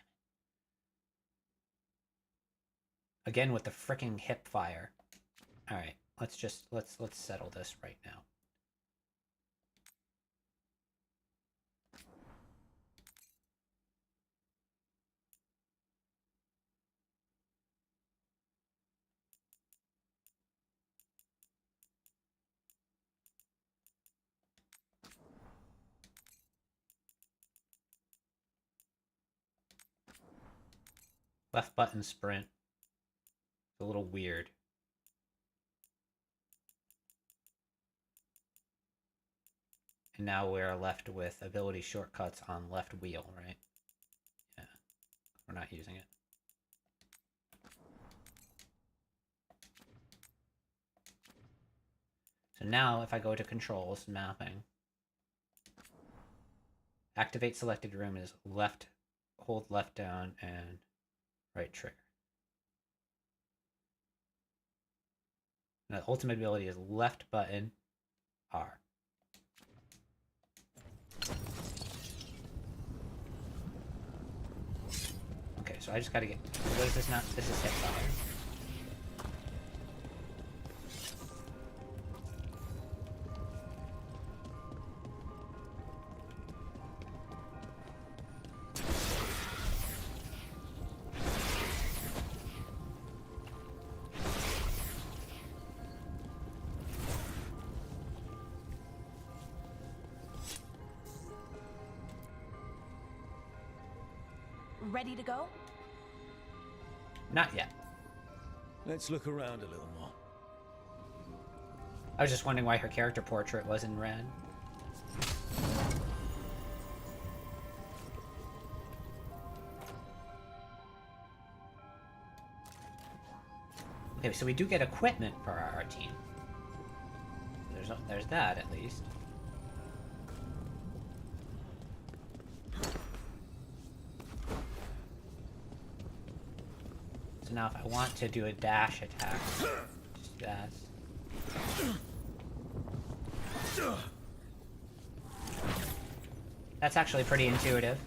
Again with the fricking hip fire. Alright, let's settle this right now. Left button sprint. It's a little weird. And now we're left with ability shortcuts on left wheel, right? Yeah. We're not using it. So now if I go to controls, mapping, activate selected room is left, hold left down and right trigger. And the ultimate ability is left button R. Okay, so I just gotta get, what is this now? This is hip fire. Ready to go? Not yet. Let's look around a little more. I was just wondering why her character portrait was in red. Okay, so we do get equipment for our team. There's that at least. So now if I want to do a dash attack, just that. That's actually pretty intuitive.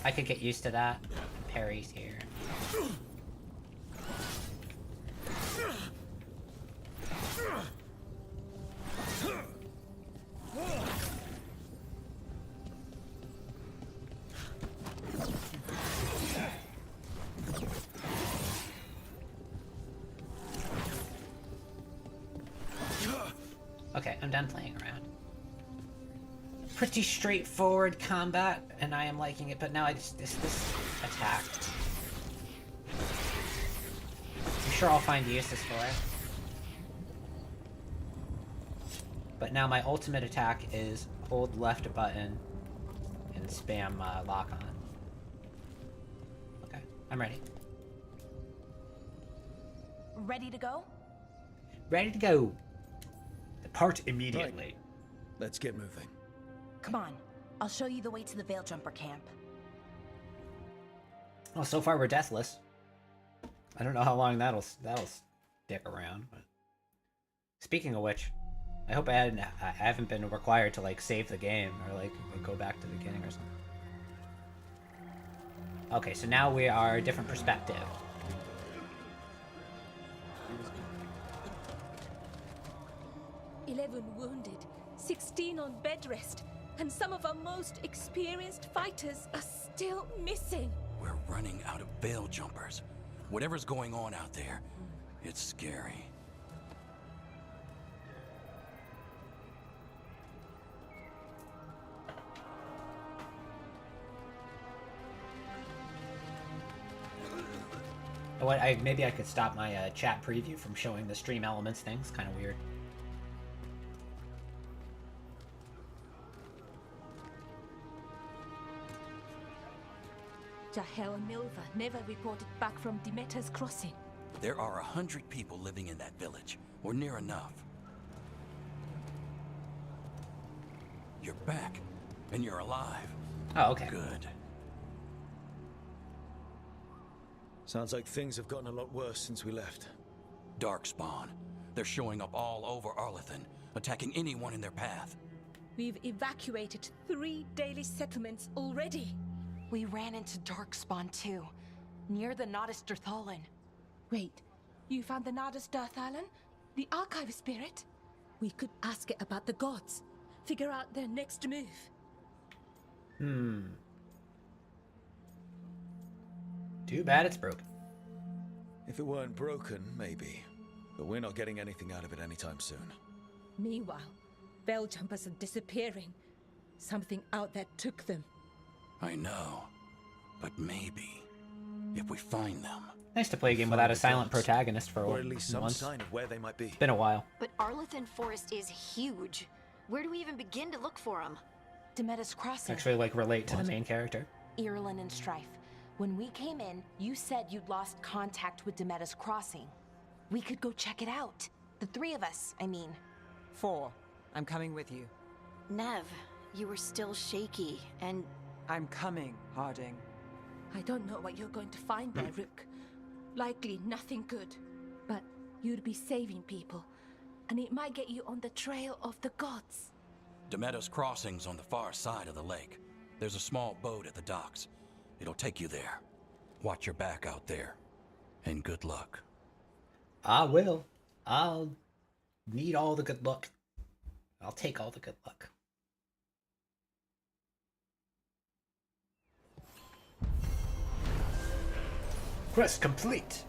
I could get used to that. Parry's here. Okay, I'm done playing around. Pretty straightforward combat, and I am liking it, but now I just... this attack. I'm sure I'll find uses for it. But now my ultimate attack is hold left button and spam lock on. Okay, I'm ready. Ready to go? Ready to go. Depart immediately. Right. Let's get moving. Come on. I'll show you the way to the Veil Jumper camp. Well, so far we're deathless. I don't know how long that'll stick around. But speaking of which, I hope I haven't been required to like save the game or like go back to the beginning or something. Okay, so now we are a different perspective. 11 wounded, 16 on bed rest, and some of our most experienced fighters are still missing. We're running out of Veil Jumpers. Whatever's going on out there, it's scary. What? Maybe I could stop my chat preview from showing the stream elements thing. It's kind of weird. Jahel and Milva never reported back from Demeter's crossing. There are 100 people living in that village, or near enough. You're back, and you're alive. Oh, okay. Good. Sounds like things have gotten a lot worse since we left. Darkspawn. They're showing up all over Arlathan, attacking anyone in their path. We've evacuated 3 daily settlements already. We ran into Darkspawn too, near the Nodus Dirthalin. Wait, you found the Nodus Dirthalin? The archive spirit? We could ask it about the gods. Figure out their next move. Too bad it's broken. If it weren't broken, maybe. But we're not getting anything out of it anytime soon. Meanwhile, Veil Jumpers are disappearing. Something out there took them. I know, but maybe, if we find them... Nice to play a game without a silent protagonist for or at least some once. sign of where they might be. Been a while. But Arlathan Forest is huge. Where do we even begin to look for them? Demeter's Crossing. Actually, like, relate to the main character. Irulan and Strife. When we came in, you said you'd lost contact with Demeter's Crossing. We could go check it out. The 3 of us, I mean. 4. I'm coming with you. Nev, you were still shaky, and... I'm coming, Harding. I don't know what you're going to find there, Rook. Likely nothing good. But you'd be saving people, and it might get you on the trail of the gods. Demeter's Crossing's on the far side of the lake. There's a small boat at the docks. It'll take you there. Watch your back out there. And good luck. I will. I'll need all the good luck. I'll take all the good luck. Quest complete!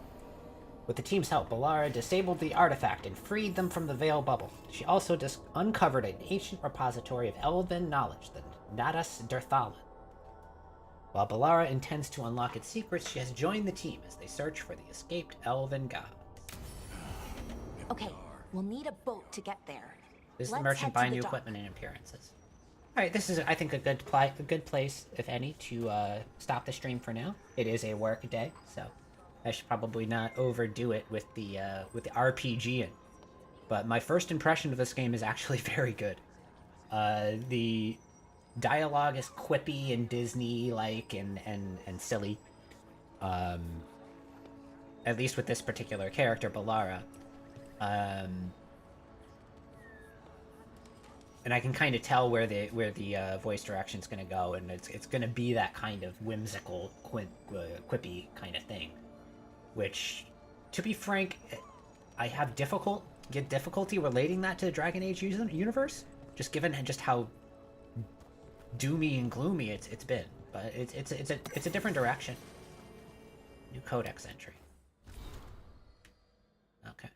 With the team's help, Balara disabled the artifact and freed them from the Veil Bubble. She also uncovered an ancient repository of elven knowledge, the Nodus Dirthalin. While Balara intends to unlock its secrets, she has joined the team as they search for the escaped elven gods. Okay, we'll need a boat to get there. This is the Let's merchant head to buying the new dock. equipment and appearances. Alright, this is, I think, a good place, if any, to stop the stream for now. It is a work day, so I should probably not overdo it with the RPG in. But my first impression of this game is actually very good. The dialogue is quippy and Disney-like and silly. At least with this particular character, Balara. And I can kind of tell where the voice direction's going to go, and it's going to be that kind of whimsical, quippy kind of thing. Which, to be frank, I have difficulty relating that to the Dragon Age universe, just given just how doomy and gloomy it's been. But it's a different direction. New codex entry. Okay.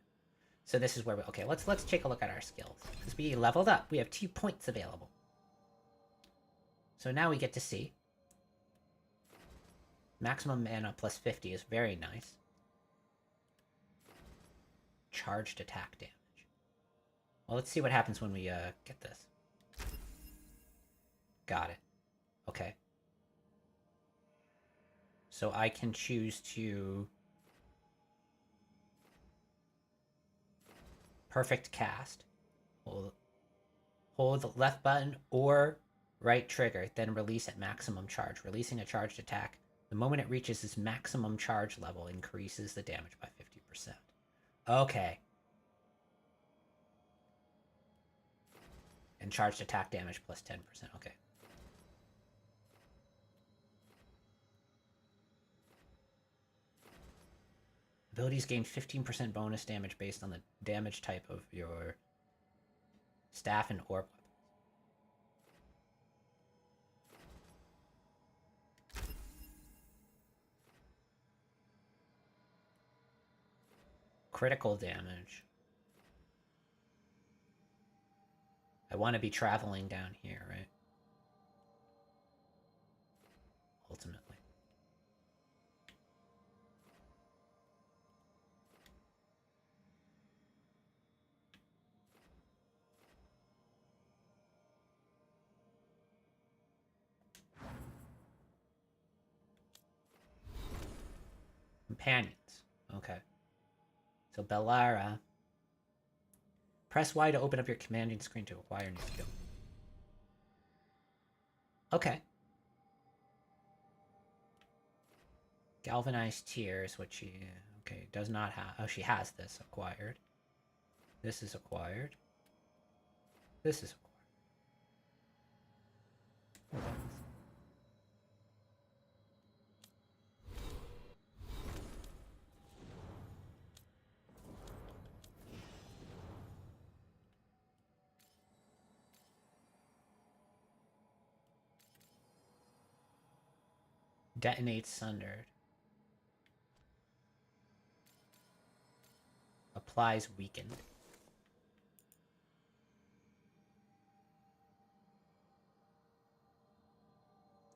So this is where we... Okay, let's take a look at our skills. Because we leveled up. We have 2 points available. So now we get to see. Maximum mana plus 50 is very nice. Charged attack damage. Well, let's see what happens when we get this. Got it. Okay. So I can choose to... Perfect cast. Hold the left button or right trigger, then release at maximum charge. Releasing a charged attack. The moment it reaches its maximum charge level, increases the damage by 50%. Okay. And charged attack damage plus 10%. Okay. Abilities gain 15% bonus damage based on the damage type of your staff and orb weapons. Critical damage. I want to be traveling down here, right? Ultimately. Companions. Okay. So Bellara. Press Y to open up your commanding screen to acquire new skill. Okay. Galvanized Tears, which she... Okay, does not have... Oh, she has this acquired. This is acquired. This is acquired. Hold on. Detonates Sundered. Applies Weakened.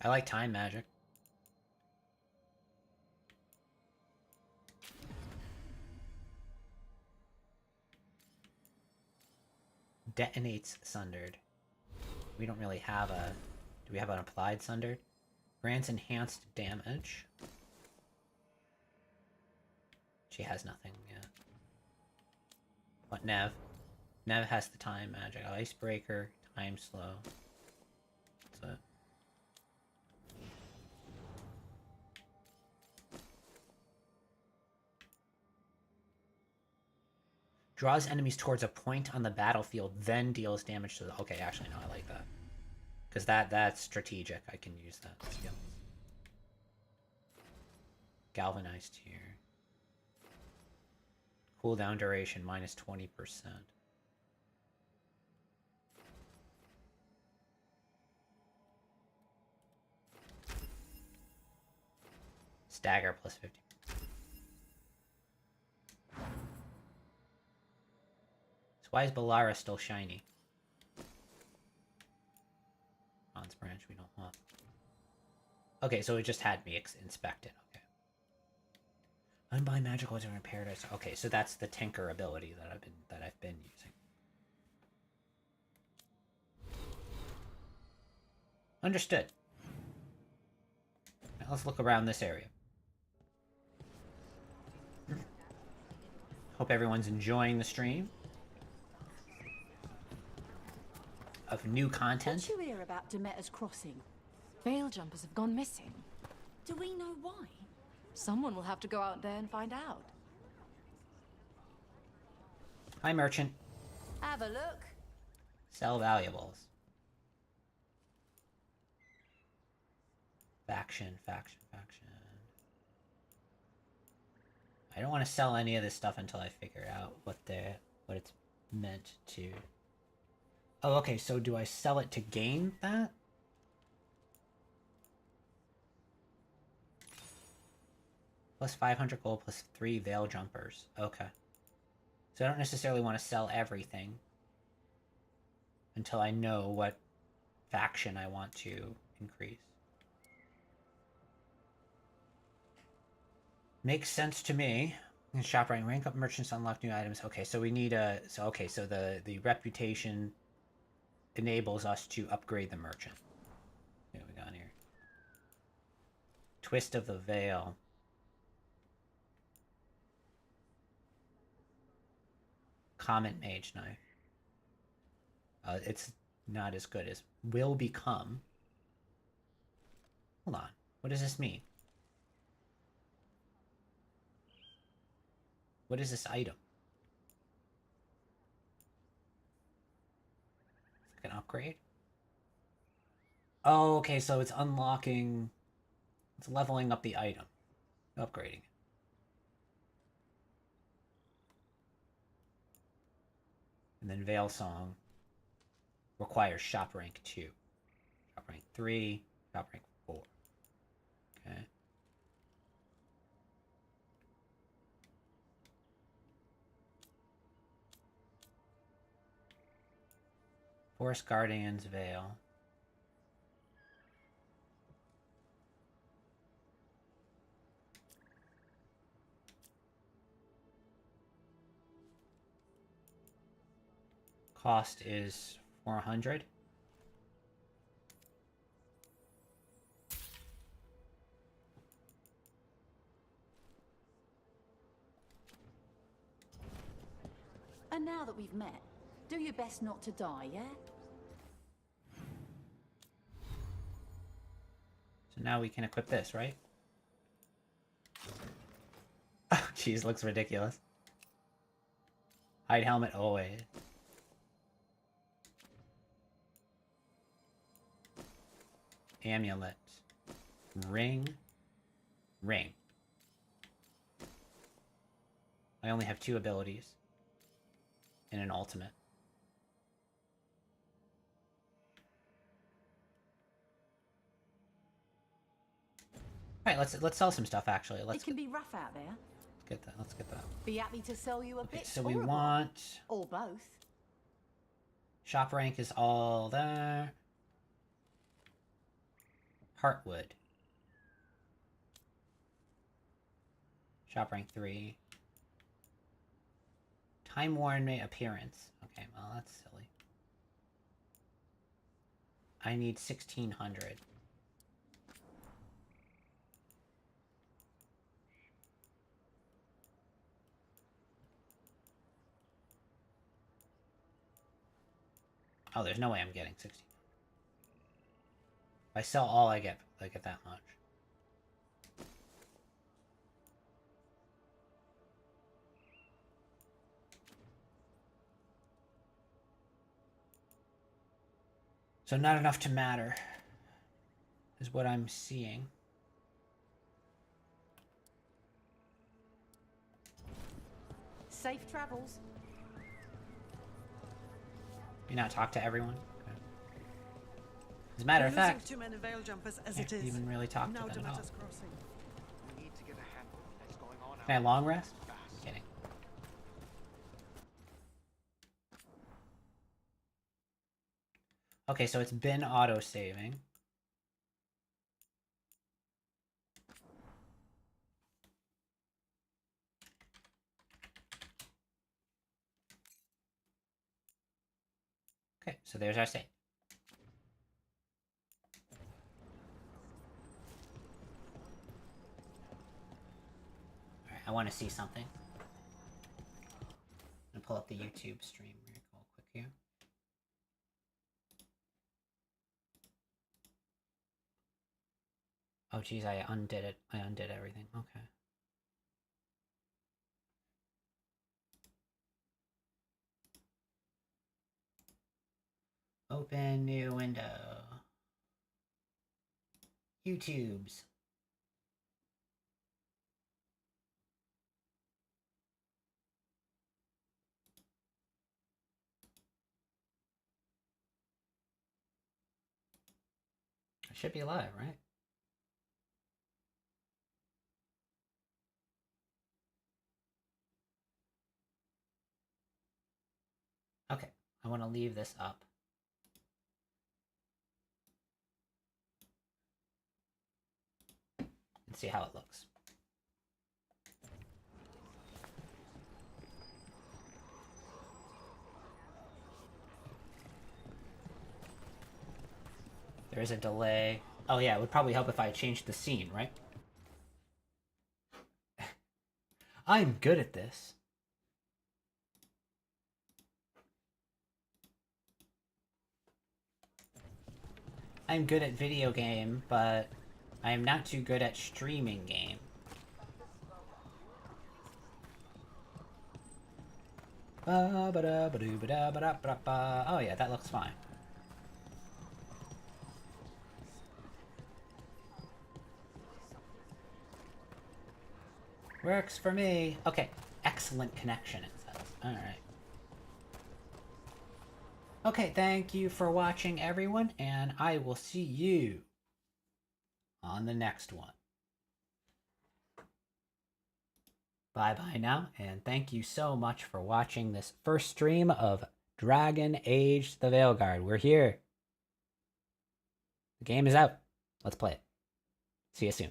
I like Time Magic. Detonates Sundered. We don't really have a... Do we have an Applied Sundered? Grants enhanced damage. She has nothing yet. What, Nev? Nev has the Time Magic. Icebreaker, Time Slow. That's it. Draws enemies towards a point on the battlefield, then deals damage to the... Okay, actually, no, I like that. Because that's strategic. I can use that skill. Galvanized here. Cooldown duration minus 20%. Stagger plus 50. So why is Bellara still shiny? Bronze branch we don't want. Okay, so it just had me inspect it. Okay. Unbind magical to repair it. Okay, so that's the Tinker ability that I've been using. Understood. Now let's look around this area. Hope everyone's enjoying the stream of new content. Did you hear about Demeter's Crossing? Veil jumpers have gone missing. Do we know why? Someone will have to go out there and find out. Hi, merchant. Have a look. Sell valuables. Faction. I don't want to sell any of this stuff until I figure out what it's meant to. Oh, okay, so do I sell it to gain that? Plus 500 gold plus 3 Veil Jumpers. Okay. So I don't necessarily want to sell everything until I know what faction I want to increase. Makes sense to me. Shop rank up merchants, unlock new items. Okay, so we need a... So the reputation enables us to upgrade the merchant. What we got here? Twist of the Veil. Common Mage Knife. It's not as good as will become. Hold on. What does this mean? What is this item? It's like an upgrade? Oh, okay, so it's unlocking... It's leveling up the item. Upgrading it. And then Veil Song requires shop rank 2. Shop rank 3. Shop rank 4. Okay. Forest Guardian's Veil. Cost is 400. And now that we've met, do your best not to die, yeah? So now we can equip this, right? Oh, jeez, looks ridiculous. Hide helmet always. Amulet. Ring. Ring. I only have 2 abilities. And an ultimate. Alright, let's sell some stuff actually. It can be rough out there. Let's get that. Be happy to sell you a bit. So we want... Or both. Shop rank is all there. Heartwood. Shop rank 3. Time worn appearance. Okay, well that's silly. I need 1600. Oh, there's no way I'm getting 16. If I sell all, I get that much. So not enough to matter is what I'm seeing. Safe travels. You not talk to everyone? Okay. As a matter of fact, too many veil jumpers as I it can't is. even really talk to Now them at all. crossing. We need to get a handle on what's going on. Can I long rest? Kidding. Okay, so it's been auto-saving. Okay, so there's our save. Alright, I want to see something. I'm gonna pull up the YouTube stream real quick here. Oh geez, I undid it. I undid everything. Okay. Open new window. YouTube's. I should be alive, right? I want to leave this up. And see how it looks. There is a delay. Oh yeah, it would probably help if I changed the scene, right? I'm good at this. I'm good at video game, but I am not too good at streaming game. Oh yeah, that looks fine. Works for me. Okay, excellent connection, it says. Alright. Okay, thank you for watching, everyone, and I will see you on the next one. Bye-bye now, and thank you so much for watching this first stream of Dragon Age the Veilguard. We're here. The game is out. Let's play it. See you soon.